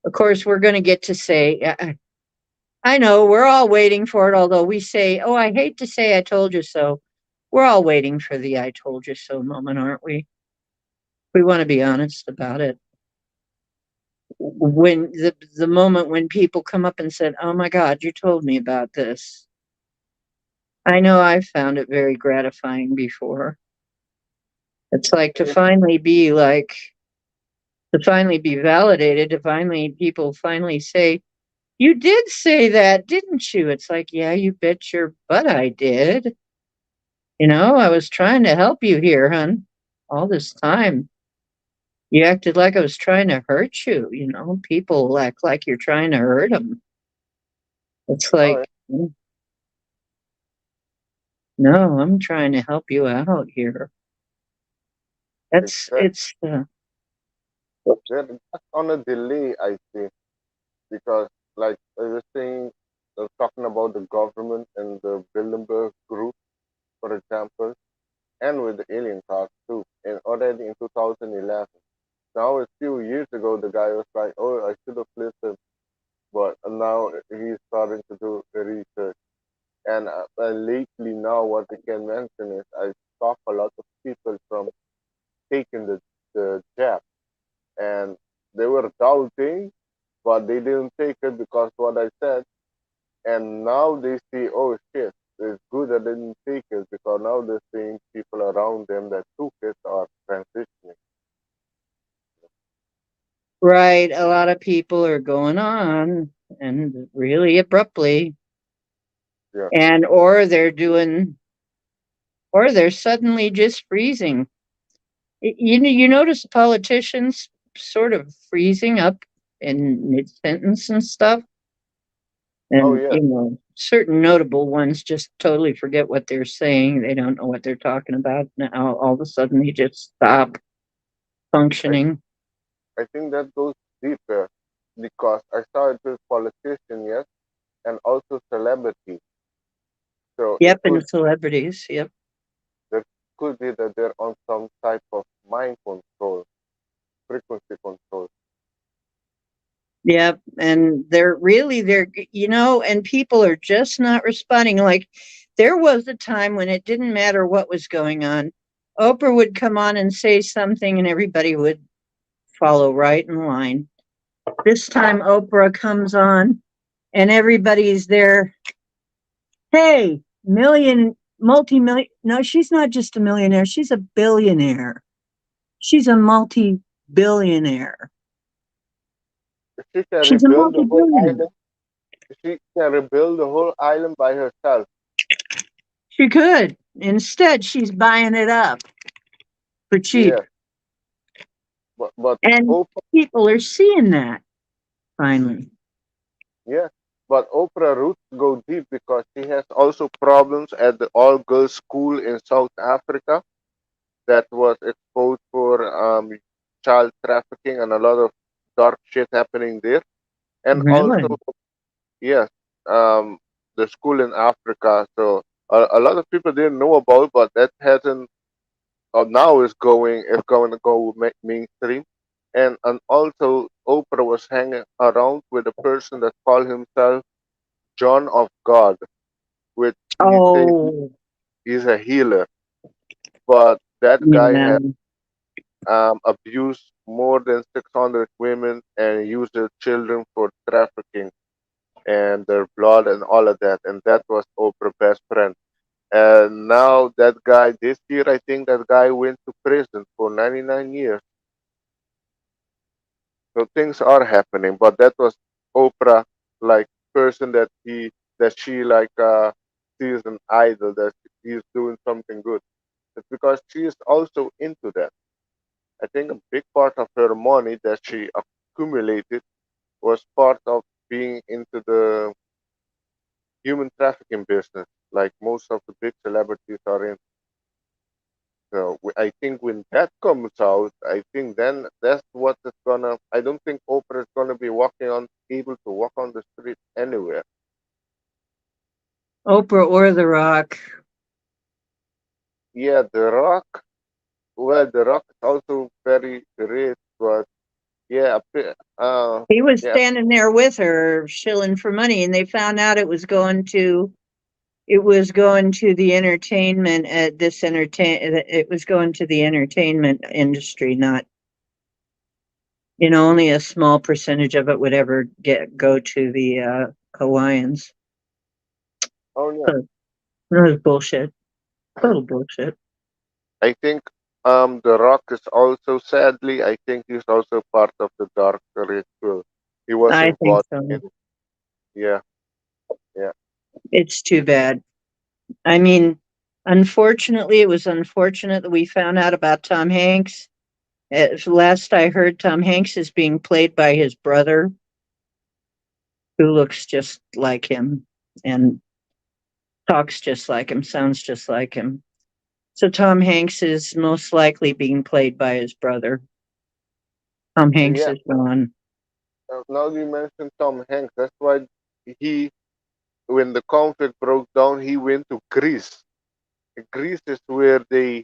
of course, we're going to get to say, I know we're all waiting for it, although we say, oh, I hate to say I told you so. We're all waiting for the I told you so moment, aren't we? We want to be honest about it. When the moment when people come up and said, oh my God, you told me about this. I know I've found it very gratifying before. It's like Yeah. to finally be validated, to finally people finally say, you did say that, didn't you? It's like, yeah, you bet your butt I did. I was trying to help you here, hun. All this time. You acted like I was trying to hurt you. People act like you're trying to hurt them. It's Oh, yeah, like, no, I'm trying to help you out here. exactly. It's, That's on a delay, I think, because like I was saying, talking about the government and the Bilderberg group, for example, and with the alien talks too, and already in 2011. Now, a few years ago, the guy was like, "Oh, I should have listened," but now he's starting to do the research. And lately, now what I can mention is I talk a lot of people from taking the jab, and they were doubting, but they didn't take it because what I said. And now they see, oh shit, it's good I didn't take it because now they're seeing people around them that took it are transitioning. right. A lot of people are going on and really abruptly, Yeah. and or they're suddenly just freezing. You notice politicians sort of freezing up in mid sentence and stuff, Oh and yeah. certain notable ones just totally forget what they're saying. They don't know what they're talking about. Now all of a sudden they just stop I functioning. I think that goes deeper because I saw it with politicians, yes, and also celebrities. So it Yep, could and celebrities. Yep. there could be that they're on some type of mind control, frequency control. Yep, and and people are just not responding. Like there was a time when it didn't matter what was going on. Oprah would come on and say something, and everybody would follow right in line. This time, Oprah comes on, and everybody's there. Hey, multi-million. No, she's not just a millionaire. She's a billionaire. She's a multi-billionaire. She can She's a rebuild the whole multi-billionaire. island. She can rebuild the whole island by herself. She could. Instead, she's buying it up for cheap. Yeah, but And Oprah, people are seeing that finally. yeah, but Oprah roots go deep because she has also problems at the all girls school in South Africa that was exposed for child trafficking and a lot of dark shit happening there. And also, Really? yes, um, the school in Africa. So a lot of people didn't know about, but that hasn't now is going to go mainstream. And also Oprah was hanging around with a person that called himself John of God, which he said Oh, he's a healer. But that guy yeah. had abused more than 600 women and used their children for trafficking and their blood and all of that. And that was Oprah's best friend. And now that guy, this year, I think that guy went to prison for 99 years. So things are happening. But that was Oprah, like person that she like sees an idol that he's doing something good. It's because she is also into that. I think a big part of her money that she accumulated was part of being into the human trafficking business, like most of the big celebrities are in. So I think when that comes out, I think then that's what is gonna. I don't think Oprah is gonna be able to walk on the street anywhere. Oprah or The Rock. Yeah, The Rock. Well, The Rock is also very rich, but yeah, He was yeah. standing there with her, shilling for money, and they found out it was going to the entertainment this entertain it was going to the entertainment industry, not only a small percentage of it would ever go to the Hawaiians. Oh yeah. So that was bullshit. Total bullshit. I think The Rock is also sadly. I think he's also part of the dark ritual. He was I think involved in. so. Yeah, yeah, It's too bad. I mean, unfortunately, it was unfortunate that we found out about Tom Hanks. At last I heard, Tom Hanks is being played by his brother, who looks just like him and talks just like him, sounds just like him. So Tom Hanks is most likely being played by his brother. Tom Hanks yeah. is gone. Now you mentioned Tom Hanks. That's why he, when the conflict broke down, he went to Greece. Greece is where they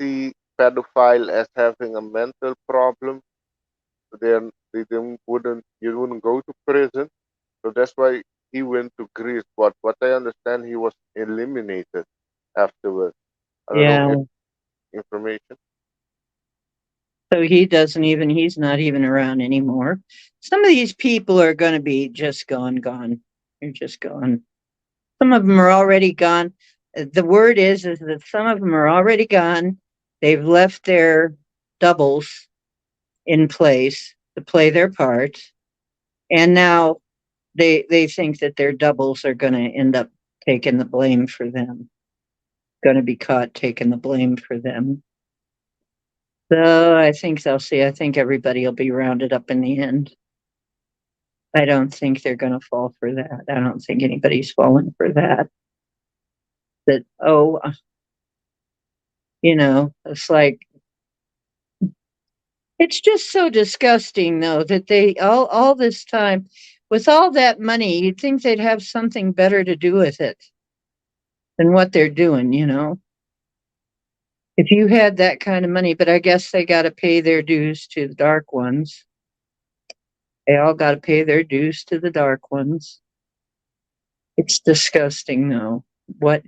see pedophile as having a mental problem. They you wouldn't go to prison. So that's why he went to Greece. But what I understand, he was eliminated afterwards. I don't know Yeah. if information. So he's not even around anymore. Some of these people are going to be just gone, gone. They're just gone. Some of them are already gone. The word is that some of them are already gone. They've left their doubles in place to play their part, and now they think that their doubles are going to end up taking the blame for them. Going to be caught taking the blame for them. So I think they'll see. I think everybody will be rounded up in the end. I don't think they're going to fall for that. I don't think anybody's falling for that. That, oh, it's like, it's just so disgusting, though, that they all this time, with all that money, you'd think they'd have something better to do with it than what they're doing. If you had that kind of money, but I guess they got to pay their dues to the dark ones. They all got to pay their dues to the dark ones. It's disgusting, though. What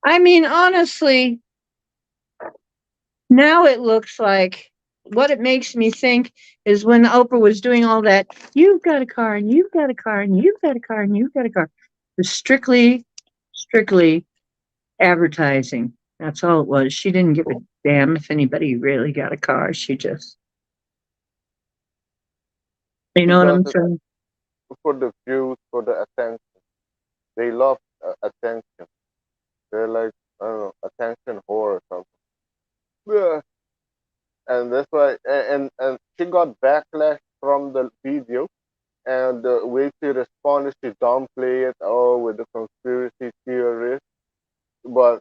I mean, honestly, now it looks like what it makes me think is when Oprah was doing all that, you've got a car and you've got a car and you've got a car and you've got a car. It was strictly advertising. That's all it was. She didn't give a damn if anybody really got a car. She just, you She know what does I'm it saying? for the views, for the attention. They love attention. They're like, I don't know, attention whore or something. Yeah. And that's why, and she got backlash from the video, and the way she responded, she downplay it, oh, with the conspiracy theorists. But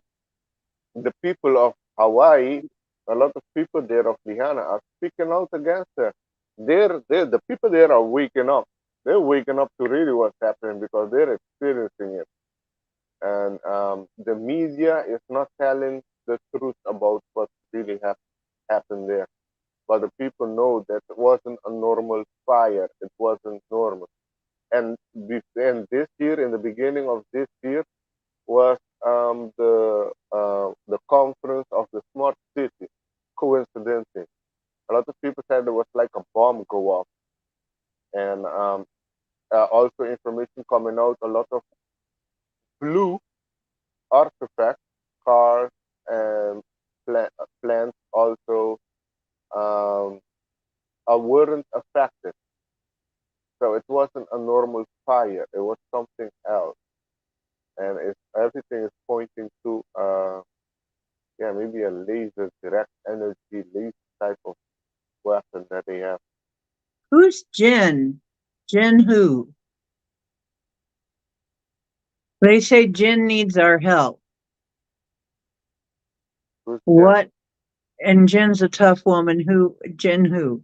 the people of Hawaii, a lot of people there of Lihana are speaking out against her. The people there are waking up. They're waking up to really what's happening because they're experiencing it. And the media is not telling the truth about what really happened there. but the people know that it wasn't a normal fire. It wasn't normal. And this year, in the beginning of this year, was the conference of the smart city. Coincidentally, a lot of people said there was like a bomb go off, and also information coming out. A lot of blue artifacts, cars, and plants also um, weren't affected. So it wasn't a normal fire. It was something else, and everything is pointing to yeah, maybe a laser, direct energy laser type of weapon that they have. Who's Jen? Jen who? They say Jen needs our help. Who's Jen? What? And Jen's a tough woman. Who? Jen who?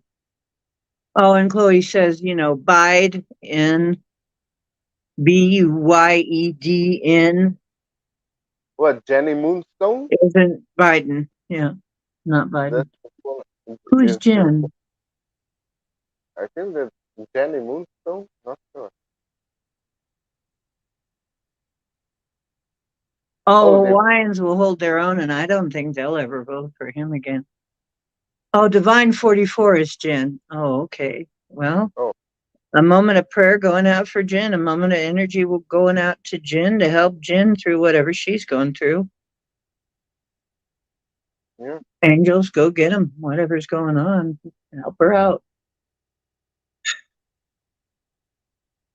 Oh, and Chloe says, Bide in Buyedn What, Jenny Moonstone? isn't Biden. Yeah, not That's Biden. the one. Who's Is the Jen? I think that's Jenny Moonstone. Not sure. Oh, Oh, they. Lions will hold their own, and I don't think they'll ever vote for him again. Oh, Divine 44 is Jen. Oh, okay. Well, Oh, a moment of prayer going out for Jen, a moment of energy going out to Jen to help Jen through whatever she's going through. yeah. Angels, go get them, whatever's going on. Help her out.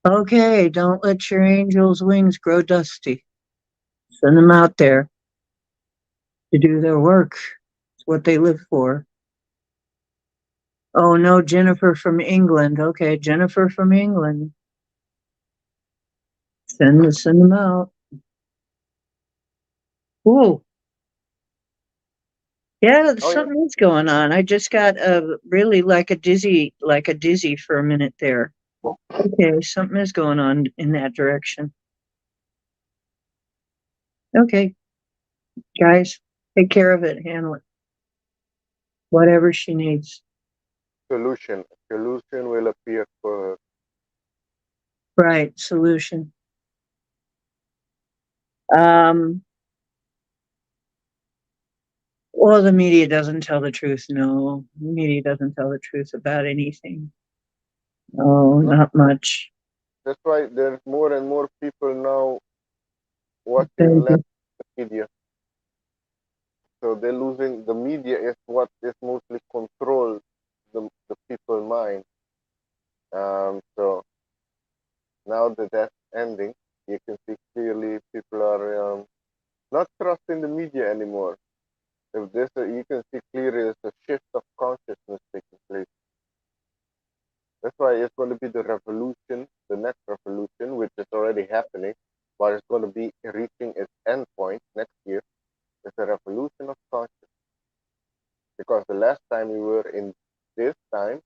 Okay, don't let your angels' wings grow dusty. Send them out there to do their work. It's what they live for. Oh no, Jennifer from England. Okay, Jennifer from England. Send them out. Whoa. Yeah, Oh, yeah. something is going on. I just got really like a dizzy for a minute there. Okay, something is going on in that direction. Okay, guys, take care of it. Handle it. Whatever she needs. Solution. Solution will appear for her. Right, solution. Um, well, the media doesn't tell the truth. No, the media doesn't tell the truth about anything. No, No, not much. that's why there's more and more people now watching less They media. So they're losing. The media is what is mostly control the people mind. So now that that's ending, you can see clearly people are not trusting the media anymore. If you can see clearly there's a shift of consciousness taking place. That's why it's going to be the revolution, the next revolution, which is already happening, but it's going to be reaching its endpoint next year. It's a revolution of consciousness. Because the last time we were in this time,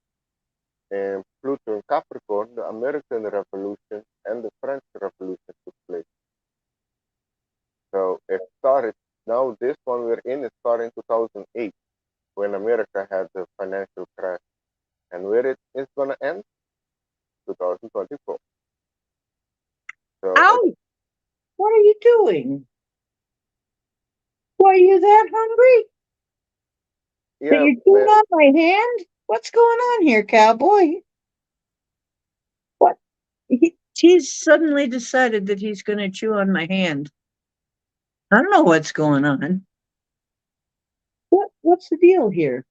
in Pluto and Capricorn, the American Revolution and the French Revolution took place. So it started, now this one we're in, it started in 2008 when America had the financial crash. And where it is going to end? 2024. So it's, Ow! What are you doing? Why are you that hungry? That yeah, you're chewing man, on my hand? What's going on here, cowboy? What? He's suddenly decided that he's going to chew on my hand. I don't know what's going on. What's the deal here?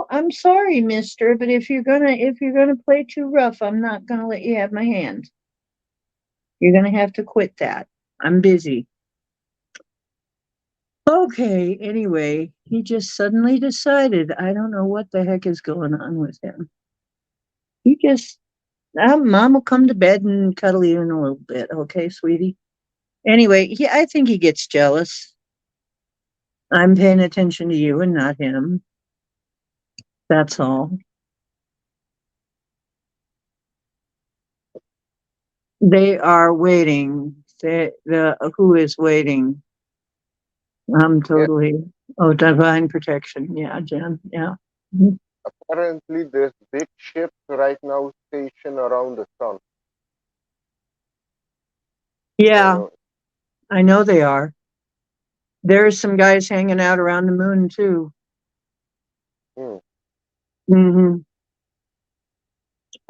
I'm sorry, mister, but if you're gonna play too rough, I'm not gonna let you have my hand. You're gonna have to quit that. I'm busy. Okay, anyway, he just suddenly decided. I don't know what the heck is going on with him. He just Mom will come to bed and cuddle you in a little bit, okay, sweetie? Anyway, I think he gets jealous. I'm paying attention to you and not him. That's all. They are waiting. The who is waiting? I'm Yeah, totally. Oh, divine protection. Yeah, Jen. Yeah. Mhm. apparently there's big ships right now stationed around the sun. I Yeah, know. I know they are. There's some guys hanging out around the moon too. Hmm. Hmm.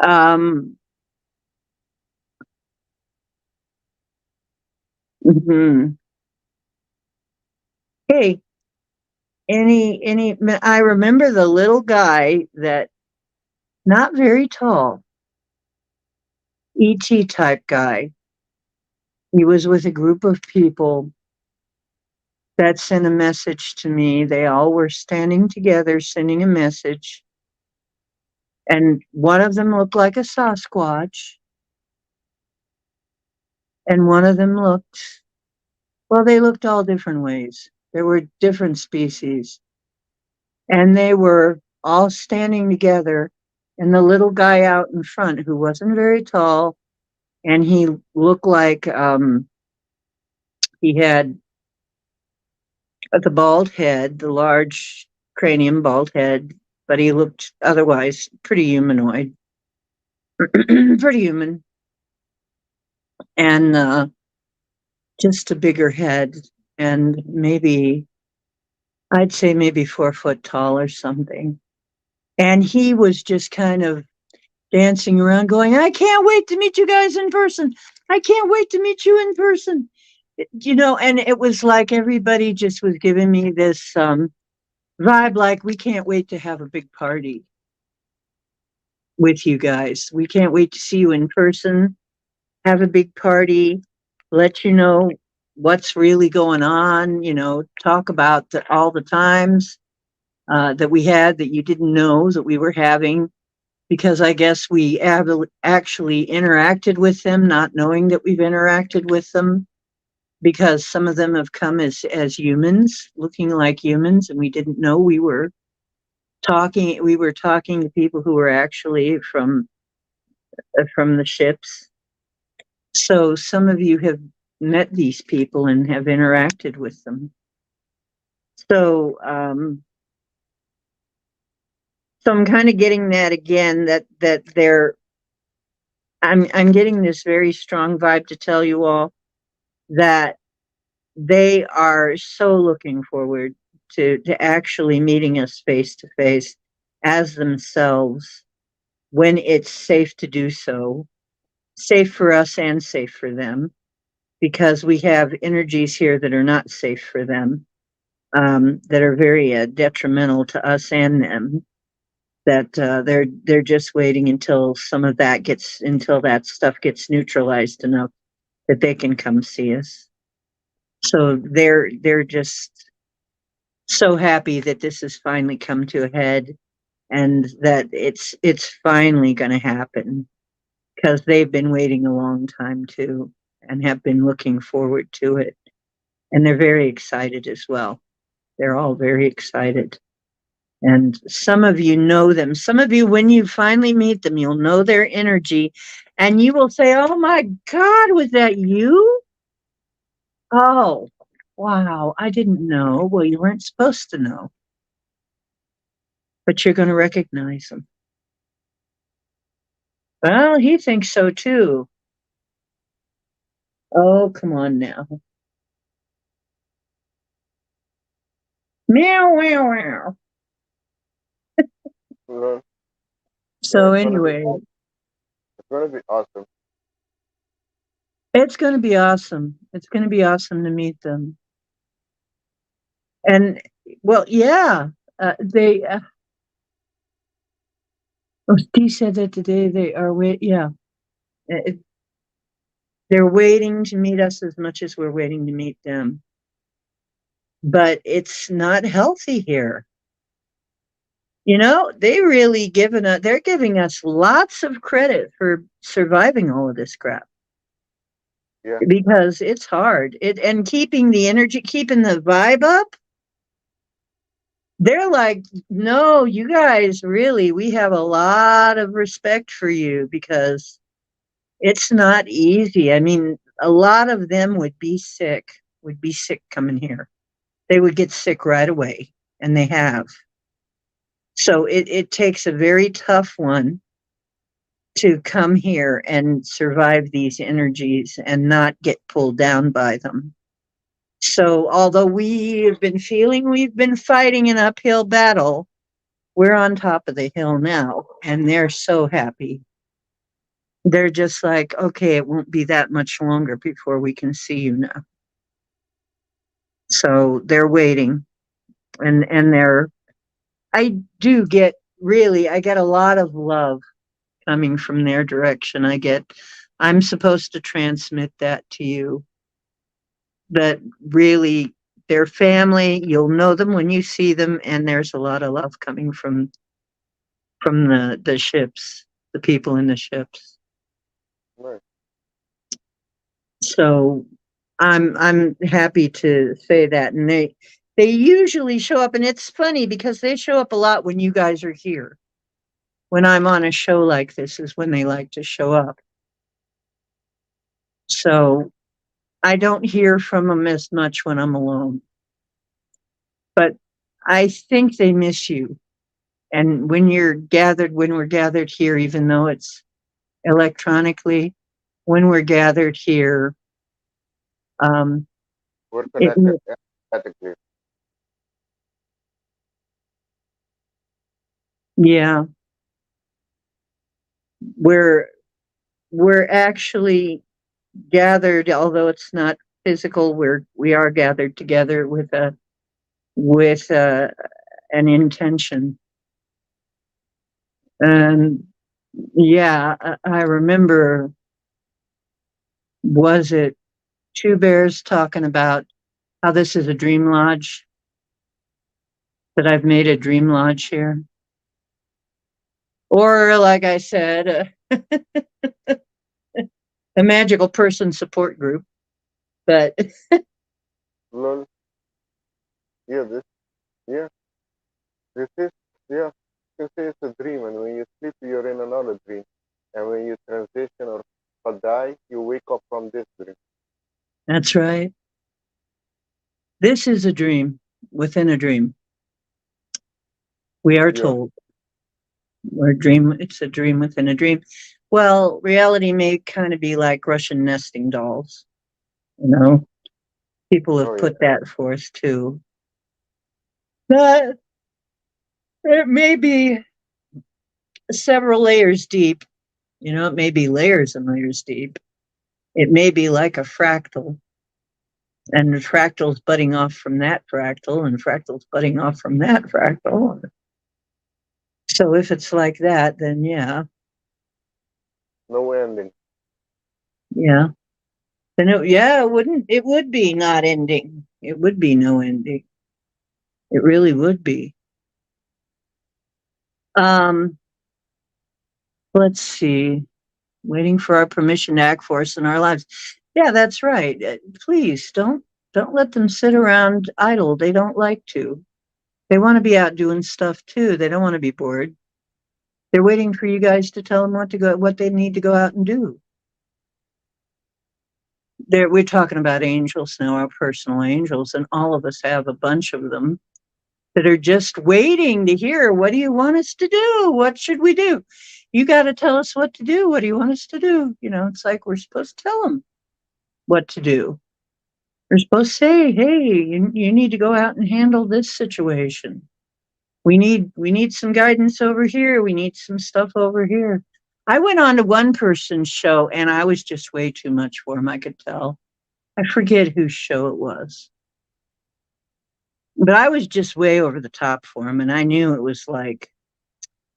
Um, mhm. Hey, I remember the little guy that not very tall, ET type guy. He was with a group of people that sent a message to me. They all were standing together sending a message. And one of them looked like a Sasquatch, and one of them looked, well, they looked all different ways. There were different species, and they were all standing together. And the little guy out in front, who wasn't very tall, and he looked like he had the bald head, the large cranium bald head, but he looked otherwise pretty humanoid, pretty human, and just a bigger head, and maybe I'd say maybe 4 foot tall or something. And he was just kind of dancing around, going, "I can't wait to meet you guys in person. I can't wait to meet you in person." And it was like everybody just was giving me this vibe, like, we can't wait to have a big party with you guys. We can't wait to see you in person, have a big party, let you know what's really going on, talk about all the times that we had that you didn't know that we were having, because I guess we actually interacted with them, not knowing that we've interacted with them, because some of them have come as humans, looking like humans, and we didn't know we were talking to people who were actually from the ships. So some of you have met these people and have interacted with them. So, so I'm kind of getting that again, that they're. I'm getting this very strong vibe to tell you all that they are so looking forward to actually meeting us face to face as themselves when it's safe to do so, safe for us and safe for them, because we have energies here that are not safe for them, that are very detrimental to us and them. That they're just waiting until that stuff gets neutralized enough that they can come see us. So they're just so happy that this has finally come to a head, and that it's finally going to happen, because they've been waiting a long time too, and have been looking forward to it, and they're very excited as well. They're all very excited. And some of you know them. Some of you, when you finally meet them, you'll know their energy, and you will say, "Oh my God, was that you? Oh, wow, I didn't know." Well, you weren't supposed to know, but you're going to recognize them. Well, he thinks so too. Oh, come on now. Meow, meow, meow. Learn. Yeah, So, anyway, it's gonna be awesome. it's going to be awesome. It's going to be awesome to meet them. And, well, yeah, they, he said that today they are yeah, it, they're waiting to meet us as much as we're waiting to meet them. But it's not healthy here. They're giving us lots of credit for surviving all of this crap, Yeah, because it's hard. And keeping the energy, keeping the vibe up. They're like, "No, you guys, really, we have a lot of respect for you, because it's not easy." I mean, a lot of them would be sick coming here. they would get sick right away, and they have. So it takes a very tough one to come here and survive these energies and not get pulled down by them. So, although we have been feeling we've been fighting an uphill battle, we're on top of the hill now, and they're so happy. They're just like, okay, it won't be that much longer before we can see you now. So they're waiting, and they're. I do get really. I get a lot of love coming from their direction. I'm supposed to transmit that to you. That really, their family. You'll know them when you see them, and there's a lot of love coming from the ships, the people in the ships. Right. So I'm happy to say that, and they usually show up, and it's funny because they show up a lot when you guys are here. When I'm on a show like this, is when they like to show up. So I don't hear from them as much when I'm alone, but I think they miss you. And when we're gathered here, even though it's electronically, when we're gathered here, um, We're it, connected energetically. yeah, we're we're actually gathered, although it's not physical. We are gathered together with an intention. And yeah, I remember. Was it Two Bears talking about how this is a dream lodge? That I've made a dream lodge here, or like I said, a magical person support group. But Lol. Yeah, yeah, this is, yeah, you can say it's a dream, and when you sleep, you're in another dream. And when you transition or die, you wake up from this dream. that's right. This is a dream within a dream. We are Yeah. told we're dream. It's a dream within a dream. Well, reality may kind of be like Russian nesting dolls. You know, people have Oh, yeah. put that forth too. But it may be several layers deep. You know, it may be layers and layers deep. It may be like a fractal, and the fractals budding off from that fractal, and fractals budding off from that fractal. So if it's like that, then yeah, No ending. yeah. Then yeah, it would be not ending. It would be no ending. It really would be. Um, let's see. Waiting for our permission to act for us in our lives. Yeah, that's right. Please don't let them sit around idle. They don't like to. They want to be out doing stuff too. They don't want to be bored. They're waiting for you guys to tell them what they need to go out and do. We're talking about angels now, our personal angels, and all of us have a bunch of them that are just waiting to hear, what do you want us to do? What should we do? You got to tell us what to do. What do you want us to do? You know, it's like we're supposed to tell them what to do. We're supposed to say, hey, you need to go out and handle this situation. We need some guidance over here. We need some stuff over here. I went on to one person's show and I was just way too much for him. I could tell. I forget whose show it was, but I was just way over the top for him, and I knew it was like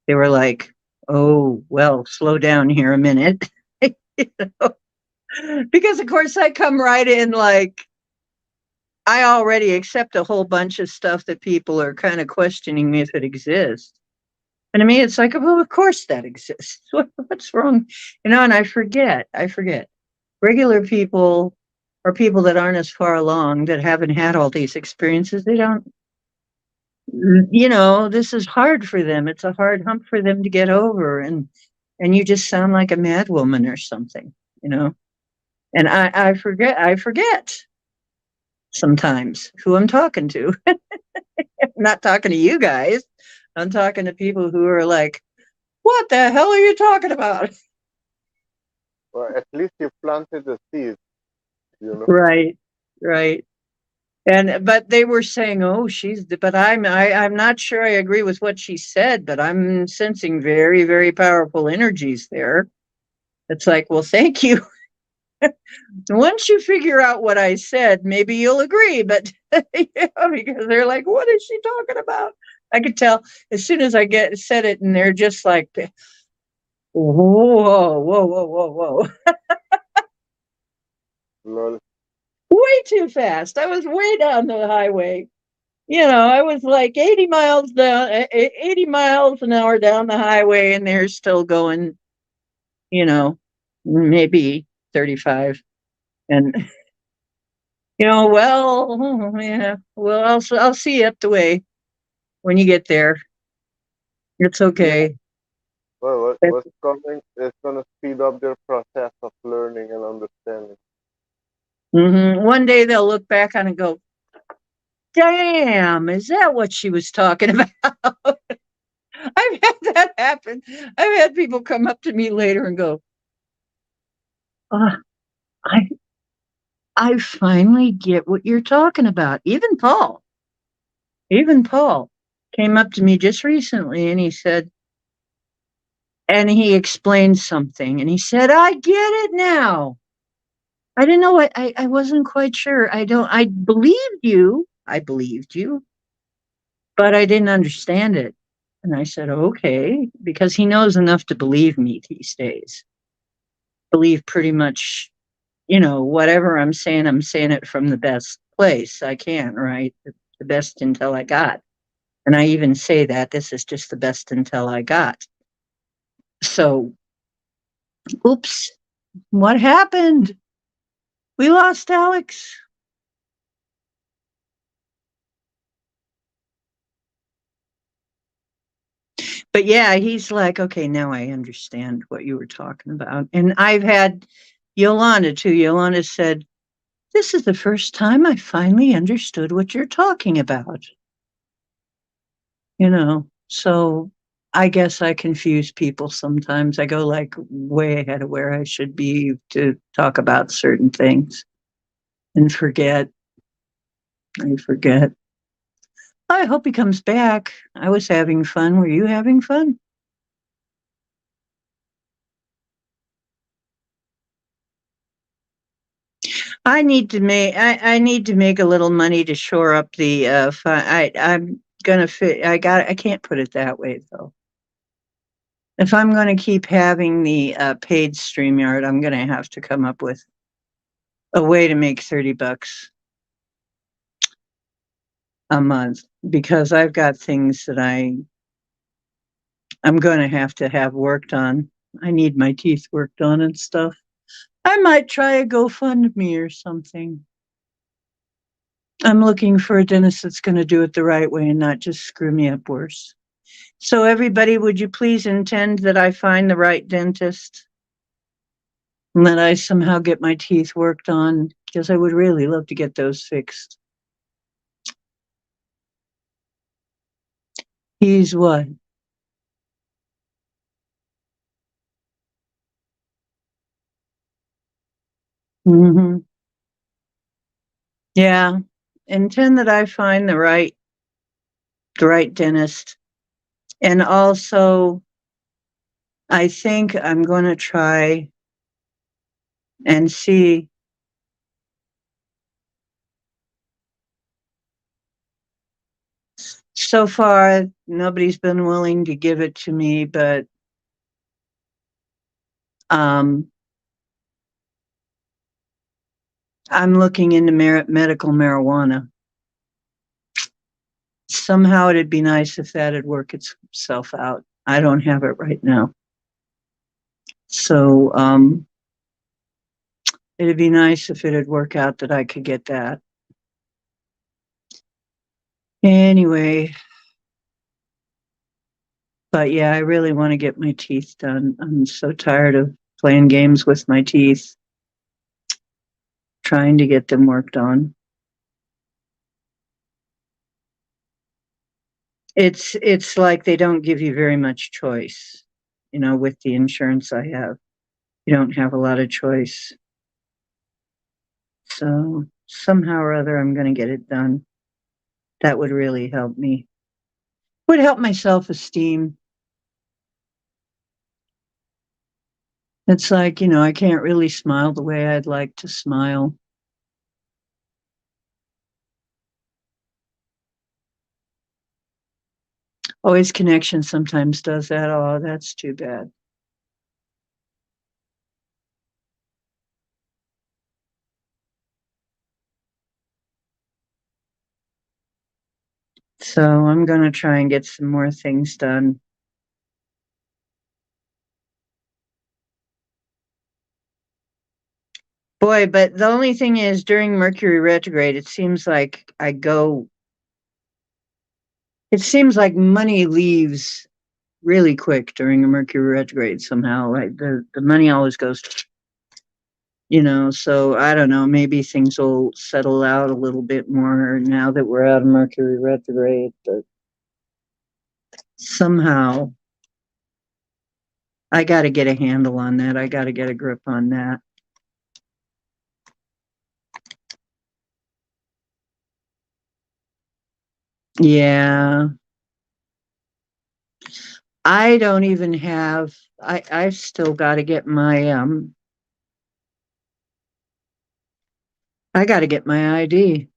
they were like, "Oh, well, slow down here a minute," you know? Because of course I come right in like I already accept a whole bunch of stuff that people are kind of questioning me if it exists. And to me, it's like, well, of course that exists. What's wrong? You know, and I forget. I forget. Regular people or people that aren't as far along that haven't had all these experiences, they don't, you know, this is hard for them. It's a hard hump for them to get over. And you just sound like a mad woman or something, you know? And I forget. sometimes who I'm talking to. I'm not talking to you guys. I'm talking to people who are like, what the hell are you talking about? Well, at least you planted the seed, you know. Right. Right. And but they were saying, "Oh, but I'm not sure I agree with what she said, but I'm sensing very, very powerful energies there." It's like, "Well, thank you." Once you figure out what I said, maybe you'll agree, but because they're like, "What is she talking about?" I could tell as soon as I get said it, and they're just like, "Whoa, whoa, whoa, whoa, whoa." Lol. Way too fast. I was way down the highway. I was like 80 miles down, 80 miles an hour down the highway, and they're still going, you know, maybe 35. And, well, yeah, well, I'll see you up the way when you get there. It's Yeah. okay. Well, what's coming is gonna speed up their process of learning and understanding. One day they'll look back on it and go, damn, is that what she was talking about? I've had that happen. I've had people come up to me later and go, uh, I I finally get what you're talking about. Even Paul came up to me just recently and he said, and he explained something and he said, I get it now. I didn't know what I wasn't quite sure. I believed you. I believed you, but I didn't understand it. And I said, okay, because he knows enough to believe me these days. Believe pretty much, whatever I'm saying it from the best place I can, right? The best intel I got. And I even say that this is just the best intel I got. So, oops, what happened? We lost Alex. But yeah, he's like, okay, now I understand what you were talking about. And I've had Yolanda too. Yolanda said, this is the first time I finally understood what you're talking about. So I guess I confuse people sometimes. I go like way ahead of where I should be to talk about certain things and forget. I forget. I hope he comes back. I was having fun. Were you having fun? I need to make a little money to shore up the I'm gonna fit I can't put it that way though. If I'm gonna keep having the paid StreamYard, I'm gonna have to come up with a way to make $30 a month because I've got things that I'm gonna have to have worked on. I need my teeth worked on and stuff. I might try a GoFundMe or something. I'm looking for a dentist that's going to do it the right way and not just screw me up worse. So, everybody, would you please intend that I find the right dentist and that I somehow get my teeth worked on? Because I would really love to get those fixed. He's what? Mm-hmm. Yeah. Intend that I find the right dentist. And also, I think I'm going to try and see. So far, nobody's been willing to give it to me, but um, I'm looking into medical marijuana. Somehow it'd be nice if that'd work itself out. I don't have it right now. So it'd be nice if it'd work out that I could get that. Anyway, but yeah, I really want to get my teeth done. I'm so tired of playing games with my teeth, trying to get them worked on. It's like they don't give you very much choice, with the insurance I have. You don't have a lot of choice. So somehow or other, I'm going to get it done. That would really help me. Would help my self-esteem. It's like, I can't really smile the way I'd like to smile. Always Connection sometimes does that. Oh, that's too bad. So I'm going to try and get some more things done. Boy, but the only thing is during Mercury retrograde, it seems like money leaves really quick during a Mercury retrograde somehow. Like the money always goes, so I don't know, maybe things will settle out a little bit more now that we're out of Mercury retrograde, but somehow I got to get a handle on that. I got to get a grip on that. Yeah. I don't even have I've still got to get my I got to get my ID.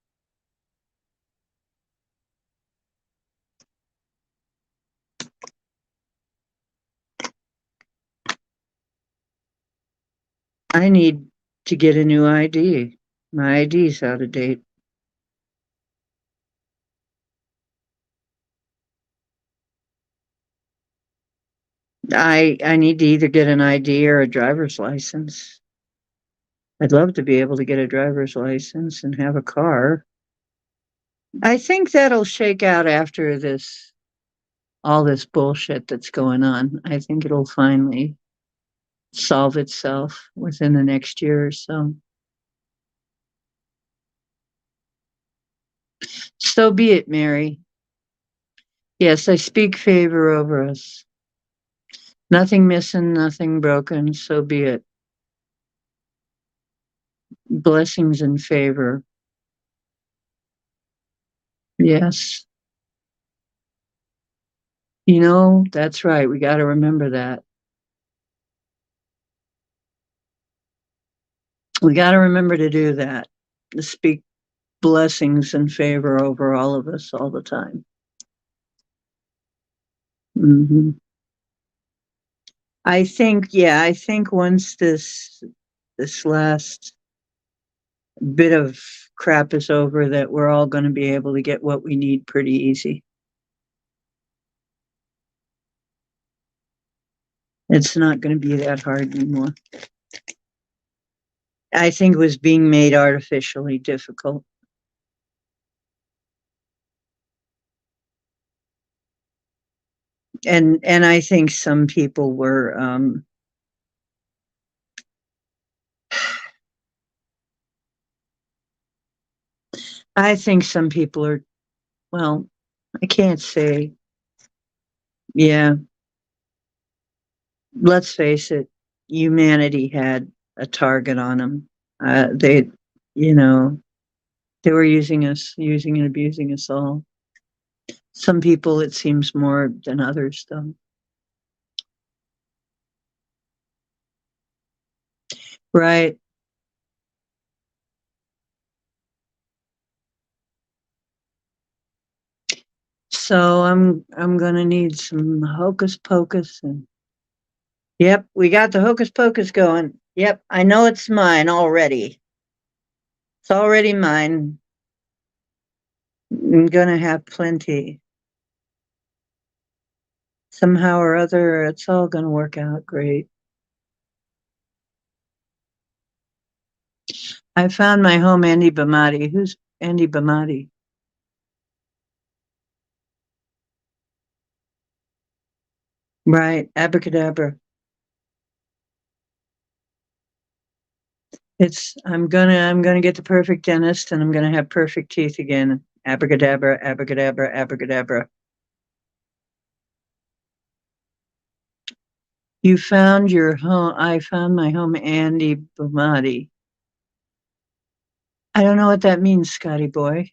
I need to get a new ID. My ID's out of date. I need to either get an ID or a driver's license. I'd love to be able to get a driver's license and have a car. I think that'll shake out after this all this bullshit that's going on. I think it'll finally solve itself within the next year or so. So be it, Mary. Yes, I speak favor over us. Nothing missing, nothing broken. So be it. Blessings and favor. Yes. That's right. We got to remember that. We got to remember to do that. To speak blessings and favor over all of us all the time. Hmm. I think once this last bit of crap is over, that we're all going to be able to get what we need pretty easy. It's not going to be that hard anymore. I think it was being made artificially difficult. And I think some people were I think some people are, well, I can't say. Yeah, let's face it, humanity had a target on them. You know, they were using and abusing us all. Some people, it seems more than others, though. Right. So I'm gonna need some hocus pocus and yep, we got the hocus pocus going. Yep, I know it's mine already. It's already mine. I'm gonna have plenty. Somehow or other, it's all gonna work out great. I found my home, Andy Bamati. Who's Andy Bamati? Right, abracadabra. I'm gonna get the perfect dentist and I'm gonna have perfect teeth again. Abracadabra, abracadabra, abracadabra. You found your home. I found my home, Andy Bumati. I don't know what that means, Scotty boy.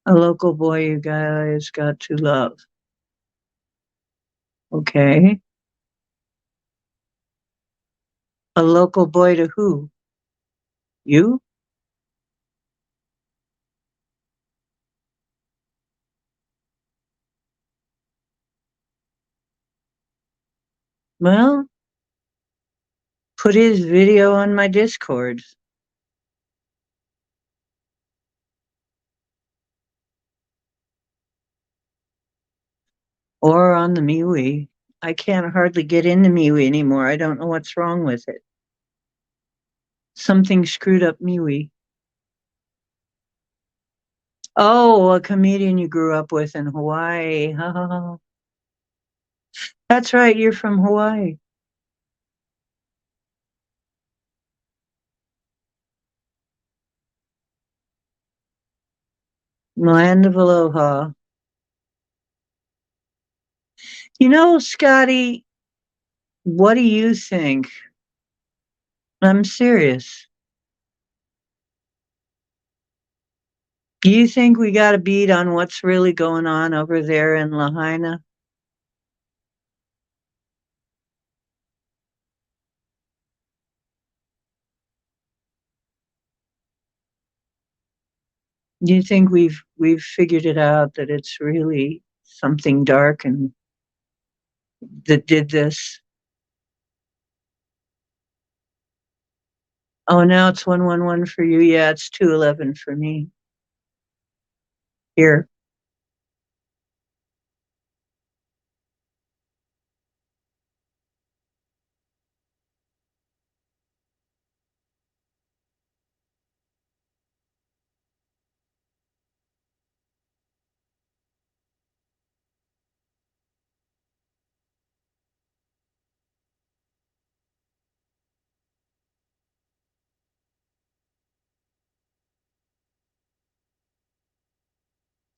A local boy you guys got to love. Okay. A local boy to who? You? Well, put his video on my Discord or on the MeWe. I can't hardly get into MeWe anymore. I don't know what's wrong with it. Something screwed up MeWe. Oh, a comedian you grew up with in Hawaii. Ha, ha, ha. That's right, you're from Hawaii. Land of Aloha. You know, Scotty, what do you think? I'm serious. Do you think we got a beat on what's really going on over there in Lahaina? Do you think we've figured it out that it's really something dark and that did this? Oh, now it's 111 for you. Yeah, it's 211 for me. Here.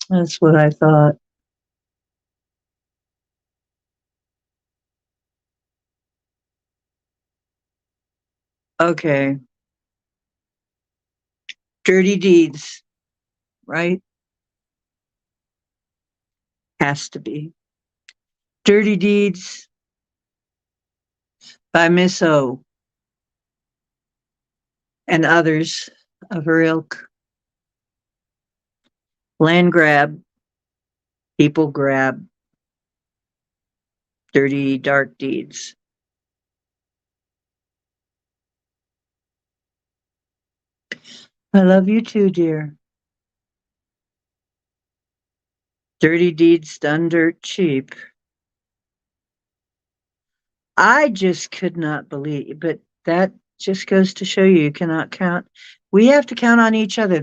That's what I thought. Okay. Dirty Deeds, right? Has to be. Dirty Deeds by Miss O and others of her ilk. Land grab, people grab, dirty, dark deeds. I love you too, dear. Dirty deeds done dirt cheap. I just could not believe, but that just goes to show you cannot count. We have to count on each other.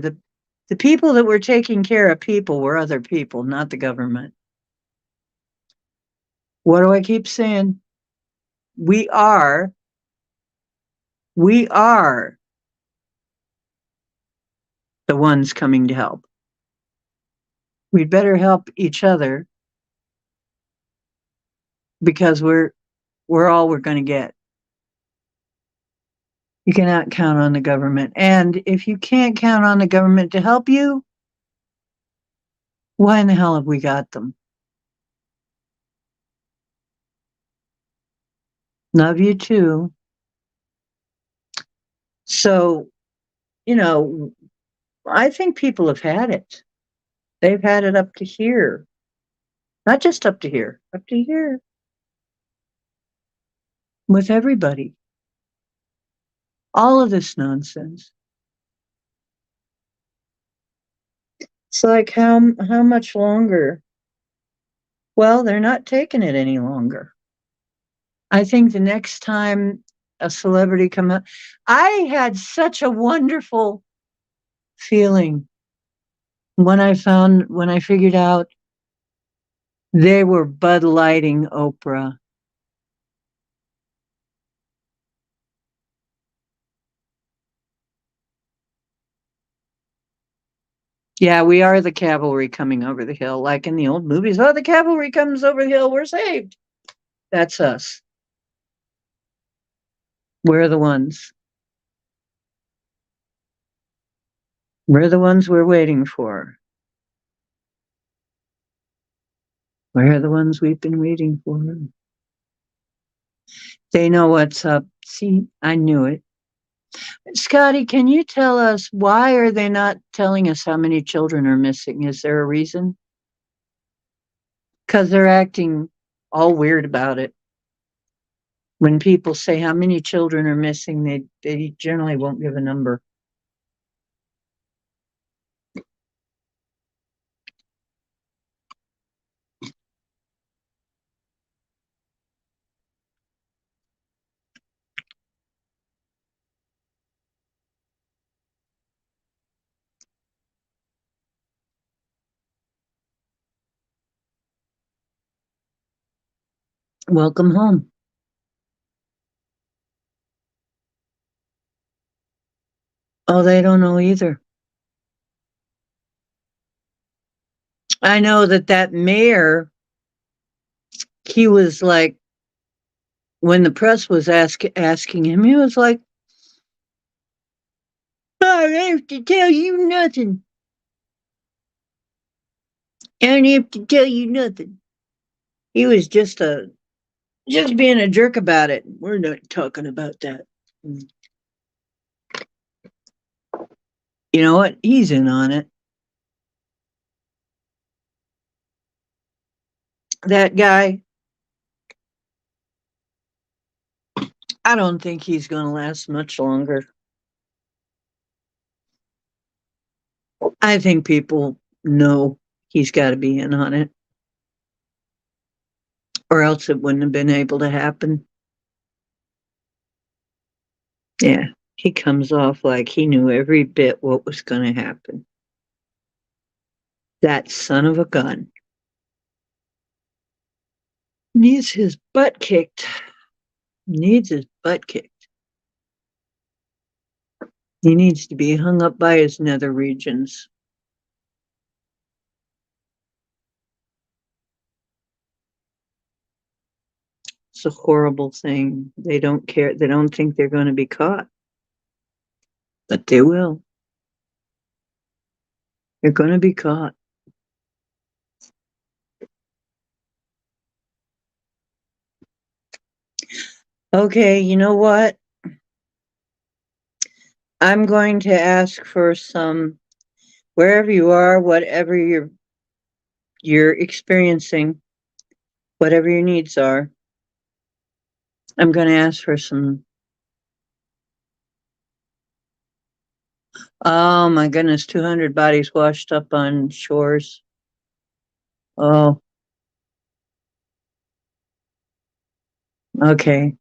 The people that were taking care of people were other people, not the government. What do I keep saying? We are, we are the ones coming to help. We'd better help each other because we're all we're going to get. You cannot count on the government. And if you can't count on the government to help you, why in the hell have we got them? Love you too. So, you know, I think people have had it. They've had it up to here. Not just up to here, up to here with everybody. All of this nonsense. It's like how much longer? Well, they're not taking it any longer. I think the next time a celebrity come up, I had such a wonderful feeling when I figured out they were Bud Lighting Oprah. Yeah, we are the cavalry coming over the hill, like in the old movies. Oh, the cavalry comes over the hill, we're saved. That's us. We're the ones. We're the ones we're waiting for. We're the ones we've been waiting for. They know what's up. See, I knew it. Scotty, can you tell us why are they not telling us how many children are missing? Is there a reason? Because they're acting all weird about it. When people say how many children are missing, they generally won't give a number. Welcome home. Oh, they don't know either. I know that mayor, he was like, when the press was asking him, he was like, I don't have to tell you nothing. I don't have to tell you nothing. He was just being a jerk about it. We're not talking about that. You know what? He's in on it. That guy, I don't think he's going to last much longer. I think people know he's got to be in on it, or else it wouldn't have been able to happen. Yeah, he comes off like he knew every bit what was going to happen. That son of a gun needs his butt kicked. Needs his butt kicked. He needs to be hung up by his nether regions. It's a horrible thing. They don't care. They don't think they're going to be caught, but they will. They're going to be caught. Okay, you know what? I'm going to ask for some, wherever you are, whatever you're experiencing, whatever your needs are. I'm going to ask for some. Oh my goodness, 200 bodies washed up on shores. Oh, okay.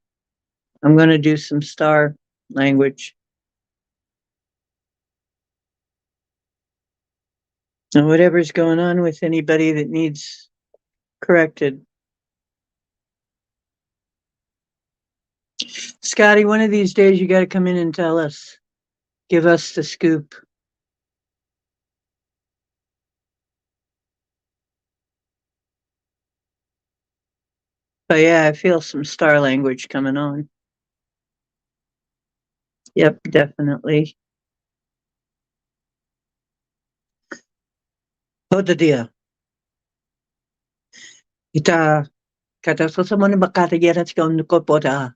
I'm going to do some star language. And whatever's going on with anybody that needs corrected. Scotty, one of these days you got to come in and tell us. Give us the scoop. But yeah, I feel some star language coming on. Yep, definitely. Todo dia. Kita kata sesamanya bakata yara sikam nuko poda.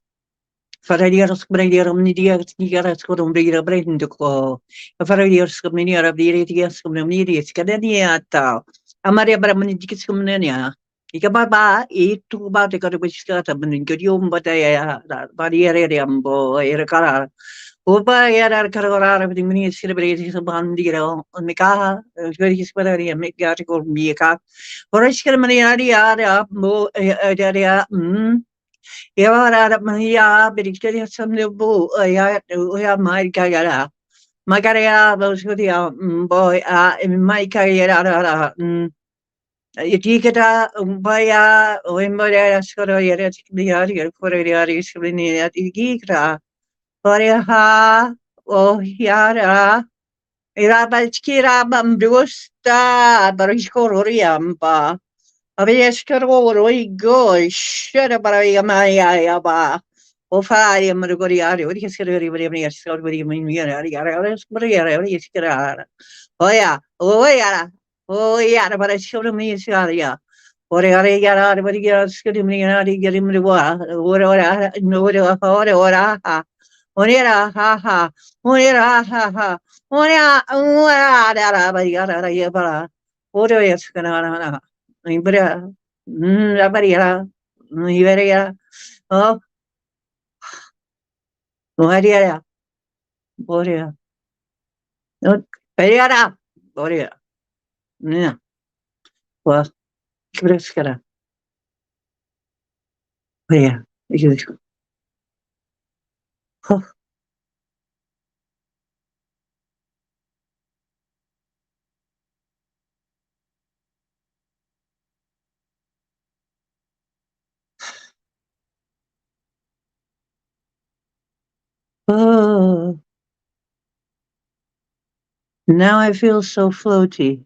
Faradiaros Bradiarum Nidias Nigaras Corumbira Brenduko, Faradios Communia of the Radius Communities, Cadeniata, Amaria Bramanitis Communia. Ikababa, eat to about the Cotabiscata, Benigium, but I Badiariambo, Erekara. Upa Yara Carora of the Mini celebrated Bandiro, Mika, very Spadaria, Megatical Mika, or a Scamania, Mo Adaria, Yara Maria, Bericteria Sambu, Oya, my Gayara. My Gaya, those who the boy, in my Gayara, Etiketa, Umbaya, Wimboya, Scoroya, the Adi, Korea, Scrinia, Igitra, Boreha, O Yara, Irabatskirabam dusta, Barishkororiamba. Aviescaroi gosh, Shedabarayamayaba. Ofari Margoriari, what is Scary, Oh yeah, oh yeah, oh yeah, but I showed him his area. What I got out, but he got skidding me out, he get him to what, ha. Onera, ha ha, onera, ha ha, onera, onera, but you got out of here, but what are you gonna, Ibra, Rabaria, Iberia, oh, Maria, Boria, no, Periara, Boria, yeah, well, Krescara, Boria, oh, now I feel so floaty.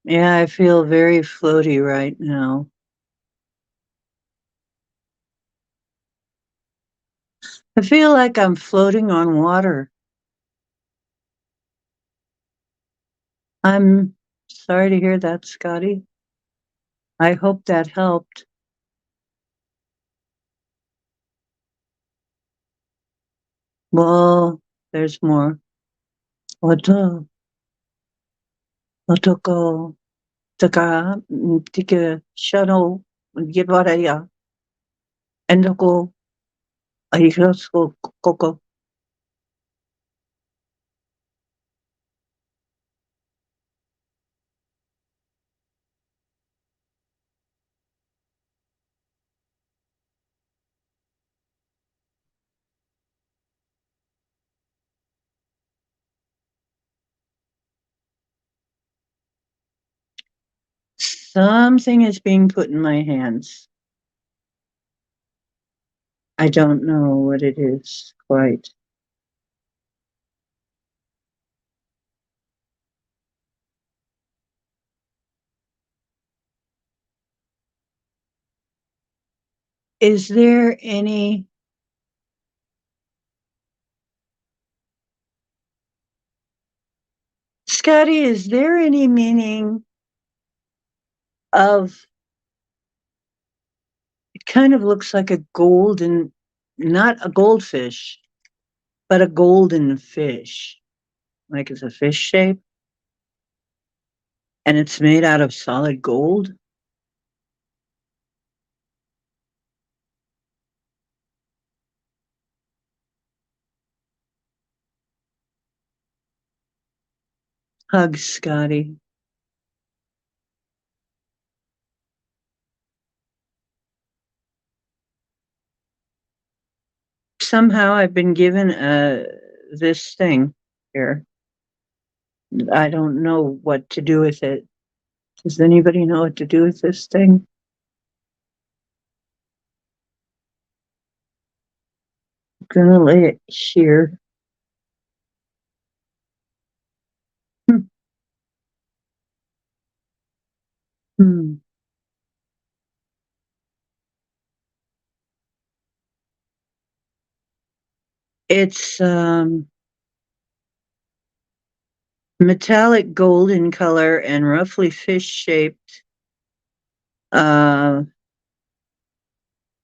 Yeah, I feel very floaty right now. I feel like I'm floating on water. I'm sorry to hear that, Scotty. I hope that helped. Well, there's more. Oto, otoko, taka, tika, shano, gibaraya, endoko, airosko, koko. Something is being put in my hands. I don't know what it is quite. Is there any Scotty, is there any meaning of it kind of looks like a golden, not a goldfish, but a golden fish. Like it's a fish shape and it's made out of solid gold. Hugs, Scotty. Somehow I've been given this thing here. I don't know what to do with it. Does anybody know what to do with this thing? I'm gonna lay it here. Hmm. Hmm. It's metallic gold in color and roughly fish shaped, uh,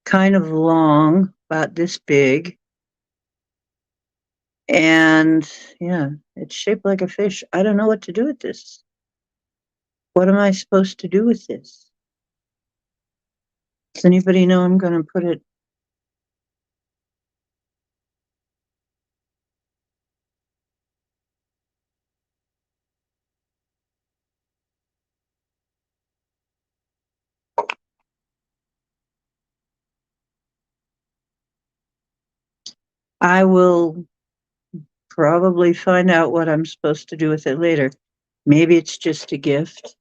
kind of long, about this big. And yeah, it's shaped like a fish. I don't know what to do with this. What am I supposed to do with this? Does anybody know I'm going to put it? I will probably find out what I'm supposed to do with it later. Maybe it's just a gift.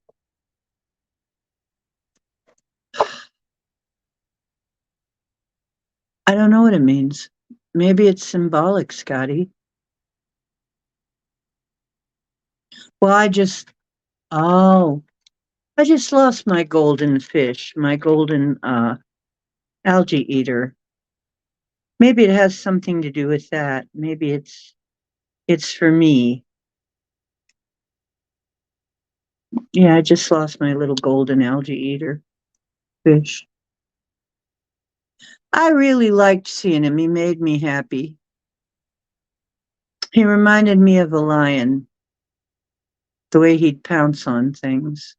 I don't know what it means. Maybe it's symbolic, Scotty. Well, oh, I just lost my golden fish, my golden algae eater. Maybe it has something to do with that. Maybe it's for me. Yeah, I just lost my little golden algae eater fish. I really liked seeing him. He made me happy. He reminded me of a lion, the way he'd pounce on things.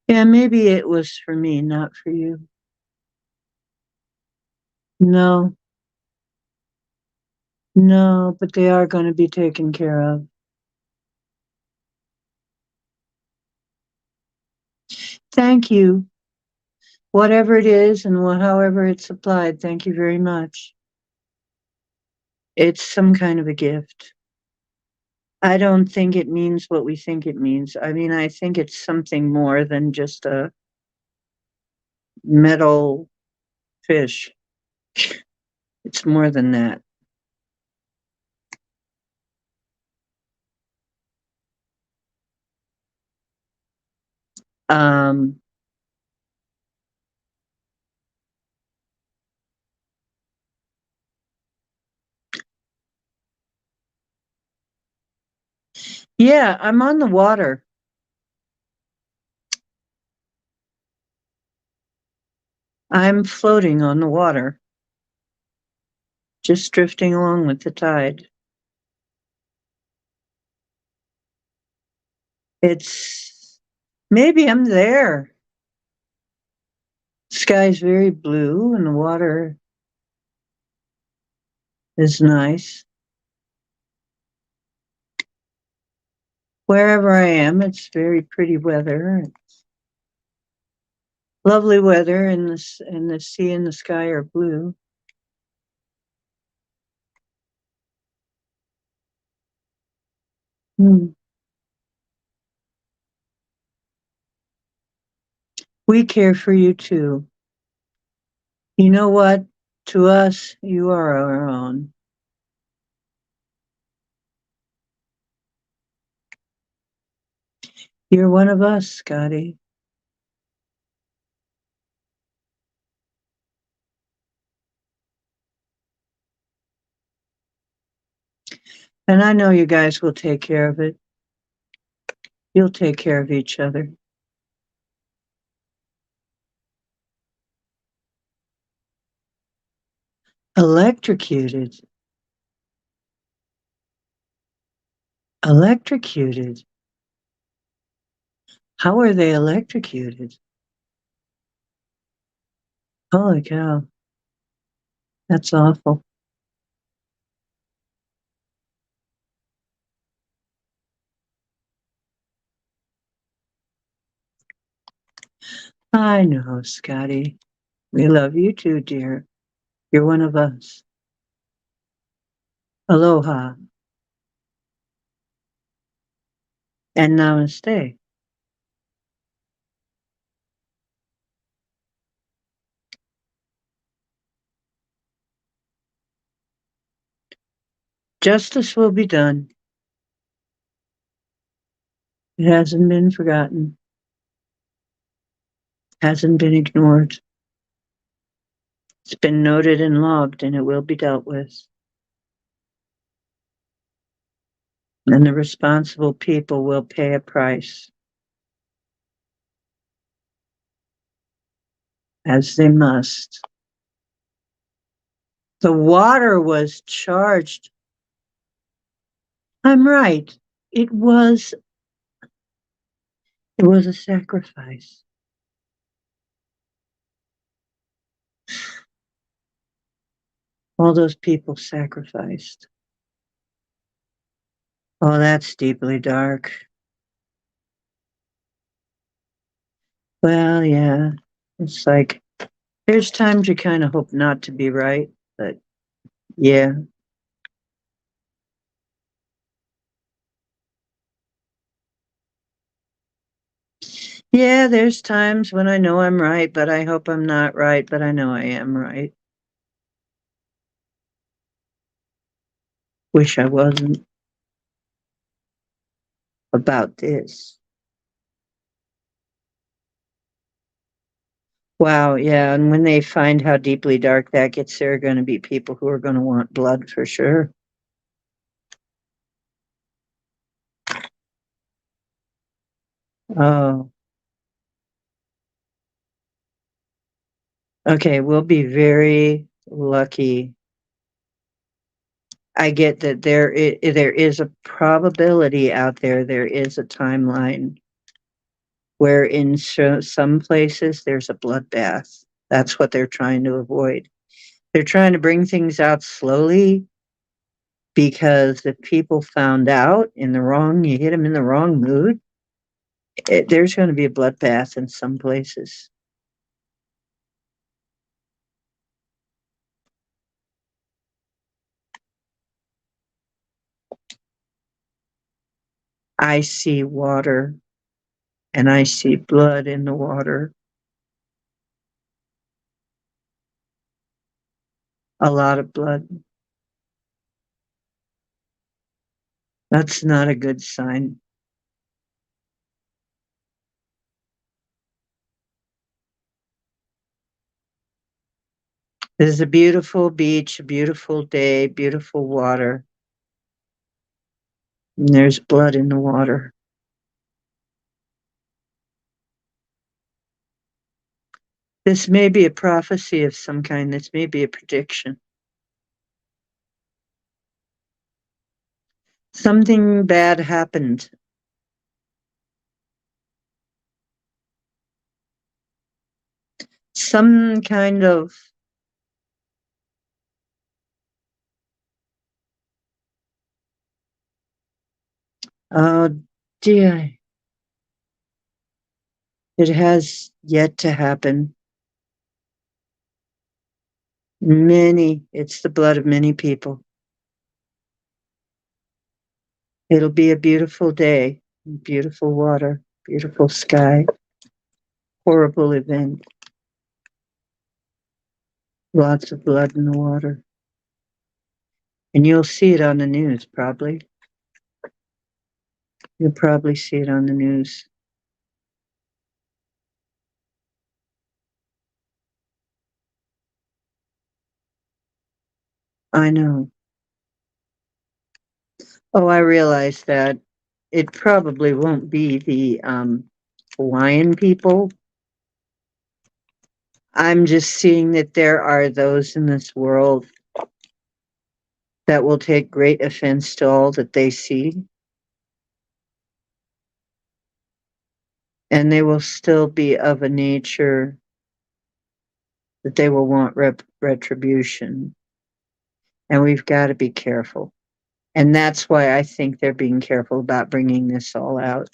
Yeah, maybe it was for me, not for you. No, no, but they are going to be taken care of. Thank you. Whatever it is and however it's applied, thank you very much. It's some kind of a gift. I don't think it means what we think it means. I mean, I think it's something more than just a metal fish. It's more than that. Um, yeah, I'm on the water. I'm floating on the water, just drifting along with the tide. It's maybe I'm there. Sky's very blue and the water is nice. Wherever I am, it's very pretty weather. Lovely weather, and the sea and the sky are blue. Hmm. We care for you too. You know what? To us, you are our own. You're one of us, Scotty. And I know you guys will take care of it. You'll take care of each other. Electrocuted. Electrocuted. How are they electrocuted? Holy cow. That's awful. I know, Scotty. We love you too, dear. You're one of us. Aloha and namaste. Justice will be done. It hasn't been forgotten, hasn't been ignored. It's been noted and logged, and it will be dealt with. And the responsible people will pay a price, as they must. The water was charged. I'm right. It was it was a sacrifice. All those people sacrificed. Oh, that's deeply dark. Well, yeah. It's like there's times you kind of hope not to be right, but yeah. Yeah, there's times when I know I'm right, but I hope I'm not right, but I know I am right. Wish I wasn't about this. Wow, yeah, and when they find how deeply dark that gets, there are going to be people who are going to want blood for sure. Oh, okay, we'll be very lucky. I get that there is a probability out there. There is a timeline where in some places there's a bloodbath. That's what they're trying to avoid. They're trying to bring things out slowly because if people found out in the wrong, you hit them in the wrong mood, there's going to be a bloodbath in some places. I see water and I see blood in the water. A lot of blood. That's not a good sign. This is a beautiful beach, a beautiful day, beautiful water. And there's blood in the water. This may be a prophecy of some kind. This may be a prediction. Something bad happened. Some kind of oh dear. It has yet to happen. It's the blood of many people. It'll be a beautiful day, beautiful water, beautiful sky, horrible event, lots of blood in the water. And you'll see it on the news, probably. You'll probably see it on the news. I know. Oh, I realize that it probably won't be the Hawaiian people. I'm just seeing that there are those in this world that will take great offense to all that they see, and they will still be of a nature that they will want retribution. And we've got to be careful. And that's why I think they're being careful about bringing this all out.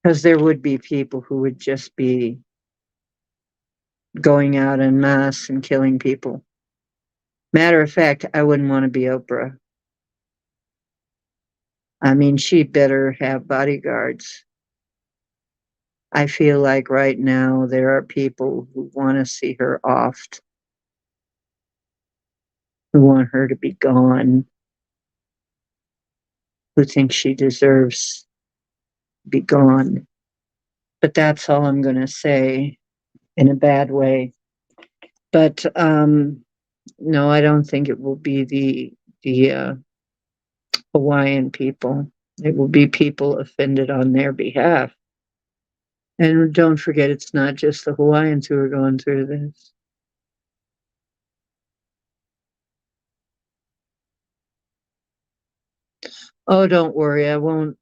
Because there would be people who would just be going out en masse and killing people. Matter of fact, I wouldn't want to be Oprah. I mean, she better have bodyguards. I feel like right now there are people who want to see her offed, who want her to be gone, who think she deserves to be gone. But that's all I'm going to say in a bad way. But no, I don't think it will be the Hawaiian people. It will be people offended on their behalf. And don't forget, it's not just the Hawaiians who are going through this. Oh, don't worry, I won't.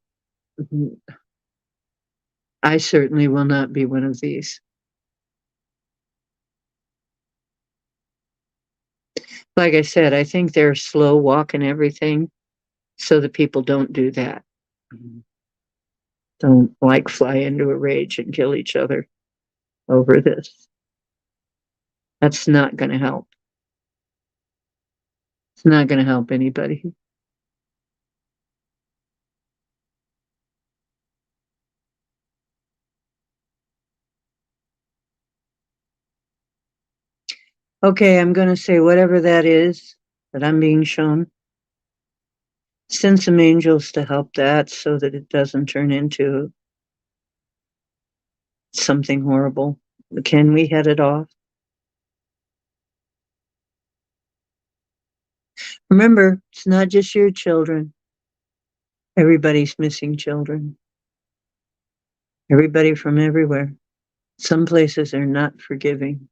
I certainly will not be one of these. Like I said, I think they're slow walking everything so that people don't do that. Don't like fly into a rage and kill each other over this. That's not going to help. It's not going to help anybody. Okay, I'm going to say whatever that is that I'm being shown. Send some angels to help that so that it doesn't turn into something horrible. Can we head it off? Remember, it's not just your children. Everybody's missing children. Everybody from everywhere. Some places are not forgiving.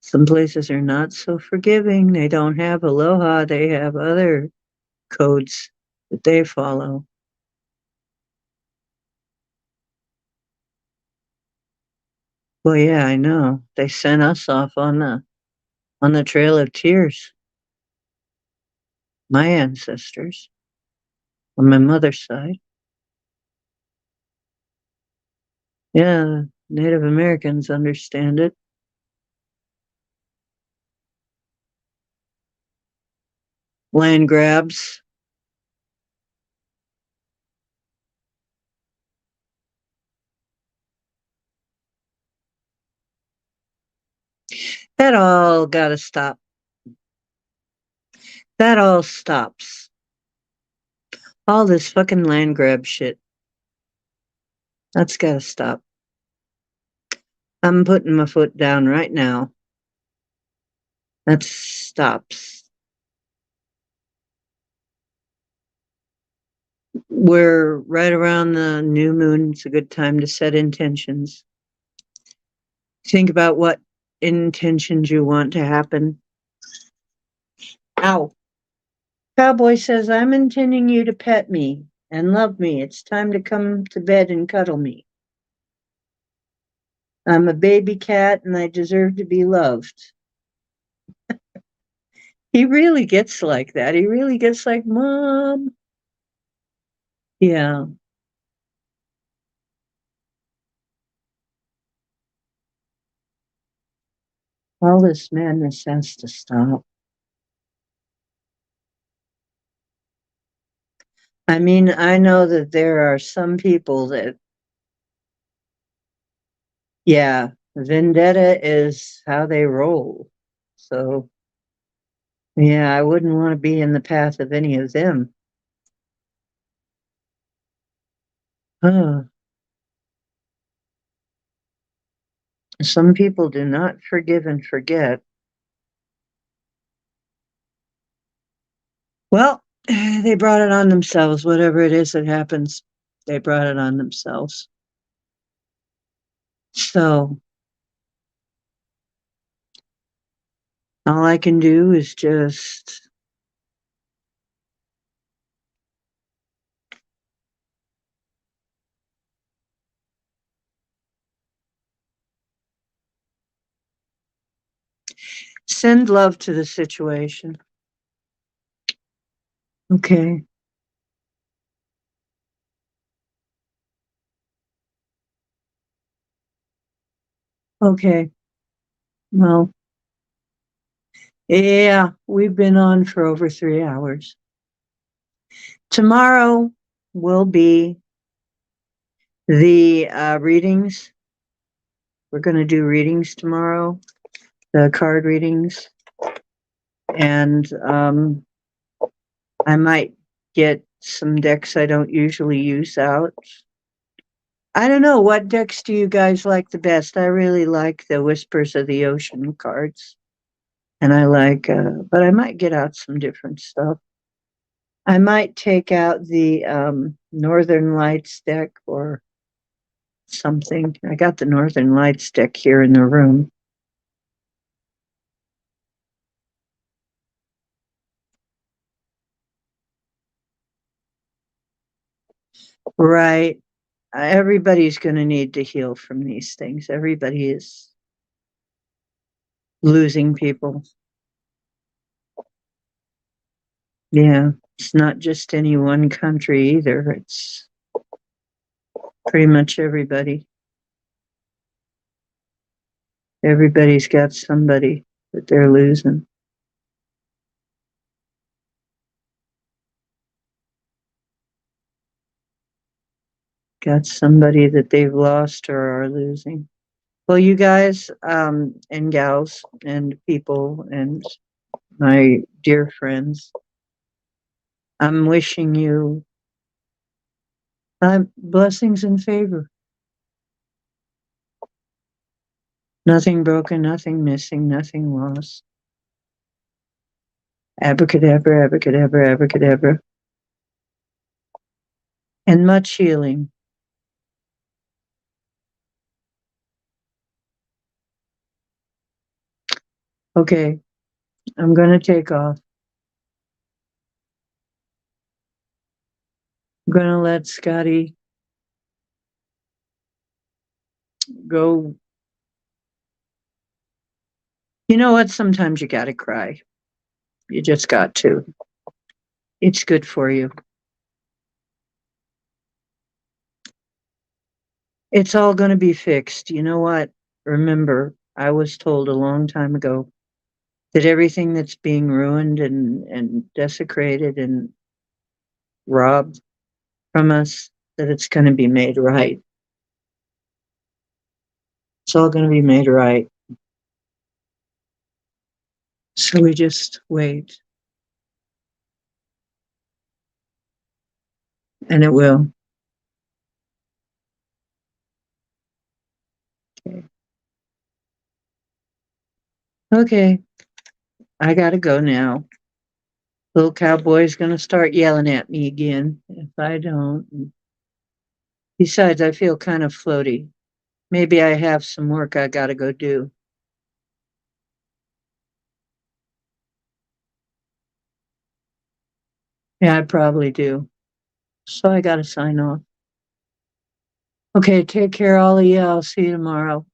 Some places are not so forgiving. They don't have aloha. They have other codes that they follow. Well, yeah, I know. They sent us off on the Trail of Tears. My ancestors on my mother's side. Yeah, Native Americans understand it. Land grabs. That all gotta stop. That all stops. All this fucking land grab shit. That's gotta stop. I'm putting my foot down right now. That stops. We're right around the new moon. It's a good time to set intentions. Think about what intentions you want to happen. Ow. Cowboy says, I'm intending you to pet me and love me. It's time to come to bed and cuddle me. I'm a baby cat and I deserve to be loved. He really gets like that. He really gets like, Mom. Yeah. All this madness has to stop. I mean, I know that there are some people that, yeah, vendetta is how they roll. So, yeah, I wouldn't want to be in the path of any of them. Huh. Some people do not forgive and forget. Well, they brought it on themselves. Whatever it is that happens, they brought it on themselves. So, all I can do is just send love to the situation. Okay. Okay. Well, yeah, we've been on for over 3 hours. Tomorrow will be the readings. We're going to do readings tomorrow, the card readings. And I might get some decks I don't usually use out. I don't know. What decks do you guys like the best? I really like the Whispers of the Ocean cards. And I like, but I might get out some different stuff. I might take out the Northern Lights deck or something. I got the Northern Lights deck here in the room. Right. Everybody's going to need to heal from these things. Everybody is losing people. Yeah, it's not just any one country either. It's pretty much everybody. Everybody's got somebody that they're losing. Got somebody that they've lost or are losing. Well, you guys and gals and people and my dear friends, I'm wishing you blessings and favor. Nothing broken, nothing missing, nothing lost. Abracadabra, abracadabra, abracadabra. And much healing. Okay, I'm going to take off. I'm going to let Scotty go. You know what? Sometimes you got to cry. You just got to. It's good for you. It's all going to be fixed. You know what? Remember, I was told a long time ago that everything that's being ruined and desecrated and robbed from us, that it's going to be made right. It's all going to be made right. So we just wait, and it will. Okay. Okay, I got to go now. Little cowboy's going to start yelling at me again if I don't. Besides, I feel kind of floaty. Maybe I have some work I got to go do. Yeah, I probably do. So I got to sign off. Okay, take care, all of you. I'll see you tomorrow.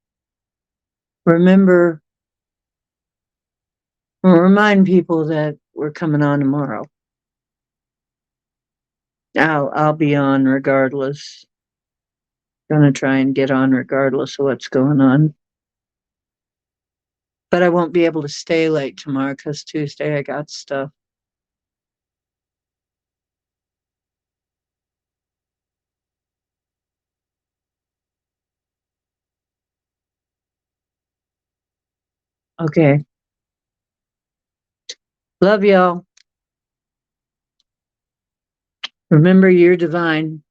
Remember, remind people that we're coming on tomorrow. I'll be on regardless. Gonna try and get on regardless of what's going on. But I won't be able to stay late tomorrow because Tuesday I got stuff. Okay. Love y'all. Remember you're divine.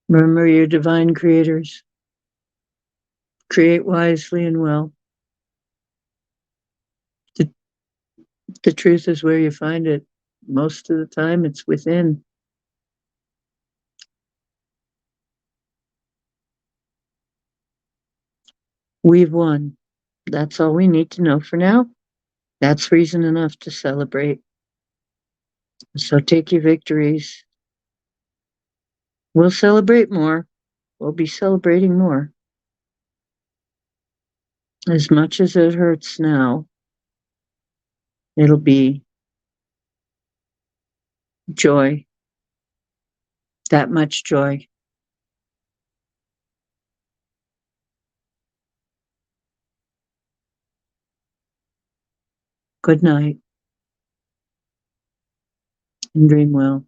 Remember you're divine creators. Create wisely and well. The, the truth is where you find it. Most of the time it's within. We've won. That's all we need to know for now. That's reason enough to celebrate. So take your victories. We'll celebrate more. We'll be celebrating more. As much as it hurts now, it'll be joy. That much joy. Good night and dream well.